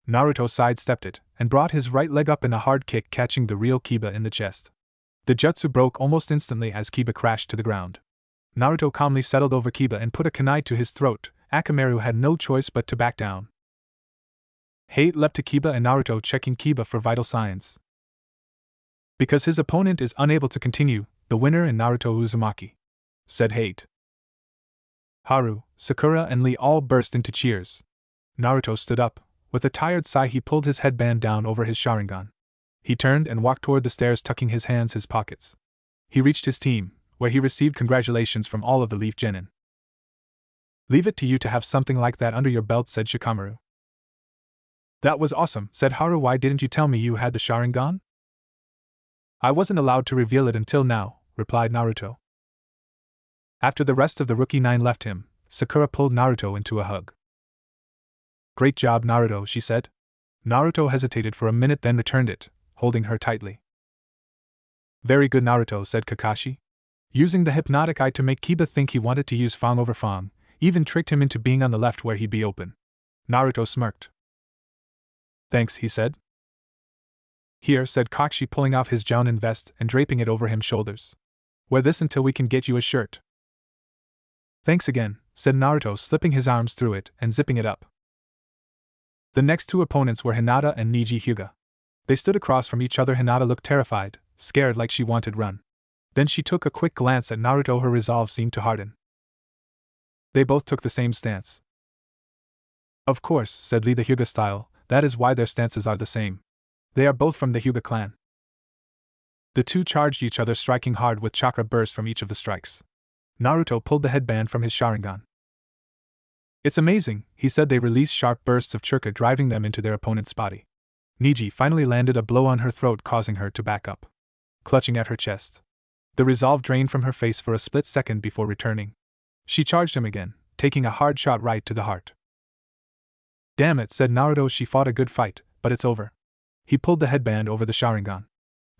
Naruto sidestepped it, and brought his right leg up in a hard kick, catching the real Kiba in the chest. The jutsu broke almost instantly as Kiba crashed to the ground. Naruto calmly settled over Kiba and put a kunai to his throat. Akamaru had no choice but to back down. Hate leapt to Kiba and Naruto, checking Kiba for vital signs. Because his opponent is unable to continue, the winner in Naruto Uzumaki, said Hate. Haru, Sakura, and Lee all burst into cheers. Naruto stood up. With a tired sigh, he pulled his headband down over his Sharingan. He turned and walked toward the stairs, tucking his hands in his pockets. He reached his team, where he received congratulations from all of the Leaf Genin. Leave it to you to have something like that under your belt, said Shikamaru. That was awesome, said Haru. Why didn't you tell me you had the Sharingan? I wasn't allowed to reveal it until now, replied Naruto. After the rest of the Rookie 9 left him, Sakura pulled Naruto into a hug. Great job, Naruto, she said. Naruto hesitated for a minute, then returned it, holding her tightly. Very good, Naruto, said Kakashi. Using the hypnotic eye to make Kiba think he wanted to use Fang over Fang, even tricked him into being on the left where he'd be open. Naruto smirked. Thanks, he said. Here, said Kakashi, pulling off his Jounin vest and draping it over his shoulders. Wear this until we can get you a shirt. Thanks again, said Naruto, slipping his arms through it and zipping it up. The next two opponents were Hinata and Niji Hyuga. They stood across from each other. Hinata looked terrified, scared like she wanted to run. Then she took a quick glance at Naruto. Her resolve seemed to harden. They both took the same stance. Of course, said Lee, the Hyuga style, that is why their stances are the same. They are both from the Hyuga clan. The two charged each other, striking hard with chakra bursts from each of the strikes. Naruto pulled the headband from his Sharingan. It's amazing, he said. They released sharp bursts of chakra, driving them into their opponent's body. Niji finally landed a blow on her throat, causing her to back up, clutching at her chest. The resolve drained from her face for a split second before returning. She charged him again, taking a hard shot right to the heart. Damn it, said Naruto. She fought a good fight, but it's over. He pulled the headband over the Sharingan.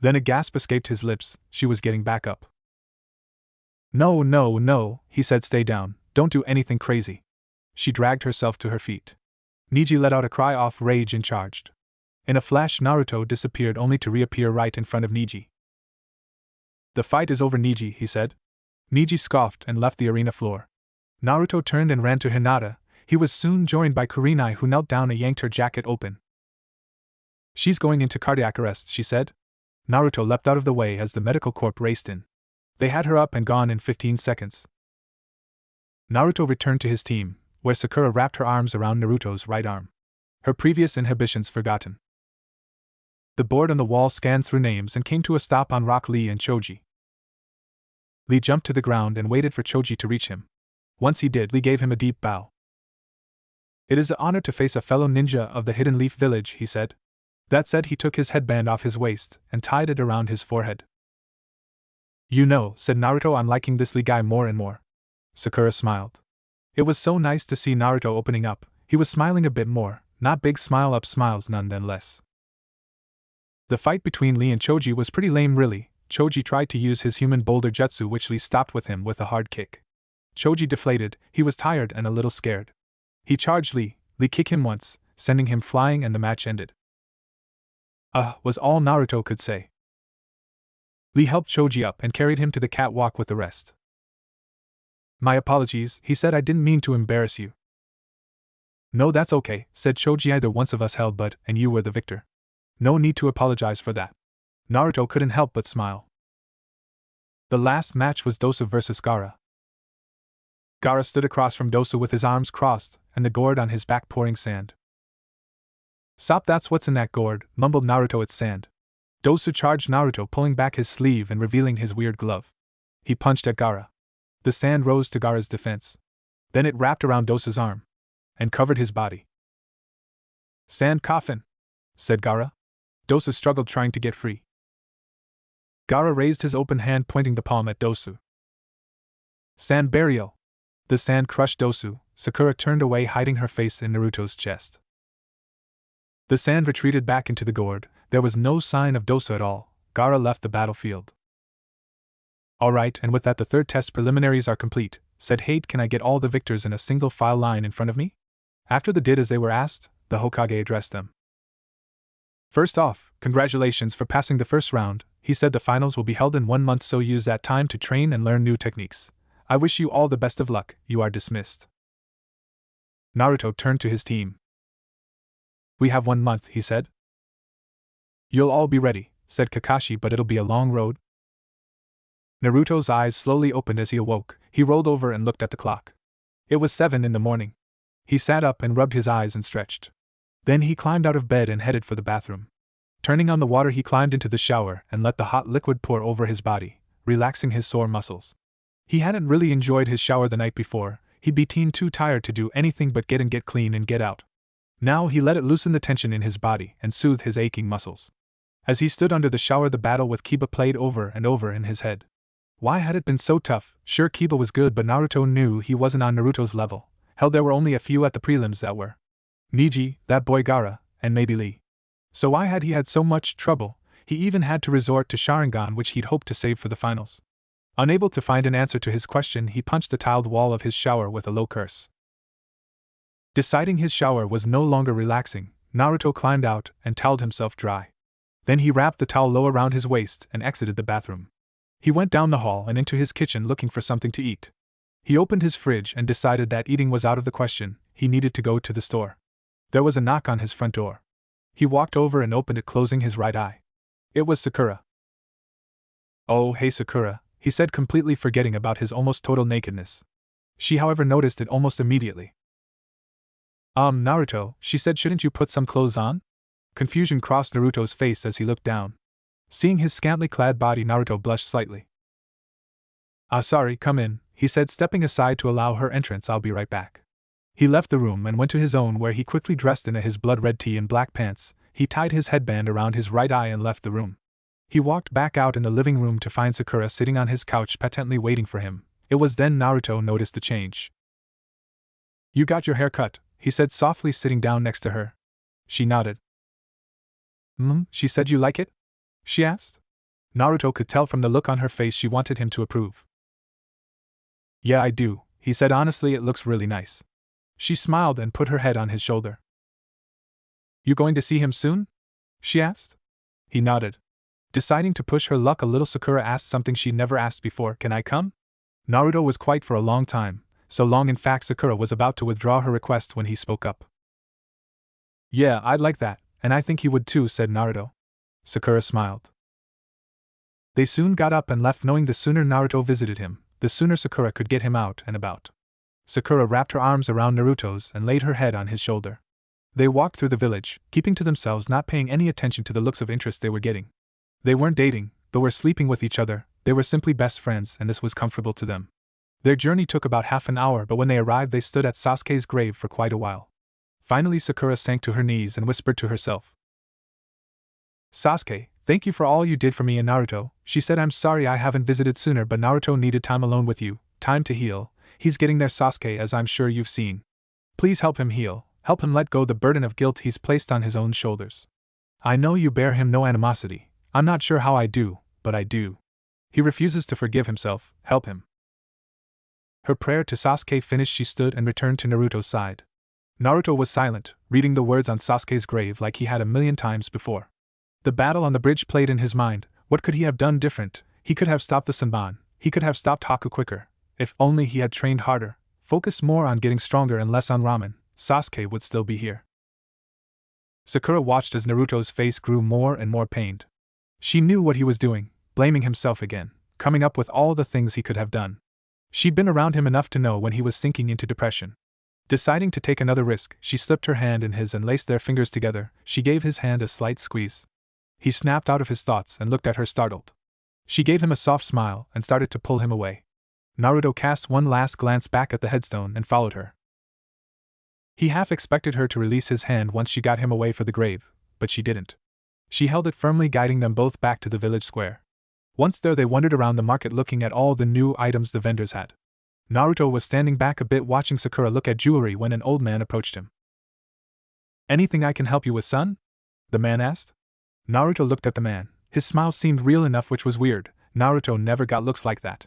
Then a gasp escaped his lips. She was getting back up. No, no, no, he said. Stay down, don't do anything crazy. She dragged herself to her feet. Niji let out a cry of rage and charged. In a flash, Naruto disappeared, only to reappear right in front of Niji. The fight is over, Niji, he said. Niji scoffed and left the arena floor. Naruto turned and ran to Hinata. He was soon joined by Kurenai, who knelt down and yanked her jacket open. She's going into cardiac arrest, she said. Naruto leapt out of the way as the medical corps raced in. They had her up and gone in 15 seconds. Naruto returned to his team, where Sakura wrapped her arms around Naruto's right arm. Her previous inhibitions forgotten. The board on the wall scanned through names and came to a stop on Rock Lee and Choji. Lee jumped to the ground and waited for Choji to reach him. Once he did, Lee gave him a deep bow. It is an honor to face a fellow ninja of the Hidden Leaf Village, he said. That said, he took his headband off his waist and tied it around his forehead. You know, said Naruto, I'm liking this Lee guy more and more. Sakura smiled. It was so nice to see Naruto opening up. He was smiling a bit more, not big smile up smiles, nonetheless. The fight between Lee and Choji was pretty lame, really. Choji tried to use his human boulder jutsu, which Lee stopped with him with a hard kick. Choji deflated. He was tired and a little scared. He charged Lee. Lee kicked him once, sending him flying, and the match ended. Was all Naruto could say. Lee helped Choji up and carried him to the catwalk with the rest. My apologies, he said. I didn't mean to embarrass you. No, that's okay, said Choji. Either once of us held but, and you were the victor. No need to apologize for that. Naruto couldn't help but smile. The last match was Dosu versus Gaara. Gaara stood across from Dosu with his arms crossed and the gourd on his back pouring sand. Sop, that's what's in that gourd, mumbled Naruto. It's sand. Dosu charged Naruto, pulling back his sleeve and revealing his weird glove. He punched at Gaara. The sand rose to Gaara's defense. Then it wrapped around Dosu's arm and covered his body. Sand coffin, said Gaara. Dosu struggled, trying to get free. Gaara raised his open hand, pointing the palm at Dosu. Sand burial. The sand crushed Dosu. Sakura turned away, hiding her face in Naruto's chest. The sand retreated back into the gourd. There was no sign of Dosu at all. Gaara left the battlefield. All right, and with that the third test preliminaries are complete, said Hate. Can I get all the victors in a single file line in front of me? After they did as they were asked, the Hokage addressed them. First off, congratulations for passing the first round, he said. The finals will be held in 1 month, so use that time to train and learn new techniques. I wish you all the best of luck. You are dismissed. Naruto turned to his team. We have 1 month, he said. You'll all be ready, said Kakashi, but it'll be a long road. Naruto's eyes slowly opened as he awoke. He rolled over and looked at the clock. It was 7 in the morning. He sat up and rubbed his eyes and stretched. Then he climbed out of bed and headed for the bathroom. Turning on the water, he climbed into the shower and let the hot liquid pour over his body, relaxing his sore muscles. He hadn't really enjoyed his shower the night before. He'd be too tired to do anything but get clean and get out. Now he let it loosen the tension in his body and soothe his aching muscles. As he stood under the shower, the battle with Kiba played over and over in his head. Why had it been so tough? Sure, Kiba was good, but Naruto knew he wasn't on Naruto's level. Hell, there were only a few at the prelims that were. Niji, that boy Gaara, and maybe Lee. So why had he had so much trouble? He even had to resort to Sharingan, which he'd hoped to save for the finals. Unable to find an answer to his question, he punched the tiled wall of his shower with a low curse. Deciding his shower was no longer relaxing, Naruto climbed out and toweled himself dry. Then he wrapped the towel low around his waist and exited the bathroom. He went down the hall and into his kitchen looking for something to eat. He opened his fridge and decided that eating was out of the question. He needed to go to the store. There was a knock on his front door. He walked over and opened it, closing his right eye. It was Sakura. Oh, hey Sakura, he said, completely forgetting about his almost total nakedness. She, however, noticed it almost immediately. Naruto, she said, shouldn't you put some clothes on? Confusion crossed Naruto's face as he looked down. Seeing his scantily clad body, Naruto blushed slightly. Sorry, come in, he said, stepping aside to allow her entrance. I'll be right back. He left the room and went to his own, where he quickly dressed in his blood-red tee and black pants. He tied his headband around his right eye and left the room. He walked back out in the living room to find Sakura sitting on his couch, patently waiting for him. It was then Naruto noticed the change. You got your hair cut, he said softly, sitting down next to her. She nodded. She said, you like it? She asked. Naruto could tell from the look on her face she wanted him to approve. Yeah, I do, he said honestly, it looks really nice. She smiled and put her head on his shoulder. You going to see him soon? She asked. He nodded. Deciding to push her luck a little, Sakura asked something she'd never asked before. Can I come? Naruto was quiet for a long time, so long in fact Sakura was about to withdraw her request when he spoke up. Yeah, I'd like that, and I think he would too, said Naruto. Sakura smiled. They soon got up and left, knowing the sooner Naruto visited him, the sooner Sakura could get him out and about. Sakura wrapped her arms around Naruto's and laid her head on his shoulder. They walked through the village, keeping to themselves, not paying any attention to the looks of interest they were getting. They weren't dating, though were sleeping with each other, they were simply best friends, and this was comfortable to them. Their journey took about half an hour, but when they arrived they stood at Sasuke's grave for quite a while. Finally Sakura sank to her knees and whispered to herself. Sasuke, thank you for all you did for me and Naruto, she said. I'm sorry I haven't visited sooner, but Naruto needed time alone with you, time to heal. He's getting there, Sasuke, as I'm sure you've seen. Please help him heal, help him let go the burden of guilt he's placed on his own shoulders. I know you bear him no animosity. I'm not sure how I do, but I do. He refuses to forgive himself, help him. Her prayer to Sasuke finished, she stood and returned to Naruto's side. Naruto was silent, reading the words on Sasuke's grave like he had 1,000,000 times before. The battle on the bridge played in his mind. What could he have done different? He could have stopped the Senbon, he could have stopped Haku quicker. If only he had trained harder, focused more on getting stronger and less on ramen, Sasuke would still be here. Sakura watched as Naruto's face grew more and more pained. She knew what he was doing, blaming himself again, coming up with all the things he could have done. She'd been around him enough to know when he was sinking into depression. Deciding to take another risk, she slipped her hand in his and laced their fingers together. She gave his hand a slight squeeze. He snapped out of his thoughts and looked at her, startled. She gave him a soft smile and started to pull him away. Naruto cast one last glance back at the headstone and followed her. He half expected her to release his hand once she got him away for the grave, but she didn't. She held it firmly, guiding them both back to the village square. Once there, they wandered around the market looking at all the new items the vendors had. Naruto was standing back a bit watching Sakura look at jewelry when an old man approached him. Anything I can help you with, son? The man asked. Naruto looked at the man. His smile seemed real enough, which was weird. Naruto never got looks like that.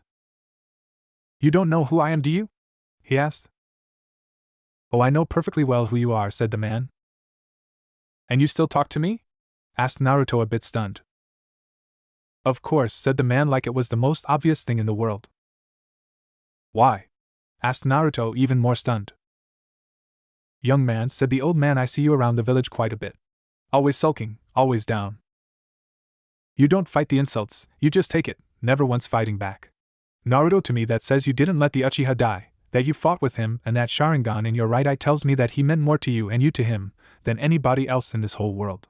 You don't know who I am, do you? He asked. Oh, I know perfectly well who you are, said the man. And you still talk to me? asked Naruto a bit stunned. Of course, said the man like it was the most obvious thing in the world. Why? Asked Naruto, even more stunned. Young man, said the old man, I see you around the village quite a bit. Always sulking, always down. You don't fight the insults, you just take it, never once fighting back. Naruto, to me that says you didn't let the Uchiha die, that you fought with him, and that Sharingan in your right eye tells me that he meant more to you and you to him than anybody else in this whole world.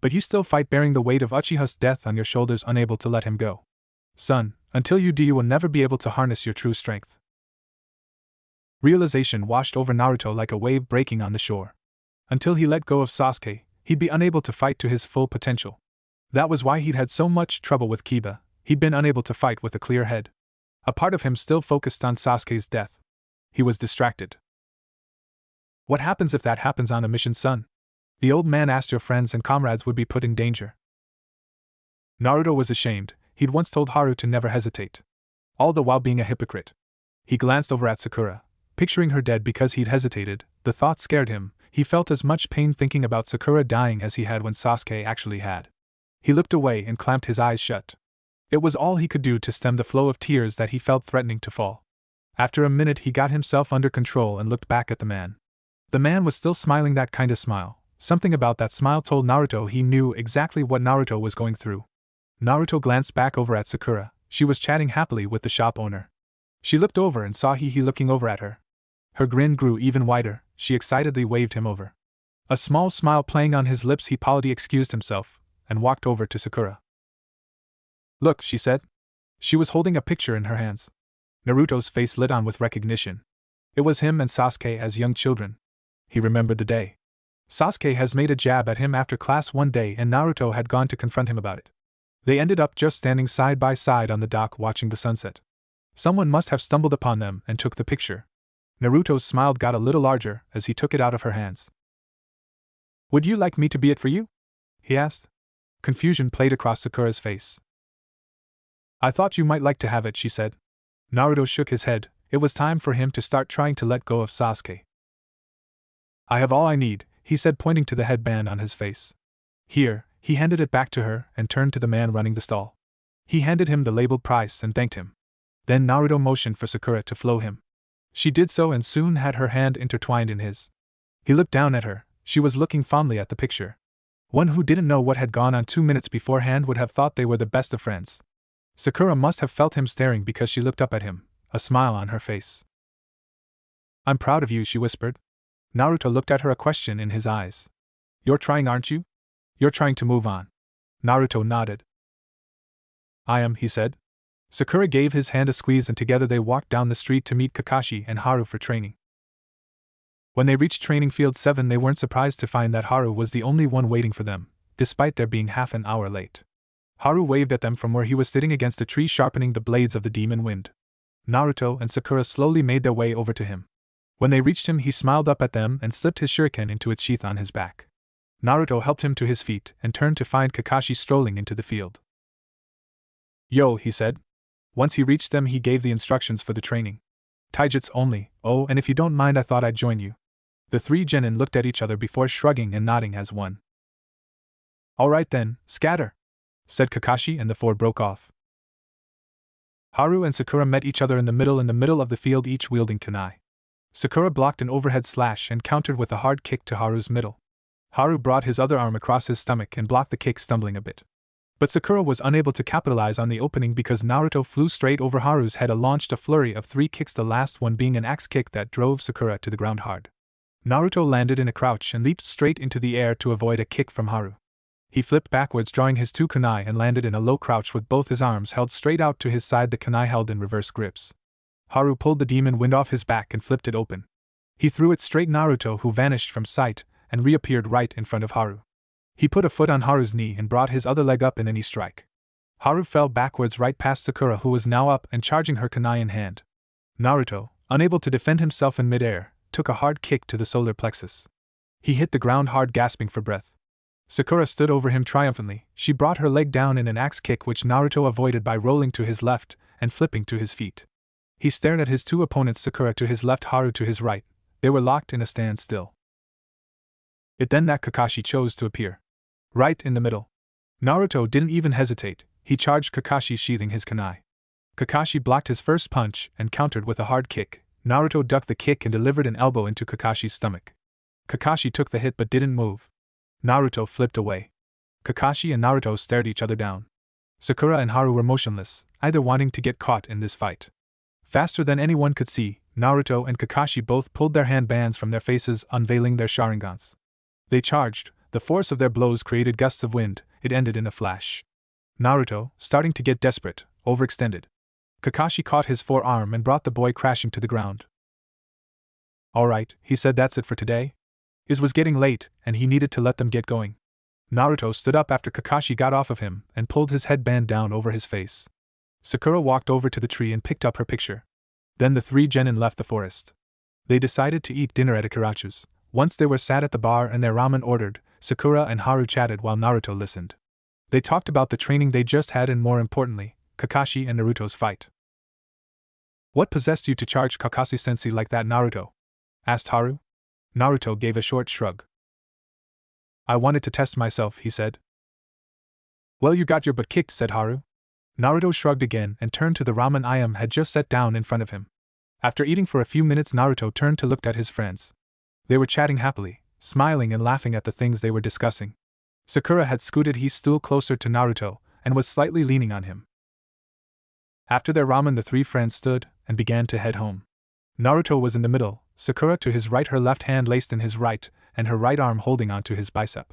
But you still fight bearing the weight of Uchiha's death on your shoulders, unable to let him go. Son, until you do, you will never be able to harness your true strength. Realization washed over Naruto like a wave breaking on the shore. Until he let go of Sasuke, he'd be unable to fight to his full potential. That was why he'd had so much trouble with Kiba. He'd been unable to fight with a clear head. A part of him still focused on Sasuke's death. He was distracted. What happens if that happens on a mission, son? The old man asked. Your friends and comrades would be put in danger. Naruto was ashamed. He'd once told Haru to never hesitate. All the while being a hypocrite. He glanced over at Sakura, picturing her dead because he'd hesitated. The thought scared him. He felt as much pain thinking about Sakura dying as he had when Sasuke actually had. He looked away and clamped his eyes shut. It was all he could do to stem the flow of tears that he felt threatening to fall. After a minute he got himself under control and looked back at the man. The man was still smiling, that kind of smile. Something about that smile told Naruto he knew exactly what Naruto was going through. Naruto glanced back over at Sakura. She was chatting happily with the shop owner. She looked over and saw he looking over at her. Her grin grew even wider. She excitedly waved him over. A small smile playing on his lips, he politely excused himself and walked over to Sakura. Look, she said. She was holding a picture in her hands. Naruto's face lit on with recognition. It was him and Sasuke as young children. He remembered the day. Sasuke has made a jab at him after class one day and Naruto had gone to confront him about it. They ended up just standing side by side on the dock watching the sunset. Someone must have stumbled upon them and took the picture. Naruto's smile got a little larger as he took it out of her hands. Would you like me to be it for you? He asked. Confusion played across Sakura's face. I thought you might like to have it, she said. Naruto shook his head. It was time for him to start trying to let go of Sasuke. I have all I need, he said, pointing to the headband on his face. Here, he handed it back to her and turned to the man running the stall. He handed him the labeled price and thanked him. Then Naruto motioned for Sakura to follow him. She did so and soon had her hand intertwined in his. He looked down at her. She was looking fondly at the picture. One who didn't know what had gone on 2 minutes beforehand would have thought they were the best of friends. Sakura must have felt him staring because she looked up at him, a smile on her face. I'm proud of you, she whispered. Naruto looked at her, a question in his eyes. You're trying, aren't you? You're trying to move on. Naruto nodded. I am, he said. Sakura gave his hand a squeeze and together they walked down the street to meet Kakashi and Haru for training. When they reached Training Field 7, they weren't surprised to find that Haru was the only one waiting for them, despite their being half an hour late. Haru waved at them from where he was sitting against a tree sharpening the blades of the demon wind. Naruto and Sakura slowly made their way over to him. When they reached him, he smiled up at them and slipped his shuriken into its sheath on his back. Naruto helped him to his feet and turned to find Kakashi strolling into the field. Yo, he said. Once he reached them, he gave the instructions for the training. Taijutsu only. Oh, and if you don't mind, I thought I'd join you. The three genin looked at each other before shrugging and nodding as one. All right then, scatter, said Kakashi, and the four broke off. Haru and Sakura met each other in the middle of the field, each wielding kunai. Sakura blocked an overhead slash and countered with a hard kick to Haru's middle. Haru brought his other arm across his stomach and blocked the kick, stumbling a bit. But Sakura was unable to capitalize on the opening because Naruto flew straight over Haru's head and launched a flurry of 3 kicks, the last one being an axe kick that drove Sakura to the ground hard. Naruto landed in a crouch and leaped straight into the air to avoid a kick from Haru. He flipped backwards, drawing his 2 kunai, and landed in a low crouch with both his arms held straight out to his side, the kunai held in reverse grips. Haru pulled the demon wind off his back and flipped it open. He threw it straight at Naruto, who vanished from sight and reappeared right in front of Haru. He put a foot on Haru's knee and brought his other leg up in a knee strike. Haru fell backwards right past Sakura, who was now up and charging, her kunai in hand. Naruto, unable to defend himself in midair, took a hard kick to the solar plexus. He hit the ground hard, gasping for breath. Sakura stood over him triumphantly. She brought her leg down in an axe kick, which Naruto avoided by rolling to his left and flipping to his feet. He stared at his 2 opponents, Sakura to his left, Haru to his right. They were locked in a standstill. It then that Kakashi chose to appear. Right in the middle. Naruto didn't even hesitate, he charged Kakashi sheathing his kunai. Kakashi blocked his first punch and countered with a hard kick. Naruto ducked the kick and delivered an elbow into Kakashi's stomach. Kakashi took the hit but didn't move. Naruto flipped away. Kakashi and Naruto stared each other down. Sakura and Haru were motionless, either wanting to get caught in this fight. Faster than anyone could see, Naruto and Kakashi both pulled their handbands from their faces, unveiling their sharingans. They charged, the force of their blows created gusts of wind, it ended in a flash. Naruto, starting to get desperate, overextended. Kakashi caught his forearm and brought the boy crashing to the ground. Alright, he said, that's it for today. It was getting late, and he needed to let them get going. Naruto stood up after Kakashi got off of him and pulled his headband down over his face. Sakura walked over to the tree and picked up her picture. Then the three genin left the forest. They decided to eat dinner at Ikarachu's. Once they were sat at the bar and their ramen ordered, Sakura and Haru chatted while Naruto listened. They talked about the training they just had and, more importantly, Kakashi and Naruto's fight. What possessed you to charge Kakashi-sensei like that, Naruto? Asked Haru. Naruto gave a short shrug. I wanted to test myself, he said. Well, you got your butt kicked, said Haru. Naruto shrugged again and turned to the ramen Ayam had just set down in front of him. After eating for a few minutes, Naruto turned to look at his friends. They were chatting happily, smiling and laughing at the things they were discussing. Sakura had scooted his stool closer to Naruto and was slightly leaning on him. After their ramen, the three friends stood and began to head home. Naruto was in the middle, Sakura to his right, her left hand laced in his right, and her right arm holding onto his bicep.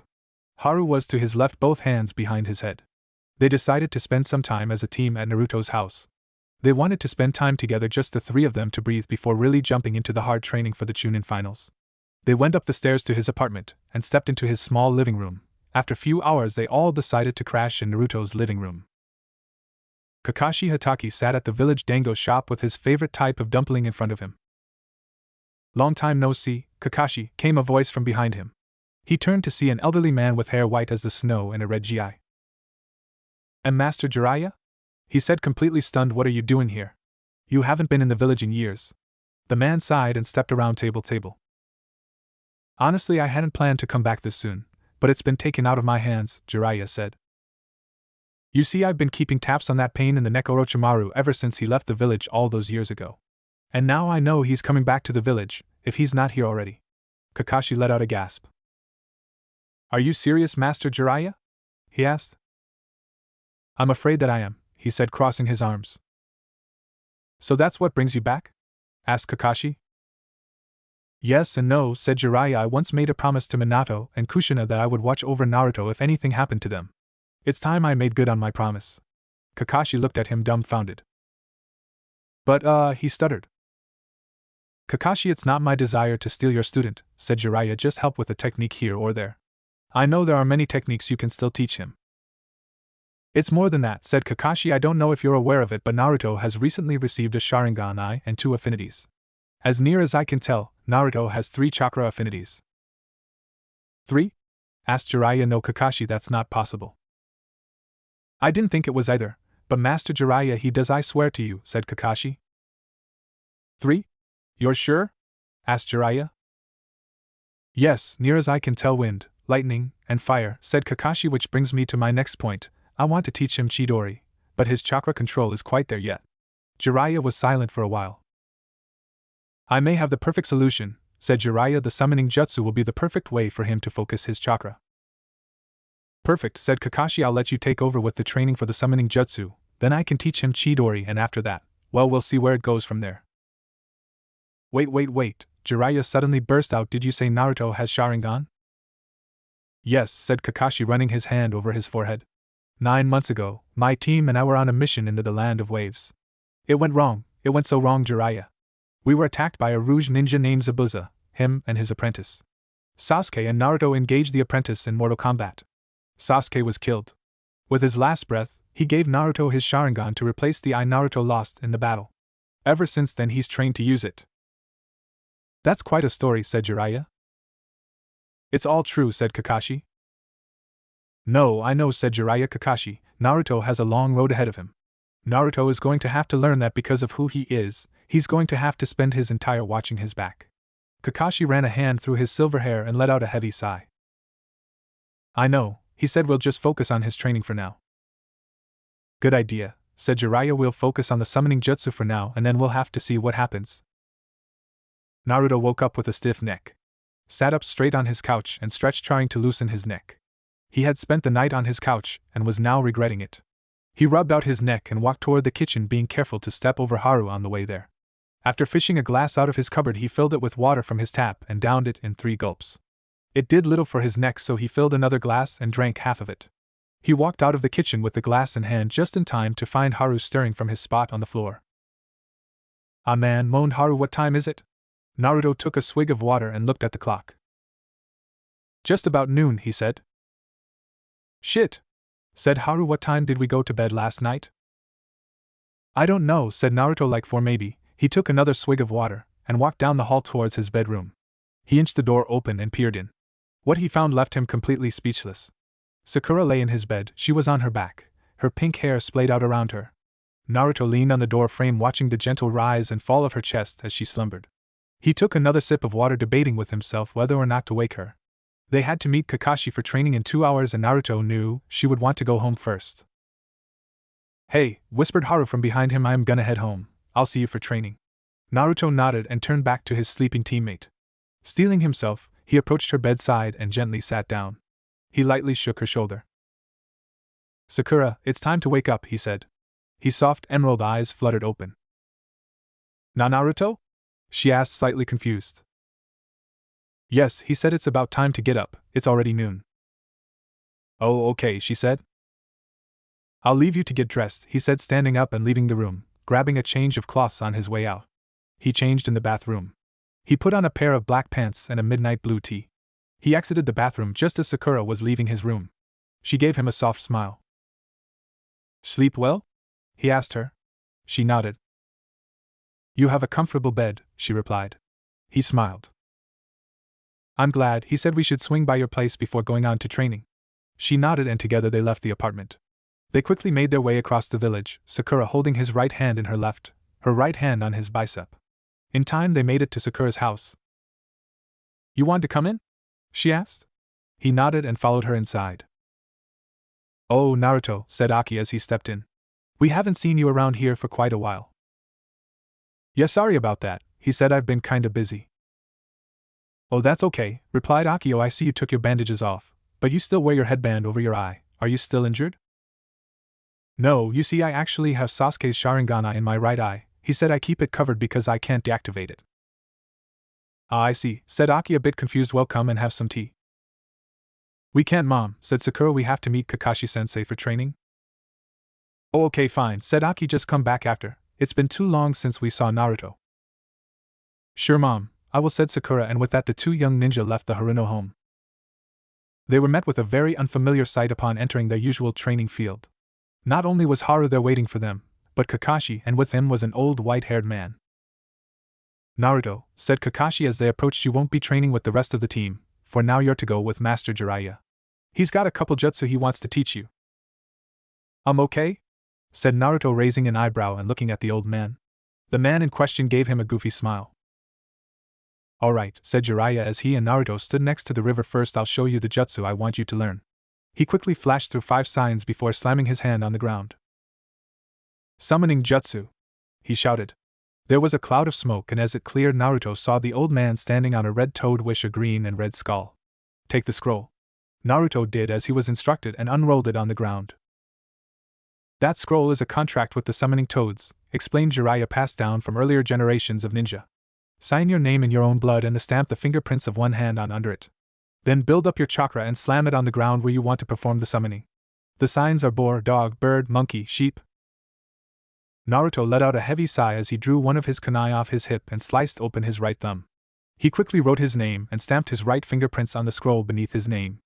Haru was to his left, both hands behind his head. They decided to spend some time as a team at Naruto's house. They wanted to spend time together, just the three of them, to breathe before really jumping into the hard training for the Chunin finals. They went up the stairs to his apartment and stepped into his small living room. After a few hours, they all decided to crash in Naruto's living room. Kakashi Hatake sat at the village dango shop with his favorite type of dumpling in front of him. Long time no see, Kakashi, came a voice from behind him. He turned to see an elderly man with hair white as the snow and a red gi. And Master Jiraiya? He said, completely stunned. What are you doing here? You haven't been in the village in years. The man sighed and stepped around table. Honestly, I hadn't planned to come back this soon, but it's been taken out of my hands, Jiraiya said. You see, I've been keeping tabs on that pain in the neck Orochimaru ever since he left the village all those years ago. And now I know he's coming back to the village, if he's not here already. Kakashi let out a gasp. Are you serious, Master Jiraiya? He asked. I'm afraid that I am, he said, crossing his arms. So that's what brings you back? Asked Kakashi. Yes and no, said Jiraiya. I once made a promise to Minato and Kushina that I would watch over Naruto if anything happened to them. It's time I made good on my promise. Kakashi looked at him dumbfounded. But, he stuttered. Kakashi, it's not my desire to steal your student, said Jiraiya, just help with a technique here or there. I know there are many techniques you can still teach him. It's more than that, said Kakashi. I don't know if you're aware of it, but Naruto has recently received a Sharingan eye and 2 affinities. As near as I can tell, Naruto has 3 chakra affinities. 3? Asked Jiraiya. No, Kakashi, that's not possible. I didn't think it was either, but Master Jiraiya, he does, I swear to you, said Kakashi. 3? You're sure? Asked Jiraiya. Yes, near as I can tell, wind, lightning, and fire, said Kakashi, which brings me to my next point. I want to teach him Chidori, but his chakra control is quite there yet. Jiraiya was silent for a while. I may have the perfect solution, said Jiraiya. The summoning jutsu will be the perfect way for him to focus his chakra. Perfect, said Kakashi. I'll let you take over with the training for the summoning jutsu, then I can teach him Chidori, and after that, well, we'll see where it goes from there. Wait, Jiraiya suddenly burst out. Did you say Naruto has Sharingan? Yes, said Kakashi, running his hand over his forehead. 9 months ago, my team and I were on a mission into the land of waves. It went wrong, it went so wrong, Jiraiya. We were attacked by a Rouge ninja named Zabuza, him and his apprentice. Sasuke and Naruto engaged the apprentice in mortal combat. Sasuke was killed. With his last breath, he gave Naruto his Sharingan to replace the eye Naruto lost in the battle. Ever since then he's trained to use it. That's quite a story, said Jiraiya. It's all true, said Kakashi. No, I know, said Jiraiya. Kakashi, Naruto has a long road ahead of him. Naruto is going to have to learn that because of who he is, he's going to have to spend his entire watching his back. Kakashi ran a hand through his silver hair and let out a heavy sigh. I know, He said we'll just focus on his training for now. Good idea, said Jiraiya. We'll focus on the summoning jutsu for now and then we'll have to see what happens. Naruto woke up with a stiff neck. Sat up straight on his couch and stretched, trying to loosen his neck. He had spent the night on his couch and was now regretting it. He rubbed out his neck and walked toward the kitchen, being careful to step over Haru on the way there. After fishing a glass out of his cupboard, he filled it with water from his tap and downed it in 3 gulps. It did little for his neck, so he filled another glass and drank half of it. He walked out of the kitchen with the glass in hand just in time to find Haru stirring from his spot on the floor. Ah man, moaned Haru, what time is it? Naruto took a swig of water and looked at the clock. Just about noon, he said. Shit, said Haru, what time did we go to bed last night? I don't know, said Naruto, like 4 maybe. He took another swig of water and walked down the hall towards his bedroom. He inched the door open and peered in. What he found left him completely speechless. Sakura lay in his bed. She was on her back, her pink hair splayed out around her. Naruto leaned on the door frame, watching the gentle rise and fall of her chest as she slumbered. He took another sip of water, debating with himself whether or not to wake her. They had to meet Kakashi for training in 2 hours and Naruto knew she would want to go home first. Hey, whispered Haru from behind him, I'm gonna head home. I'll see you for training. Naruto nodded and turned back to his sleeping teammate. Steeling himself, he approached her bedside and gently sat down. He lightly shook her shoulder. Sakura, it's time to wake up, he said. His soft emerald eyes fluttered open. Na Naruto? She asked, slightly confused. Yes, he said, it's about time to get up, it's already noon. Oh, okay, she said. I'll leave you to get dressed, he said, standing up and leaving the room, grabbing a change of cloths on his way out. He changed in the bathroom. He put on a pair of black pants and a midnight blue tee. He exited the bathroom just as Sakura was leaving his room. She gave him a soft smile. Sleep well? He asked her. She nodded. You have a comfortable bed, she replied. He smiled. I'm glad, he said, we should swing by your place before going on to training. She nodded and together they left the apartment. They quickly made their way across the village, Sakura holding his right hand in her left, her right hand on his bicep. In time they made it to Sakura's house. You want to come in? She asked. He nodded and followed her inside. Oh, Naruto, said Aki as he stepped in. We haven't seen you around here for quite a while. Yeah, sorry about that, he said, I've been kinda busy. Oh, that's okay, replied Aki. Oh, I see you took your bandages off, but you still wear your headband over your eye. Are you still injured? No, you see, I actually have Sasuke's Sharingan in my right eye. He said I keep it covered because I can't deactivate it. Ah, I see, said Aki, a bit confused. Well, come and have some tea. We can't, Mom, said Sakura. We have to meet Kakashi-sensei for training. Oh, okay, fine, said Aki. Just come back after. It's been too long since we saw Naruto. Sure, Mom, I will, said Sakura, and with that the 2 young ninja left the Haruno home. They were met with a very unfamiliar sight upon entering their usual training field. Not only was Haru there waiting for them, but Kakashi, and with him was an old white-haired man. Naruto, said Kakashi as they approached, you won't be training with the rest of the team, for now you're to go with Master Jiraiya. He's got a couple jutsu he wants to teach you. Okay? Said Naruto, raising an eyebrow and looking at the old man. The man in question gave him a goofy smile. Alright, said Jiraiya as he and Naruto stood next to the river. First I'll show you the jutsu I want you to learn. He quickly flashed through 5 signs before slamming his hand on the ground. Summoning jutsu! He shouted. There was a cloud of smoke, and as it cleared, Naruto saw the old man standing on a red toad with a green and red skull. Take the scroll. Naruto did as he was instructed and unrolled it on the ground. That scroll is a contract with the summoning toads, explained Jiraiya, passed down from earlier generations of ninja. Sign your name in your own blood and stamp the fingerprints of one hand on under it. Then build up your chakra and slam it on the ground where you want to perform the summoning. The signs are boar, dog, bird, monkey, sheep. Naruto let out a heavy sigh as he drew one of his kunai off his hip and sliced open his right thumb. He quickly wrote his name and stamped his right fingerprints on the scroll beneath his name.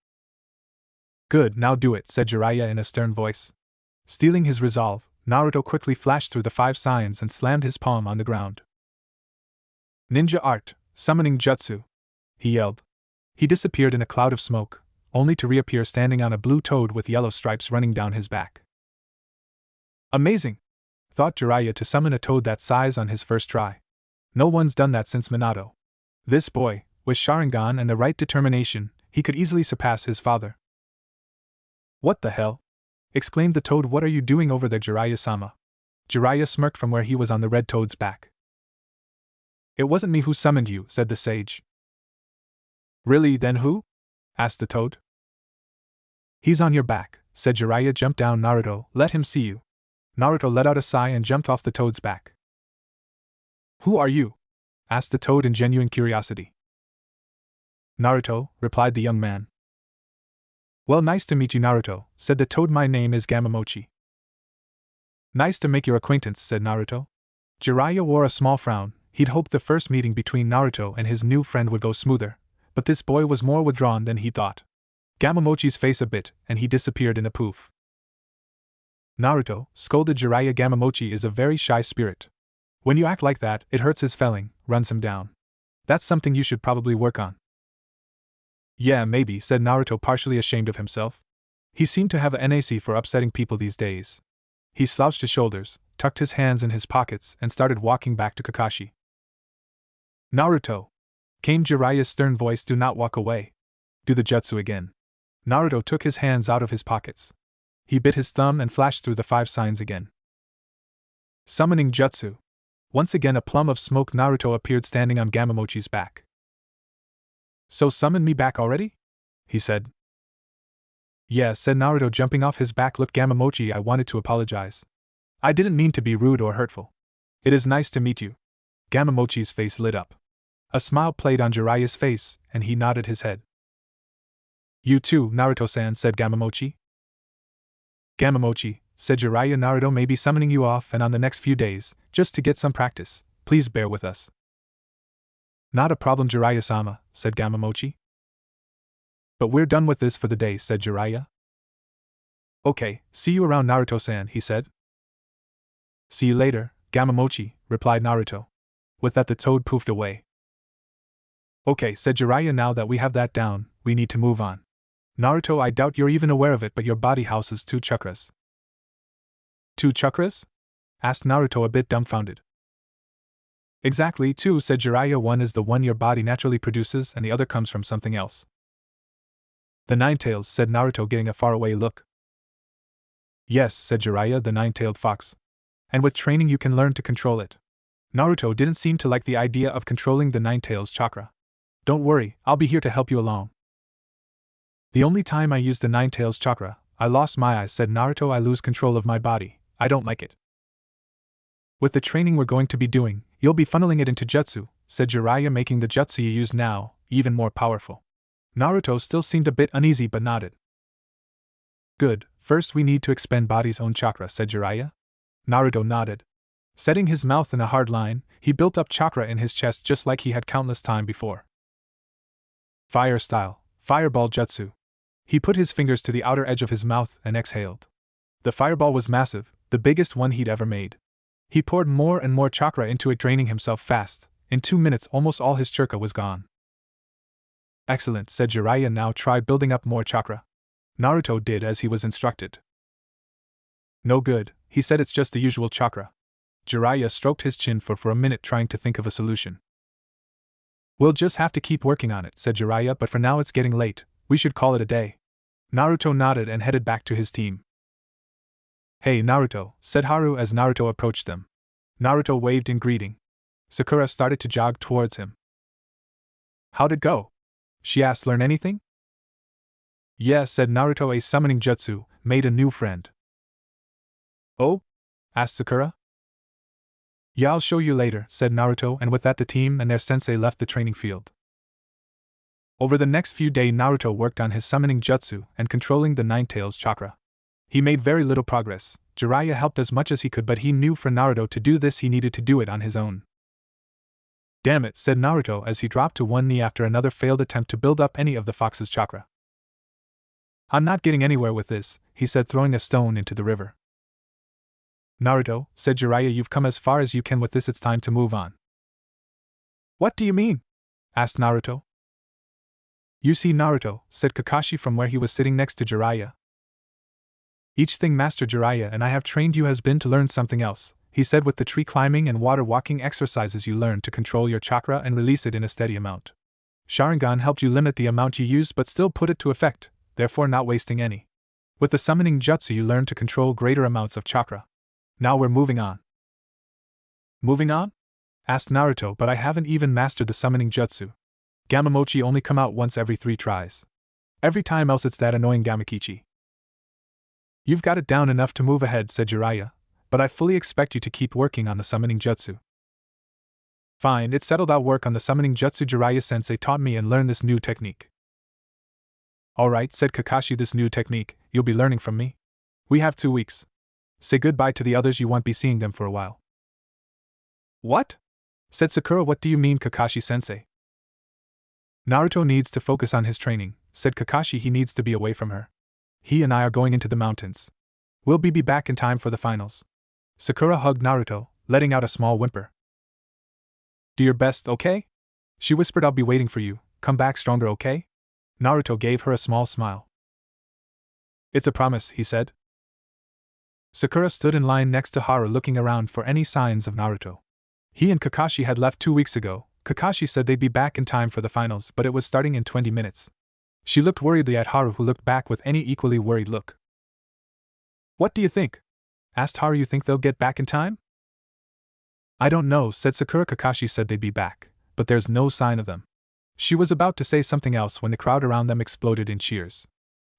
Good, now do it, said Jiraiya in a stern voice. Stealing his resolve, Naruto quickly flashed through the 5 signs and slammed his palm on the ground. Ninja art, summoning jutsu, he yelled. He disappeared in a cloud of smoke, only to reappear standing on a blue toad with yellow stripes running down his back. Amazing! Thought Jiraiya to summon a toad that size on his first try. No one's done that since Minato. This boy, with Sharingan and the right determination, he could easily surpass his father. What the hell? Exclaimed the toad. What are you doing over there, Jiraiya-sama? Jiraiya smirked from where he was on the red toad's back. It wasn't me who summoned you, said the sage. Really, then who? Asked the toad. He's on your back, said Jiraiya. Jump down, Naruto, let him see you. Naruto let out a sigh and jumped off the toad's back. Who are you? Asked the toad in genuine curiosity. Naruto, replied the young man. Well, nice to meet you, Naruto, said the toad. My name is Gamamochi. Nice to make your acquaintance, said Naruto. Jiraiya wore a small frown. He'd hoped the first meeting between Naruto and his new friend would go smoother, but this boy was more withdrawn than he thought. Gamamochi's face a bit, and he disappeared in a poof. Naruto, scolded Jiraiya. Gamamochi is a very shy spirit. When you act like that, it hurts his feeling, runs him down. That's something you should probably work on. Yeah, maybe, said Naruto, partially ashamed of himself. He seemed to have a NAC for upsetting people these days. He slouched his shoulders, tucked his hands in his pockets, and started walking back to Kakashi. Naruto! Came Jiraiya's stern voice. Do not walk away. Do the jutsu again. Naruto took his hands out of his pockets. He bit his thumb and flashed through the 5 signs again. Summoning jutsu. Once again a plum of smoke. Naruto appeared standing on Gamamochi's back. So summon me back already? He said. Yeah, said Naruto, jumping off his back. Look, Gamamochi, I wanted to apologize. I didn't mean to be rude or hurtful. It is nice to meet you. Gamamochi's face lit up. A smile played on Jiraiya's face, and he nodded his head. You too, Naruto-san, said Gamamochi. Gamamochi, said Jiraiya. Naruto may be summoning you off and on the next few days, just to get some practice. Please bear with us. Not a problem, Jiraiya-sama, said Gamamochi. But we're done with this for the day, said Jiraiya. Okay, see you around, Naruto-san, he said. See you later, Gamamochi, replied Naruto. With that the toad poofed away. Okay, said Jiraiya, now that we have that down, we need to move on. Naruto, I doubt you're even aware of it, but your body houses 2 chakras. 2 chakras? Asked Naruto, a bit dumbfounded. Exactly, 2, said Jiraiya. One is the one your body naturally produces, and the other comes from something else. The Ninetails, said Naruto, getting a faraway look. Yes, said Jiraiya, the 9-tailed fox. And with training you can learn to control it. Naruto didn't seem to like the idea of controlling the Ninetails' chakra. Don't worry, I'll be here to help you along. The only time I used the Ninetails' chakra, I lost my eyes, said Naruto. I lose control of my body. I don't like it. With the training we're going to be doing, you'll be funneling it into jutsu, said Jiraiya, making the jutsu you use now even more powerful. Naruto still seemed a bit uneasy but nodded. Good, first we need to expend body's own chakra, said Jiraiya. Naruto nodded. Setting his mouth in a hard line, he built up chakra in his chest just like he had countless time before. Fire style, fireball jutsu. He put his fingers to the outer edge of his mouth and exhaled. The fireball was massive, the biggest one he'd ever made. He poured more and more chakra into it, draining himself fast. In 2 minutes almost all his chakra was gone. Excellent, said Jiraiya. Now try building up more chakra. Naruto did as he was instructed. No good, he said, it's just the usual chakra. Jiraiya stroked his chin for a minute, trying to think of a solution. We'll just have to keep working on it, said Jiraiya, but for now it's getting late. We should call it a day. Naruto nodded and headed back to his team. Hey Naruto, said Haru as Naruto approached them. Naruto waved in greeting. Sakura started to jog towards him. How'd it go? She asked. Learn anything? Yeah, said Naruto. A summoning jutsu, made a new friend. Oh? Asked Sakura. Yeah, I'll show you later, said Naruto, and with that the team and their sensei left the training field. Over the next few days Naruto worked on his summoning jutsu and controlling the Ninetails chakra. He made very little progress. Jiraiya helped as much as he could, but he knew for Naruto to do this he needed to do it on his own. Damn it, said Naruto as he dropped to one knee after another failed attempt to build up any of the fox's chakra. I'm not getting anywhere with this, he said, throwing a stone into the river. Naruto, said Jiraiya, you've come as far as you can with this, it's time to move on. What do you mean? Asked Naruto. You see, Naruto, said Kakashi from where he was sitting next to Jiraiya. Each thing Master Jiraiya and I have trained you has been to learn something else, he said. With the tree climbing and water walking exercises you learn to control your chakra and release it in a steady amount. Sharingan helped you limit the amount you use but still put it to effect, therefore not wasting any. With the summoning jutsu you learn to control greater amounts of chakra. Now we're moving on. Moving on? Asked Naruto, but I haven't even mastered the summoning jutsu. Gamamochi only come out once every 3 tries. Every time else it's that annoying Gamakichi. You've got it down enough to move ahead, said Jiraiya, but I fully expect you to keep working on the summoning jutsu. Fine, it's settled. I'll work on the summoning jutsu. Jiraiya-sensei taught me and learn this new technique. Alright, said Kakashi, this new technique, you'll be learning from me. We have 2 weeks. Say goodbye to the others, you won't be seeing them for a while. What? Said Sakura. What do you mean, Kakashi-sensei? Naruto needs to focus on his training, said Kakashi. He needs to be away from her. He and I are going into the mountains. We'll be back in time for the finals. Sakura hugged Naruto, letting out a small whimper. Do your best, okay? She whispered. I'll be waiting for you. Come back stronger, okay? Naruto gave her a small smile. It's a promise, he said. Sakura stood in line next to Haru, looking around for any signs of Naruto. He and Kakashi had left 2 weeks ago. Kakashi said they'd be back in time for the finals, but it was starting in 20 minutes. She looked worriedly at Haru, who looked back with any equally worried look. What do you think? Asked Haru. You think they'll get back in time? I don't know, said Sakura. Kakashi said they'd be back, but there's no sign of them. She was about to say something else when the crowd around them exploded in cheers.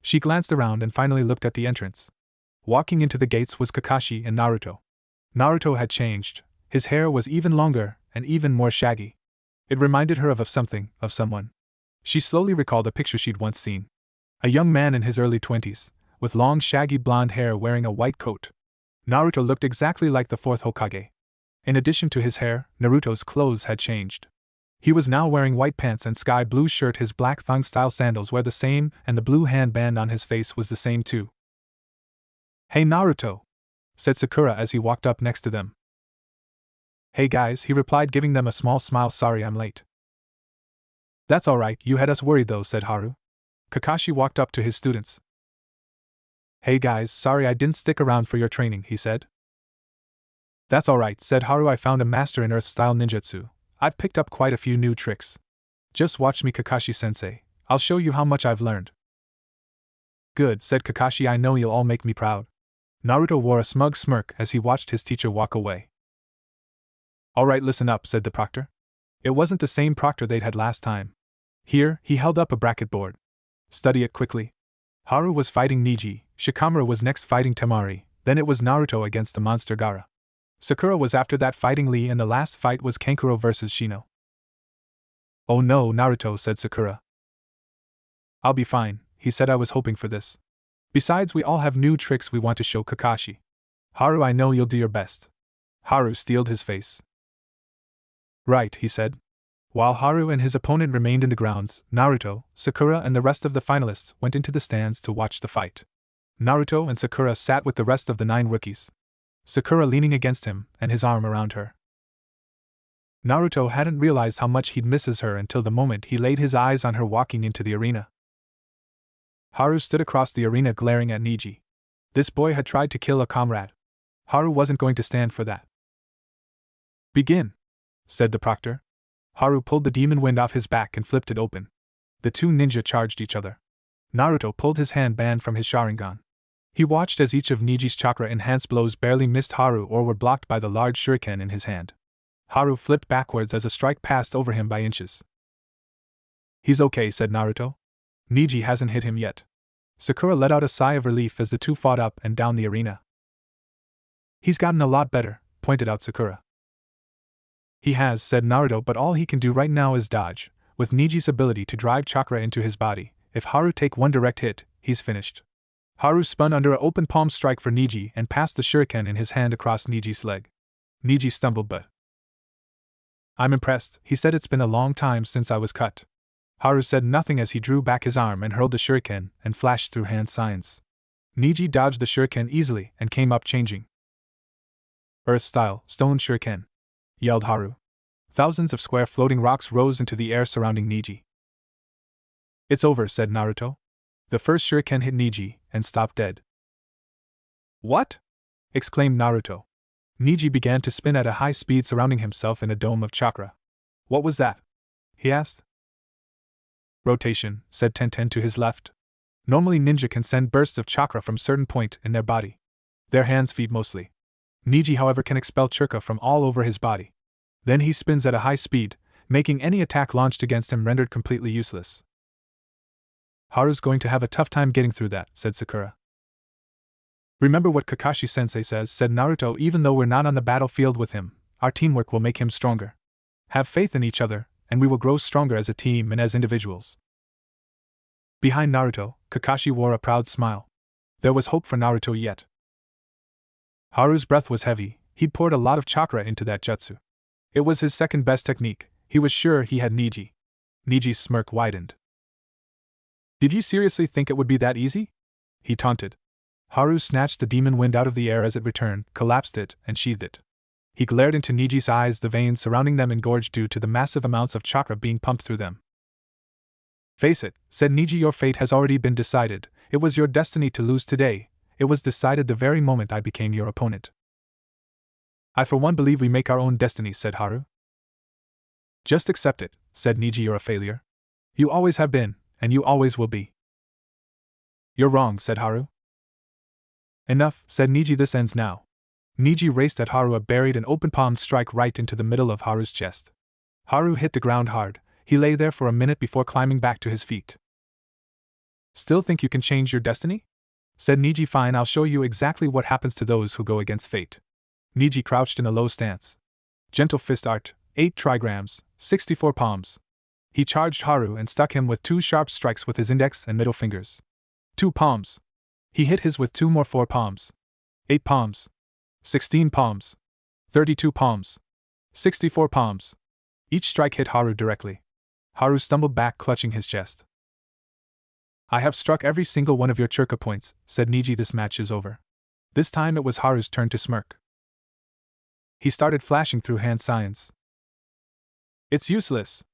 She glanced around and finally looked at the entrance. Walking into the gates was Kakashi and Naruto. Naruto had changed. His hair was even longer and even more shaggy. It reminded her of something, of someone. She slowly recalled a picture she'd once seen. A young man in his early 20s, with long shaggy blonde hair wearing a white coat. Naruto looked exactly like the 4th Hokage. In addition to his hair, Naruto's clothes had changed. He was now wearing white pants and sky blue shirt. His black thong-style sandals were the same, and the blue handband on his face was the same too. Hey Naruto, said Sakura as he walked up next to them. Hey guys, he replied, giving them a small smile. Sorry I'm late. That's alright, you had us worried though, said Haru. Kakashi walked up to his students. Hey guys, sorry I didn't stick around for your training, he said. That's alright, said Haru. I found a master in Earth-style ninjutsu. I've picked up quite a few new tricks. Just watch me, Kakashi-sensei. I'll show you how much I've learned. Good, said Kakashi. I know you'll all make me proud. Naruto wore a smug smirk as he watched his teacher walk away. Alright, listen up, said the proctor. It wasn't the same proctor they'd had last time. Here, he held up a bracket board. Study it quickly. Haru was fighting Neji, Shikamaru was next fighting Temari, then it was Naruto against the monster Gaara. Sakura was after that fighting Lee, and the last fight was Kankuro versus Shino. Oh no, Naruto, said Sakura. I'll be fine, he said. I was hoping for this. Besides, we all have new tricks we want to show Kakashi. Haru, I know you'll do your best. Haru steeled his face. Right, he said. While Haru and his opponent remained in the grounds, Naruto, Sakura and the rest of the finalists went into the stands to watch the fight. Naruto and Sakura sat with the rest of the 9 rookies. Sakura leaning against him, and his arm around her. Naruto hadn't realized how much he'd misses her until the moment he laid his eyes on her walking into the arena. Haru stood across the arena glaring at Neji. This boy had tried to kill a comrade. Haru wasn't going to stand for that. Begin, said the proctor. Haru pulled the demon wind off his back and flipped it open. The 2 ninja charged each other. Naruto pulled his hand band from his Sharingan. He watched as each of Neji's chakra-enhanced blows barely missed Haru or were blocked by the large shuriken in his hand. Haru flipped backwards as a strike passed over him by inches. He's okay, said Naruto. Neji hasn't hit him yet. Sakura let out a sigh of relief as the 2 fought up and down the arena. He's gotten a lot better, pointed out Sakura. He has, said Naruto, but all he can do right now is dodge. With Neji's ability to drive chakra into his body, if Haru take one direct hit, he's finished. Haru spun under an open palm strike for Neji and passed the shuriken in his hand across Neji's leg. Neji stumbled, but... I'm impressed, he said. It's been a long time since I was cut. Haru said nothing as he drew back his arm and hurled the shuriken and flashed through hand signs. Neji dodged the shuriken easily and came up changing. Earth-style, stone shuriken, yelled Haru. Thousands of square floating rocks rose into the air surrounding Neji. It's over, said Naruto. The first shuriken hit Neji and stopped dead. What? Exclaimed Naruto. Neji began to spin at a high speed, surrounding himself in a dome of chakra. What was that? He asked. Rotation, said Tenten to his left. Normally ninja can send bursts of chakra from certain point in their body. Their hands, feet mostly. Niji, however, can expel chakra from all over his body. Then he spins at a high speed, making any attack launched against him rendered completely useless. Haru's going to have a tough time getting through that, said Sakura. Remember what Kakashi-sensei says, said Naruto. Even though we're not on the battlefield with him, our teamwork will make him stronger. Have faith in each other, and we will grow stronger as a team and as individuals. Behind Naruto, Kakashi wore a proud smile. There was hope for Naruto yet. Haru's breath was heavy. He'd poured a lot of chakra into that jutsu. It was his second best technique. He was sure he had Niji. Niji's smirk widened. Did you seriously think it would be that easy? He taunted. Haru snatched the demon wind out of the air as it returned, collapsed it, and sheathed it. He glared into Niji's eyes, the veins surrounding them engorged due to the massive amounts of chakra being pumped through them. Face it, said Niji, your fate has already been decided. It was your destiny to lose today. It was decided the very moment I became your opponent. I for one believe we make our own destiny, said Haru. Just accept it, said Niji, you're a failure. You always have been, and you always will be. You're wrong, said Haru. Enough, said Niji, this ends now. Niji raced at Haru, a buried and open-palmed strike right into the middle of Haru's chest. Haru hit the ground hard. He lay there for a minute before climbing back to his feet. Still think you can change your destiny? Said Niji. Fine, I'll show you exactly what happens to those who go against fate. Niji crouched in a low stance. Gentle fist art, 8 trigrams, 64 palms. He charged Haru and stuck him with 2 sharp strikes with his index and middle fingers. 2 palms. He hit his with 2 more 4 palms. 8 palms. 16 palms. 32 palms. 64 palms. Each strike hit Haru directly. Haru stumbled back, clutching his chest. I have struck every single one of your chakra points, said Niji. This match is over. This time it was Haru's turn to smirk. He started flashing through hand signs. It's useless,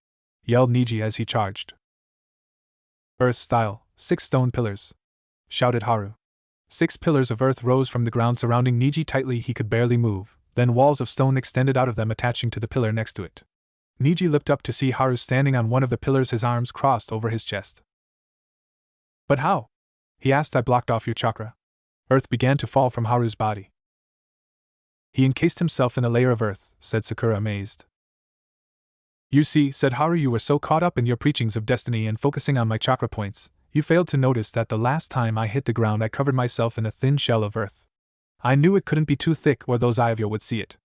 yelled Niji as he charged. Earth style, 6 stone pillars, shouted Haru. 6 pillars of earth rose from the ground surrounding Niji tightly. He could barely move, then walls of stone extended out of them, attaching to the pillar next to it. Niji looked up to see Haru standing on one of the pillars, his arms crossed over his chest. But how? He asked. I blocked off your chakra. Earth began to fall from Haru's body. He encased himself in a layer of earth, said Sakura, amazed. You see, said Haru, you were so caught up in your preachings of destiny and focusing on my chakra points, you failed to notice that the last time I hit the ground I covered myself in a thin shell of earth. I knew it couldn't be too thick or those eye of yours would see it.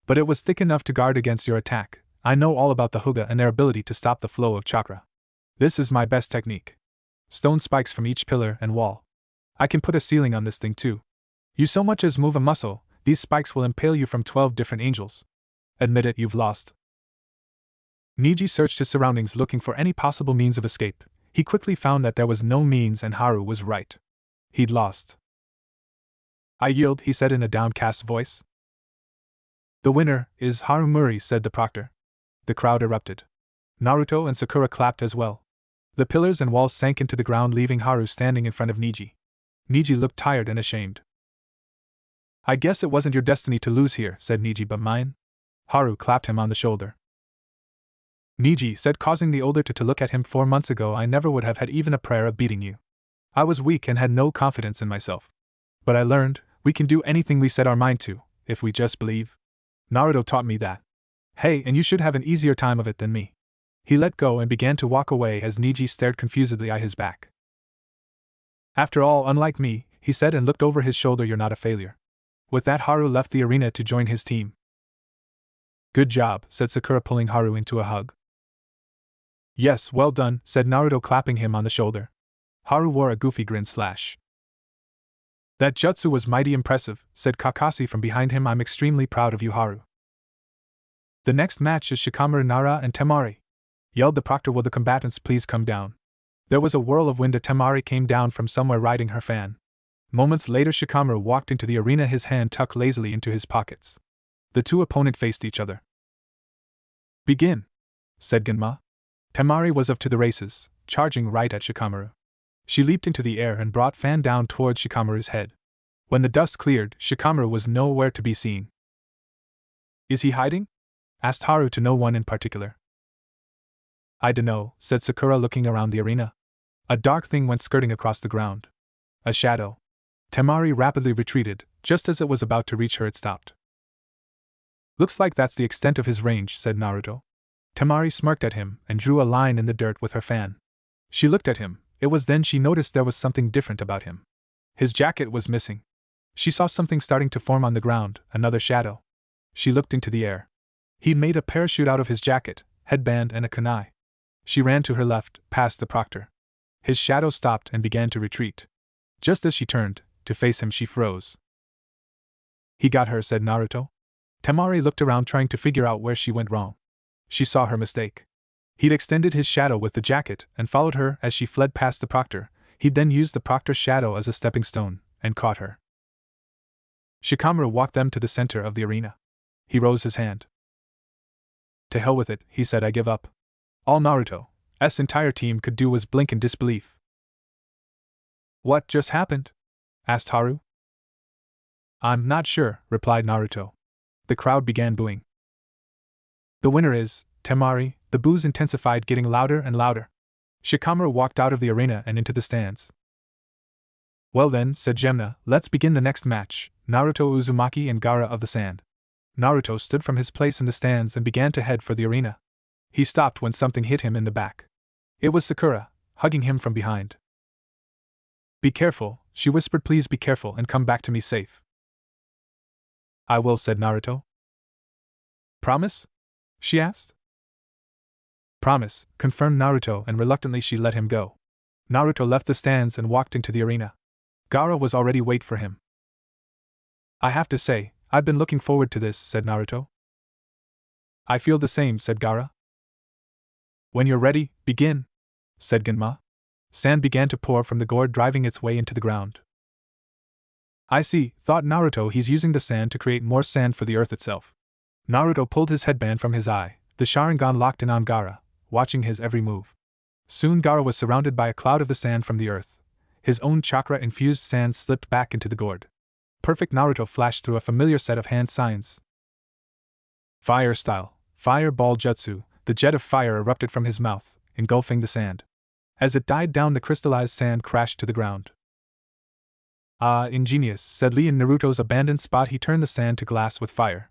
But it was thick enough to guard against your attack. I know all about the Hyuga and their ability to stop the flow of chakra. This is my best technique. Stone spikes from each pillar and wall. I can put a ceiling on this thing too. You so much as move a muscle, these spikes will impale you from 12 different angels. Admit it, you've lost. Niji searched his surroundings looking for any possible means of escape. He quickly found that there was no means, and Haru was right. He'd lost. I yield, he said in a downcast voice. The winner is Haru Muri, said the proctor. The crowd erupted. Naruto and Sakura clapped as well. The pillars and walls sank into the ground, leaving Haru standing in front of Niji. Niji looked tired and ashamed. I guess it wasn't your destiny to lose here, said Niji, but mine. Haru clapped him on the shoulder. Niji said, causing the older to look at him. 4 months ago I never would have had even a prayer of beating you. I was weak and had no confidence in myself. But I learned, we can do anything we set our mind to, if we just believe. Naruto taught me that. Hey, and you should have an easier time of it than me. He let go and began to walk away as Niji stared confusedly at his back. After all, unlike me, he said and looked over his shoulder, you're not a failure. With that, Haru left the arena to join his team. Good job, said Sakura, pulling Haru into a hug. Yes, well done, said Naruto, clapping him on the shoulder. Haru wore a goofy grin. That jutsu was mighty impressive, said Kakashi from behind him. I'm extremely proud of you, Haru. The next match is Shikamaru, Nara, and Temari, yelled the proctor. Will the combatants please come down? There was a whirl of wind. Temari came down from somewhere riding her fan. Moments later, Shikamaru walked into the arena, his hand tucked lazily into his pockets. The two opponents faced each other. Begin, said Genma. Temari was off to the races, charging right at Shikamaru. She leaped into the air and brought fan down towards Shikamaru's head. When the dust cleared, Shikamaru was nowhere to be seen. Is he hiding? Asked Haru, to no one in particular. I dunno, said Sakura, looking around the arena. A dark thing went skirting across the ground. A shadow. Temari rapidly retreated. Just as it was about to reach her, it stopped. Looks like that's the extent of his range, said Naruto. Temari smirked at him and drew a line in the dirt with her fan. She looked at him. It was then she noticed there was something different about him. His jacket was missing. She saw something starting to form on the ground, another shadow. She looked into the air. He'd made a parachute out of his jacket, headband, and a kunai. She ran to her left, past the proctor. His shadow stopped and began to retreat. Just as she turned to face him, she froze. He got her, said Naruto. Temari looked around, trying to figure out where she went wrong. She saw her mistake. He'd extended his shadow with the jacket and followed her as she fled past the proctor. He'd then used the proctor's shadow as a stepping stone and caught her. Shikamaru walked them to the center of the arena. He rose his hand. To hell with it, he said, I give up. All Naruto's entire team could do was blink in disbelief. What just happened? Asked Haru. I'm not sure, replied Naruto. The crowd began booing. The winner is Temari. The boos intensified, getting louder and louder. Shikamaru walked out of the arena and into the stands. Well then, said Gemna, let's begin the next match, Naruto Uzumaki and Gaara of the Sand. Naruto stood from his place in the stands and began to head for the arena. He stopped when something hit him in the back. It was Sakura, hugging him from behind. Be careful, she whispered, please be careful and come back to me safe. I will, said Naruto. Promise? She asked. Promise, confirmed Naruto, and reluctantly she let him go. Naruto left the stands and walked into the arena. Gaara was already waiting for him. I have to say, I've been looking forward to this, said Naruto. I feel the same, said Gaara. When you're ready, begin, said Genma. Sand began to pour from the gourd, driving its way into the ground. I see, thought Naruto, he's using the sand to create more sand for the earth itself. Naruto pulled his headband from his eye, the Sharingan locked in on Gaara, watching his every move. Soon Gaara was surrounded by a cloud of the sand from the earth. His own chakra-infused sand slipped back into the gourd. Perfect. Naruto flashed through a familiar set of hand signs. Fire style, fire ball jutsu, the jet of fire erupted from his mouth, engulfing the sand. As it died down, the crystallized sand crashed to the ground. Ah, ingenious, said Lee. In Naruto's abandoned spot, he turned the sand to glass with fire.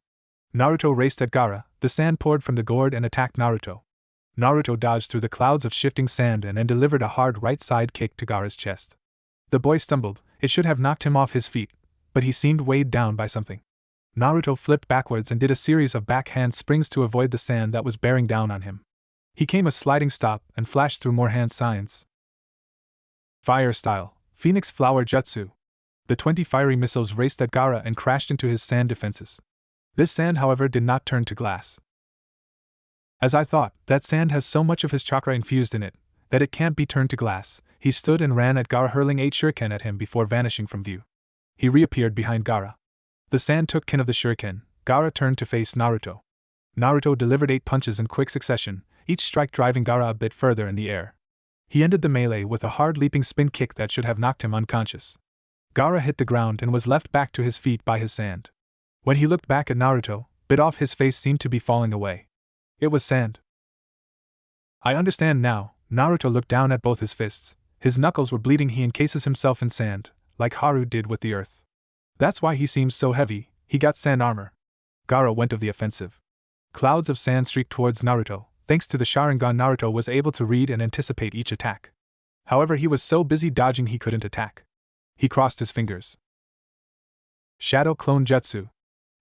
Naruto raced at Gaara, the sand poured from the gourd and attacked Naruto. Naruto dodged through the clouds of shifting sand and then delivered a hard right side kick to Gaara's chest. The boy stumbled. It should have knocked him off his feet, but he seemed weighed down by something. Naruto flipped backwards and did a series of backhand springs to avoid the sand that was bearing down on him. He came a sliding stop and flashed through more hand signs. Fire style, Phoenix Flower Jutsu. The 20 fiery missiles raced at Gaara and crashed into his sand defenses. This sand, however, did not turn to glass. As I thought, that sand has so much of his chakra infused in it that it can't be turned to glass. He stood and ran at Gaara, hurling 8 shuriken at him before vanishing from view. He reappeared behind Gaara. The sand took kin of the shuriken. Gaara turned to face Naruto. Naruto delivered 8 punches in quick succession, each strike driving Gaara a bit further in the air. He ended the melee with a hard leaping spin kick that should have knocked him unconscious. Gaara hit the ground and was left back to his feet by his sand. When he looked back at Naruto, bit off his face seemed to be falling away. It was sand. I understand now. Naruto looked down at both his fists. His knuckles were bleeding. He encases himself in sand, like Haru did with the earth. That's why he seems so heavy. He got sand armor. Gaara went of the offensive. Clouds of sand streaked towards Naruto. Thanks to the Sharingan, Naruto was able to read and anticipate each attack. However, he was so busy dodging he couldn't attack. He crossed his fingers. Shadow Clone Jutsu.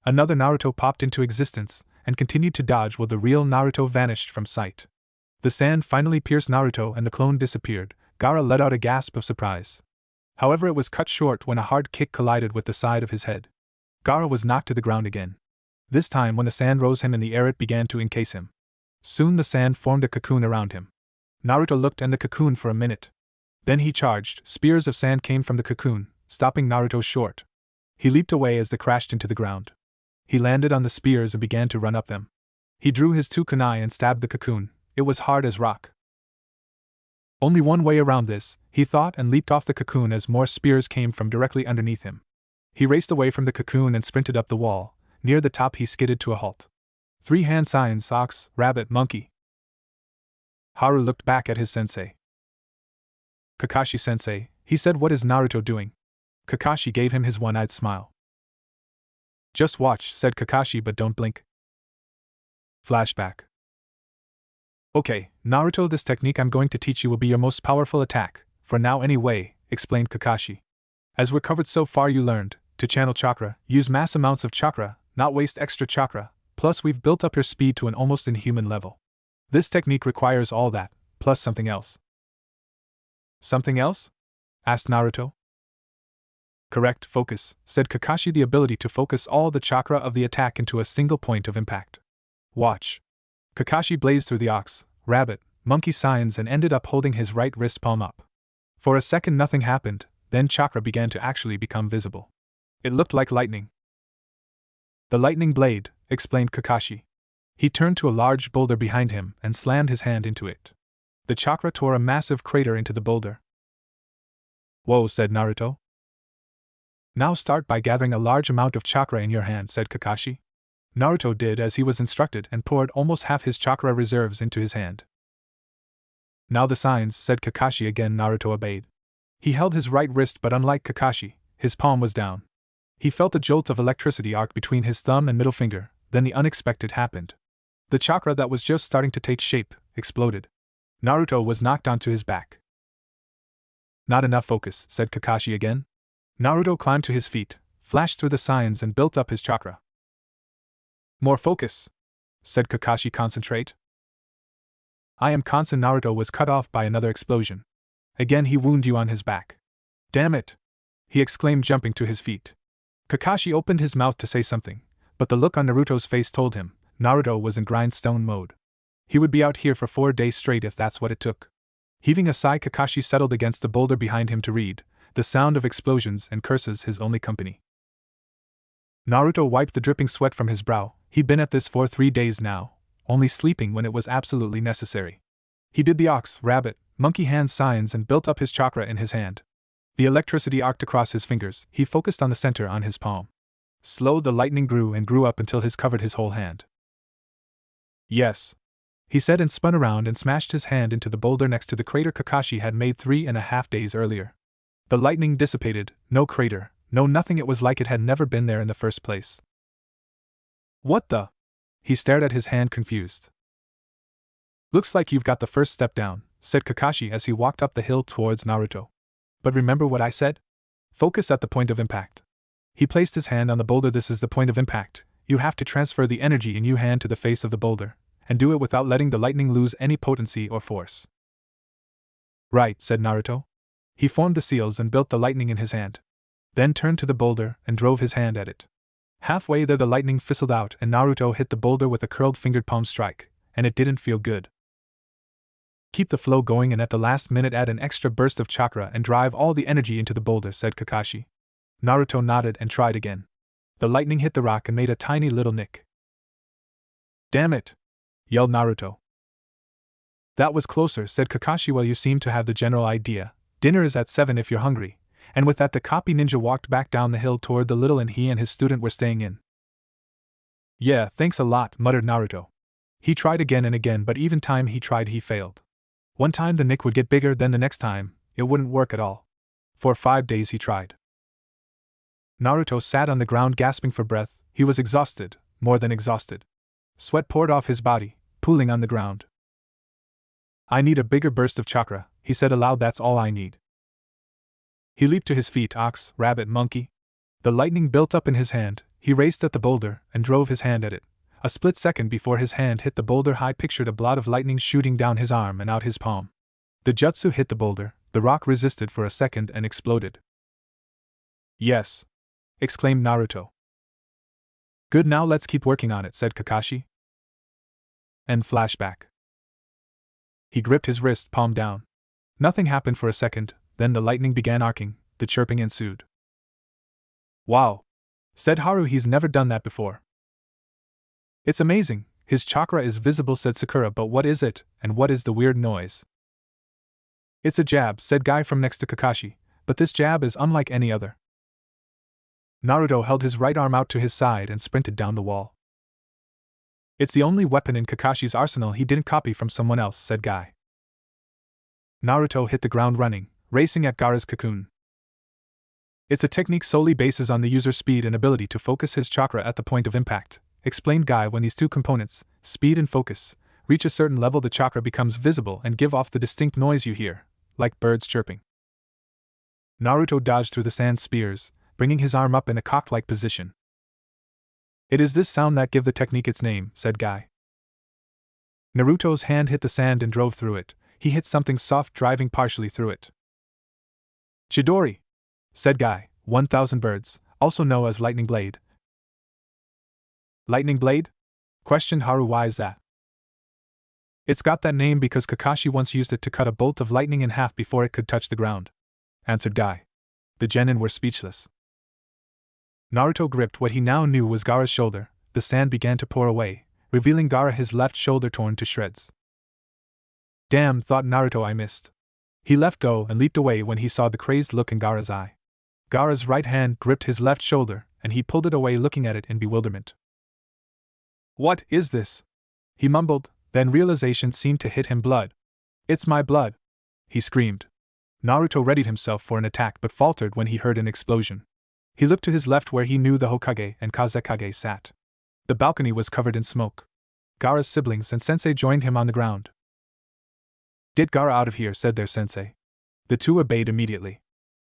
Another Naruto popped into existence and continued to dodge while the real Naruto vanished from sight. The sand finally pierced Naruto and the clone disappeared. Gaara let out a gasp of surprise. However, it was cut short when a hard kick collided with the side of his head. Gaara was knocked to the ground again. This time, when the sand rose him in the air, it began to encase him. Soon the sand formed a cocoon around him. Naruto looked at the cocoon for a minute. Then he charged. Spears of sand came from the cocoon, stopping Naruto short. He leaped away as they crashed into the ground. He landed on the spears and began to run up them. He drew his 2 kunai and stabbed the cocoon. It was hard as rock. Only one way around this, he thought, and leaped off the cocoon as more spears came from directly underneath him. He raced away from the cocoon and sprinted up the wall. Near the top he skidded to a halt. 3 hand signs: ox, rabbit, monkey. Haru looked back at his sensei. Kakashi-sensei, he said. What is Naruto doing? Kakashi gave him his one-eyed smile. Just watch, said Kakashi, but don't blink. Flashback. Okay, Naruto, this technique I'm going to teach you will be your most powerful attack, for now anyway, explained Kakashi. As we're covered so far, you learned to channel chakra, use mass amounts of chakra, not waste extra chakra, plus we've built up your speed to an almost inhuman level. This technique requires all that, plus something else. Something else? Asked Naruto. Correct, focus, said Kakashi, the ability to focus all the chakra of the attack into a single point of impact. Watch. Kakashi blazed through the ox, rabbit, monkey signs and ended up holding his right wrist palm up. For a second nothing happened, then chakra began to actually become visible. It looked like lightning. The lightning blade, explained Kakashi. He turned to a large boulder behind him and slammed his hand into it. The chakra tore a massive crater into the boulder. Whoa, said Naruto. Now start by gathering a large amount of chakra in your hand, said Kakashi. Naruto did as he was instructed and poured almost half his chakra reserves into his hand. Now the signs, said Kakashi again. Naruto obeyed. He held his right wrist, but unlike Kakashi, his palm was down. He felt a jolt of electricity arc between his thumb and middle finger, then the unexpected happened. The chakra that was just starting to take shape exploded. Naruto was knocked onto his back. Not enough focus, said Kakashi again. Naruto climbed to his feet, flashed through the signs and built up his chakra. More focus, said Kakashi. Concentrate. I am constant. Naruto was cut off by another explosion. Again he wounded you on his back. Damn it! He exclaimed, jumping to his feet. Kakashi opened his mouth to say something, but the look on Naruto's face told him Naruto was in grindstone mode. He would be out here for 4 days straight if that's what it took. Heaving a sigh, Kakashi settled against the boulder behind him to read, the sound of explosions and curses his only company. Naruto wiped the dripping sweat from his brow. He'd been at this for 3 days now, only sleeping when it was absolutely necessary. He did the ox, rabbit, monkey hand signs and built up his chakra in his hand. The electricity arced across his fingers. He focused on the center on his palm. Slow, the lightning grew and grew up until it covered his whole hand. Yes, he said and spun around and smashed his hand into the boulder next to the crater Kakashi had made 3.5 days earlier. The lightning dissipated, no crater, no nothing. It was like it had never been there in the first place. What the? He stared at his hand, confused. Looks like you've got the first step down, said Kakashi as he walked up the hill towards Naruto. But remember what I said? Focus at the point of impact. He placed his hand on the boulder. This is the point of impact. You have to transfer the energy in your hand to the face of the boulder, and do it without letting the lightning lose any potency or force. Right, said Naruto. He formed the seals and built the lightning in his hand. Then turned to the boulder and drove his hand at it. Halfway there the lightning fizzled out and Naruto hit the boulder with a curled fingered palm strike, and it didn't feel good. Keep the flow going and at the last minute add an extra burst of chakra and drive all the energy into the boulder, said Kakashi. Naruto nodded and tried again. The lightning hit the rock and made a tiny little nick. Damn it! Yelled Naruto. That was closer, said Kakashi. Well, you seem to have the general idea. Dinner is at 7 if you're hungry. And with that the copy ninja walked back down the hill toward the little inn he and his student were staying in. Yeah, thanks a lot, muttered Naruto. He tried again and again, but even time he tried he failed. One time the nick would get bigger, then the next time, it wouldn't work at all. For 5 days he tried. Naruto sat on the ground gasping for breath. He was exhausted, more than exhausted. Sweat poured off his body, pooling on the ground. I need a bigger burst of chakra, he said aloud. That's all I need. He leaped to his feet. Ox, rabbit, monkey. The lightning built up in his hand. He raced at the boulder and drove his hand at it. A split second before his hand hit the boulder, I pictured a blot of lightning shooting down his arm and out his palm. The jutsu hit the boulder. The rock resisted for a second and exploded. Yes, exclaimed Naruto. Good, now let's keep working on it, said Kakashi. End flashback. He gripped his wrist, palm down. Nothing happened for a second, then the lightning began arcing, the chirping ensued. Wow, said Haru, he's never done that before. It's amazing, his chakra is visible, said Sakura, but what is it, and what is the weird noise? It's a jab, said Guy from next to Kakashi, but this jab is unlike any other. Naruto held his right arm out to his side and sprinted down the wall. It's the only weapon in Kakashi's arsenal he didn't copy from someone else, said Guy. Naruto hit the ground running, racing at Gaara's cocoon. It's a technique solely bases on the user's speed and ability to focus his chakra at the point of impact, explained Guy. When these two components, speed and focus, reach a certain level, the chakra becomes visible and give off the distinct noise you hear, like birds chirping. Naruto dodged through the sand spears, bringing his arm up in a cocked-like position. It is this sound that give the technique its name, said Guy. Naruto's hand hit the sand and drove through it. He hit something soft, driving partially through it. Chidori, said Guy. 1,000 birds, also known as lightning blade. Lightning blade? Questioned Haru. Why is that? It's got that name because Kakashi once used it to cut a bolt of lightning in half before it could touch the ground, answered Guy. The genin were speechless. Naruto gripped what he now knew was Gaara's shoulder. The sand began to pour away, revealing Gaara, his left shoulder torn to shreds. Damn, thought Naruto, I missed. He let go and leaped away when he saw the crazed look in Gaara's eye. Gaara's right hand gripped his left shoulder, and he pulled it away, looking at it in bewilderment. What is this? He mumbled, then realization seemed to hit him. Blood. It's my blood, he screamed. Naruto readied himself for an attack but faltered when he heard an explosion. He looked to his left where he knew the Hokage and Kazekage sat. The balcony was covered in smoke. Gaara's siblings and sensei joined him on the ground. Get Gaara out of here, said their sensei. The two obeyed immediately.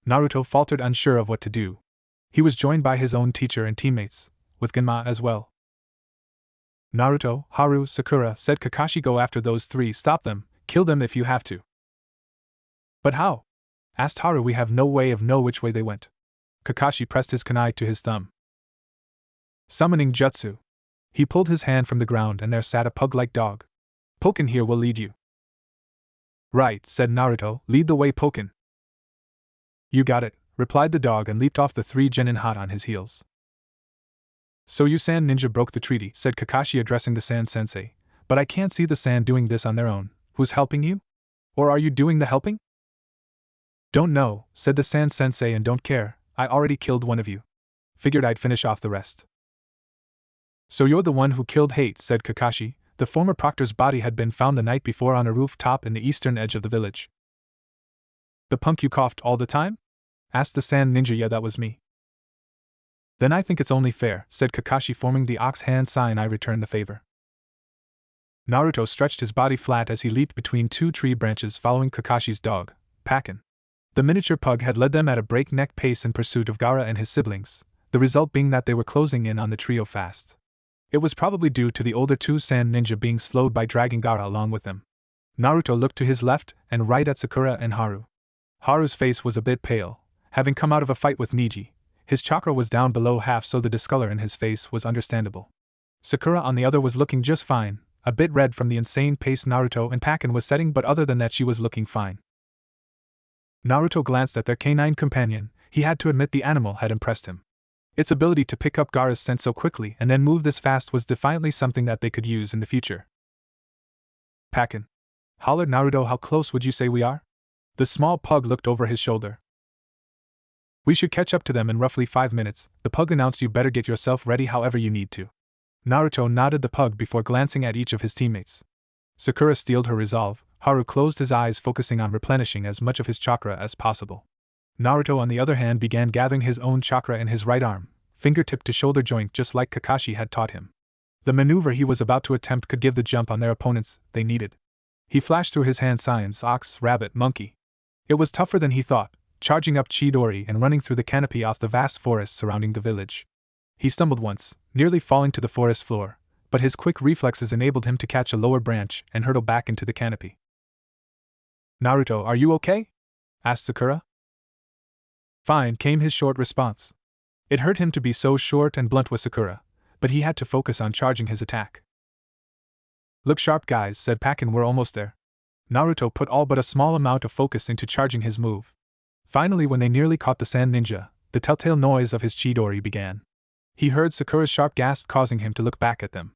Naruto faltered, unsure of what to do. He was joined by his own teacher and teammates, with Genma as well. Naruto, Haru, Sakura, said Kakashi, go after those three, stop them, kill them if you have to. But how? Asked Haru. We have no way of know which way they went. Kakashi pressed his kunai to his thumb. Summoning jutsu. He pulled his hand from the ground and there sat a pug-like dog. Pokken here will lead you. Right, said Naruto, lead the way, Pokken. You got it, replied the dog and leaped off the three genin hot on his heels. So you sand ninja broke the treaty, said Kakashi addressing the sand sensei, but I can't see the sand doing this on their own. Who's helping you? Or are you doing the helping? Don't know, said the sand sensei, and don't care, I already killed one of you. Figured I'd finish off the rest. So you're the one who killed Hate, said Kakashi. The former proctor's body had been found the night before on a rooftop in the eastern edge of the village. The punk you coughed all the time? Asked the sand ninja. Yeah, that was me. Then I think it's only fair, said Kakashi, forming the ox hand sign. I return the favor. Naruto stretched his body flat as he leaped between two tree branches following Kakashi's dog, Pakken. The miniature pug had led them at a breakneck pace in pursuit of Gaara and his siblings, the result being that they were closing in on the trio fast. It was probably due to the older two sand ninja being slowed by dragging Gaara along with them. Naruto looked to his left and right at Sakura and Haru. Haru's face was a bit pale, having come out of a fight with Neji. His chakra was down below half, so the discolor in his face was understandable. Sakura on the other was looking just fine, a bit red from the insane pace Naruto and Pakken was setting, but other than that she was looking fine. Naruto glanced at their canine companion. He had to admit the animal had impressed him. Its ability to pick up Gaara's scent so quickly and then move this fast was defiantly something that they could use in the future. Pakken, hollered Naruto, how close would you say we are? The small pug looked over his shoulder. We should catch up to them in roughly 5 minutes, the pug announced. You better get yourself ready however you need to. Naruto nodded the pug before glancing at each of his teammates. Sakura steeled her resolve. Haru closed his eyes, focusing on replenishing as much of his chakra as possible. Naruto, on the other hand, began gathering his own chakra in his right arm, fingertip to shoulder joint, just like Kakashi had taught him. The maneuver he was about to attempt could give the jump on their opponents they needed. He flashed through his hand signs: ox, rabbit, monkey. It was tougher than he thought, charging up Chidori and running through the canopy off the vast forest surrounding the village. He stumbled once, nearly falling to the forest floor, but his quick reflexes enabled him to catch a lower branch and hurtle back into the canopy. Naruto, are you okay? Asked Sakura. Fine, came his short response. It hurt him to be so short and blunt with Sakura, but he had to focus on charging his attack. Look sharp, guys, said Pakken, we're almost there. Naruto put all but a small amount of focus into charging his move. Finally, when they nearly caught the sand ninja, the telltale noise of his Chidori began. He heard Sakura's sharp gasp, causing him to look back at them.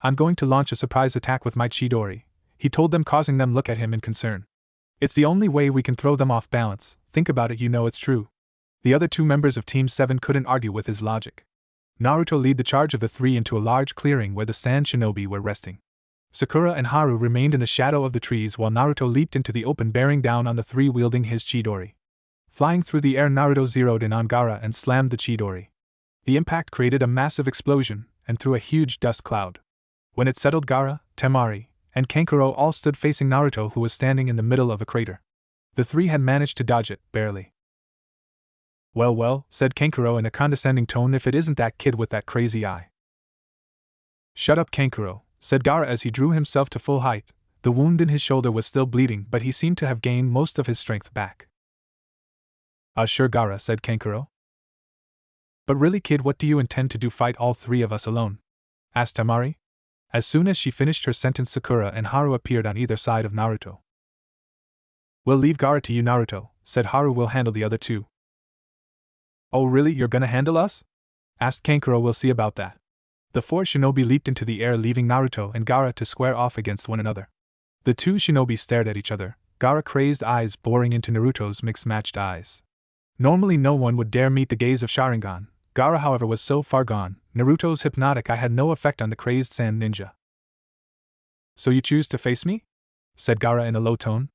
I'm going to launch a surprise attack with my Chidori, he told them, causing them look at him in concern. It's the only way we can throw them off balance. Think about it, you know it's true. The other two members of Team 7 couldn't argue with his logic. Naruto led the charge of the three into a large clearing where the sand shinobi were resting. Sakura and Haru remained in the shadow of the trees while Naruto leaped into the open bearing down on the three wielding his Chidori. Flying through the air, Naruto zeroed in on Gaara and slammed the Chidori. The impact created a massive explosion and threw a huge dust cloud. When it settled, Gaara, Temari, and Kankuro all stood facing Naruto, who was standing in the middle of a crater. The three had managed to dodge it, barely. "Well, well," said Kankuro in a condescending tone, "if it isn't that kid with that crazy eye." "Shut up, Kankuro," said Gaara as he drew himself to full height. The wound in his shoulder was still bleeding, but he seemed to have gained most of his strength back. "Sure, Gaara," said Kankuro. "But really, kid, what do you intend to do, fight all three of us alone?" asked Temari. As soon as she finished her sentence, Sakura and Haru appeared on either side of Naruto. "We'll leave Gaara to you, Naruto," said Haru. "We'll handle the other two." "Oh really, you're gonna handle us?" asked Kankuro. "We'll see about that." The four shinobi leaped into the air, leaving Naruto and Gaara to square off against one another. The two shinobi stared at each other, Gaara crazed eyes boring into Naruto's mixed-matched eyes. Normally no one would dare meet the gaze of Sharingan. Gaara, however, was so far gone, Naruto's hypnotic eye had no effect on the crazed sand ninja. "So you choose to face me?" said Gaara in a low tone.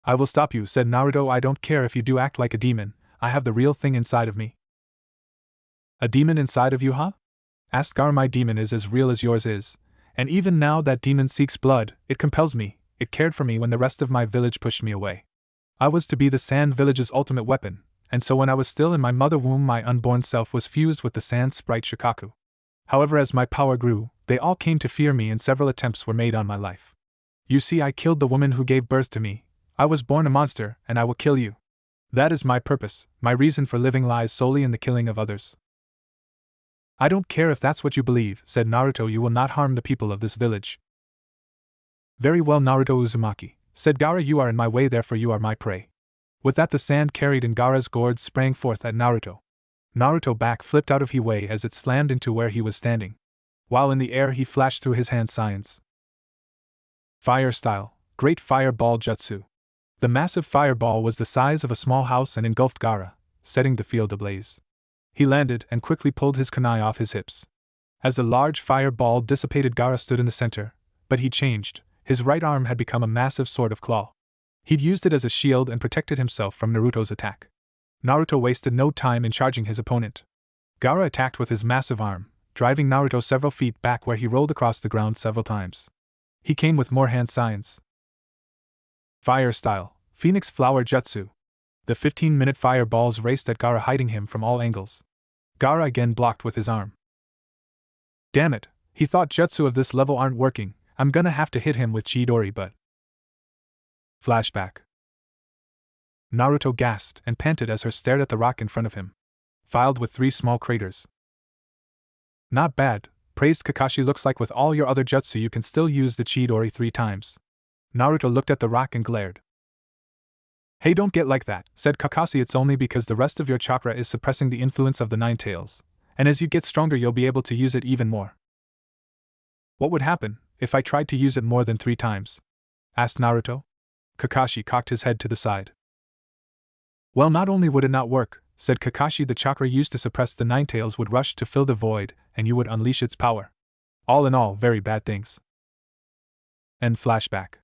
"I will stop you," said Naruto. "I don't care if you do act like a demon, I have the real thing inside of me." "A demon inside of you, huh?" asked Gaara. "My demon is as real as yours is, and even now that demon seeks blood, it compels me, it cared for me when the rest of my village pushed me away. I was to be the Sand Village's ultimate weapon, and so when I was still in my mother womb my unborn self was fused with the Sand Sprite Shikaku. However, as my power grew, they all came to fear me and several attempts were made on my life. You see, I killed the woman who gave birth to me. I was born a monster, and I will kill you. That is my purpose, my reason for living lies solely in the killing of others." "I don't care if that's what you believe," said Naruto. "You will not harm the people of this village." "Very well, Naruto Uzumaki," said Gaara. "You are in my way, therefore you are my prey." With that, the sand carried in Gaara's gourds sprang forth at Naruto. Naruto back flipped out of his way as it slammed into where he was standing. While in the air, he flashed through his hand signs. Fire style, Great Fireball Jutsu. The massive fireball was the size of a small house and engulfed Gaara, setting the field ablaze. He landed and quickly pulled his kunai off his hips. As the large fireball dissipated, Gaara stood in the center, but he changed. His right arm had become a massive sword of claw. He'd used it as a shield and protected himself from Naruto's attack. Naruto wasted no time in charging his opponent. Gaara attacked with his massive arm, driving Naruto several feet back, where he rolled across the ground several times. He came with more hand signs. Fire style, Phoenix Flower Jutsu. The 15-minute fireballs raced at Gaara, hiding him from all angles. Gaara again blocked with his arm. Damn it, he thought jutsu of this level aren't working, I'm gonna have to hit him with Chidori, but... Flashback. Naruto gasped and panted as her stared at the rock in front of him, filed with 3 small craters. "Not bad," praised Kakashi. "Looks like with all your other jutsu you can still use the Chidori 3 times. Naruto looked at the rock and glared. "Hey, don't get like that," said Kakashi. "It's only because the rest of your chakra is suppressing the influence of the 9 tails, and as you get stronger you'll be able to use it even more." "What would happen if I tried to use it more than 3 times?" asked Naruto. Kakashi cocked his head to the side. "Well, not only would it not work," said Kakashi, "the chakra used to suppress the 9 tails would rush to fill the void, and you would unleash its power. All in all, very bad things." End flashback.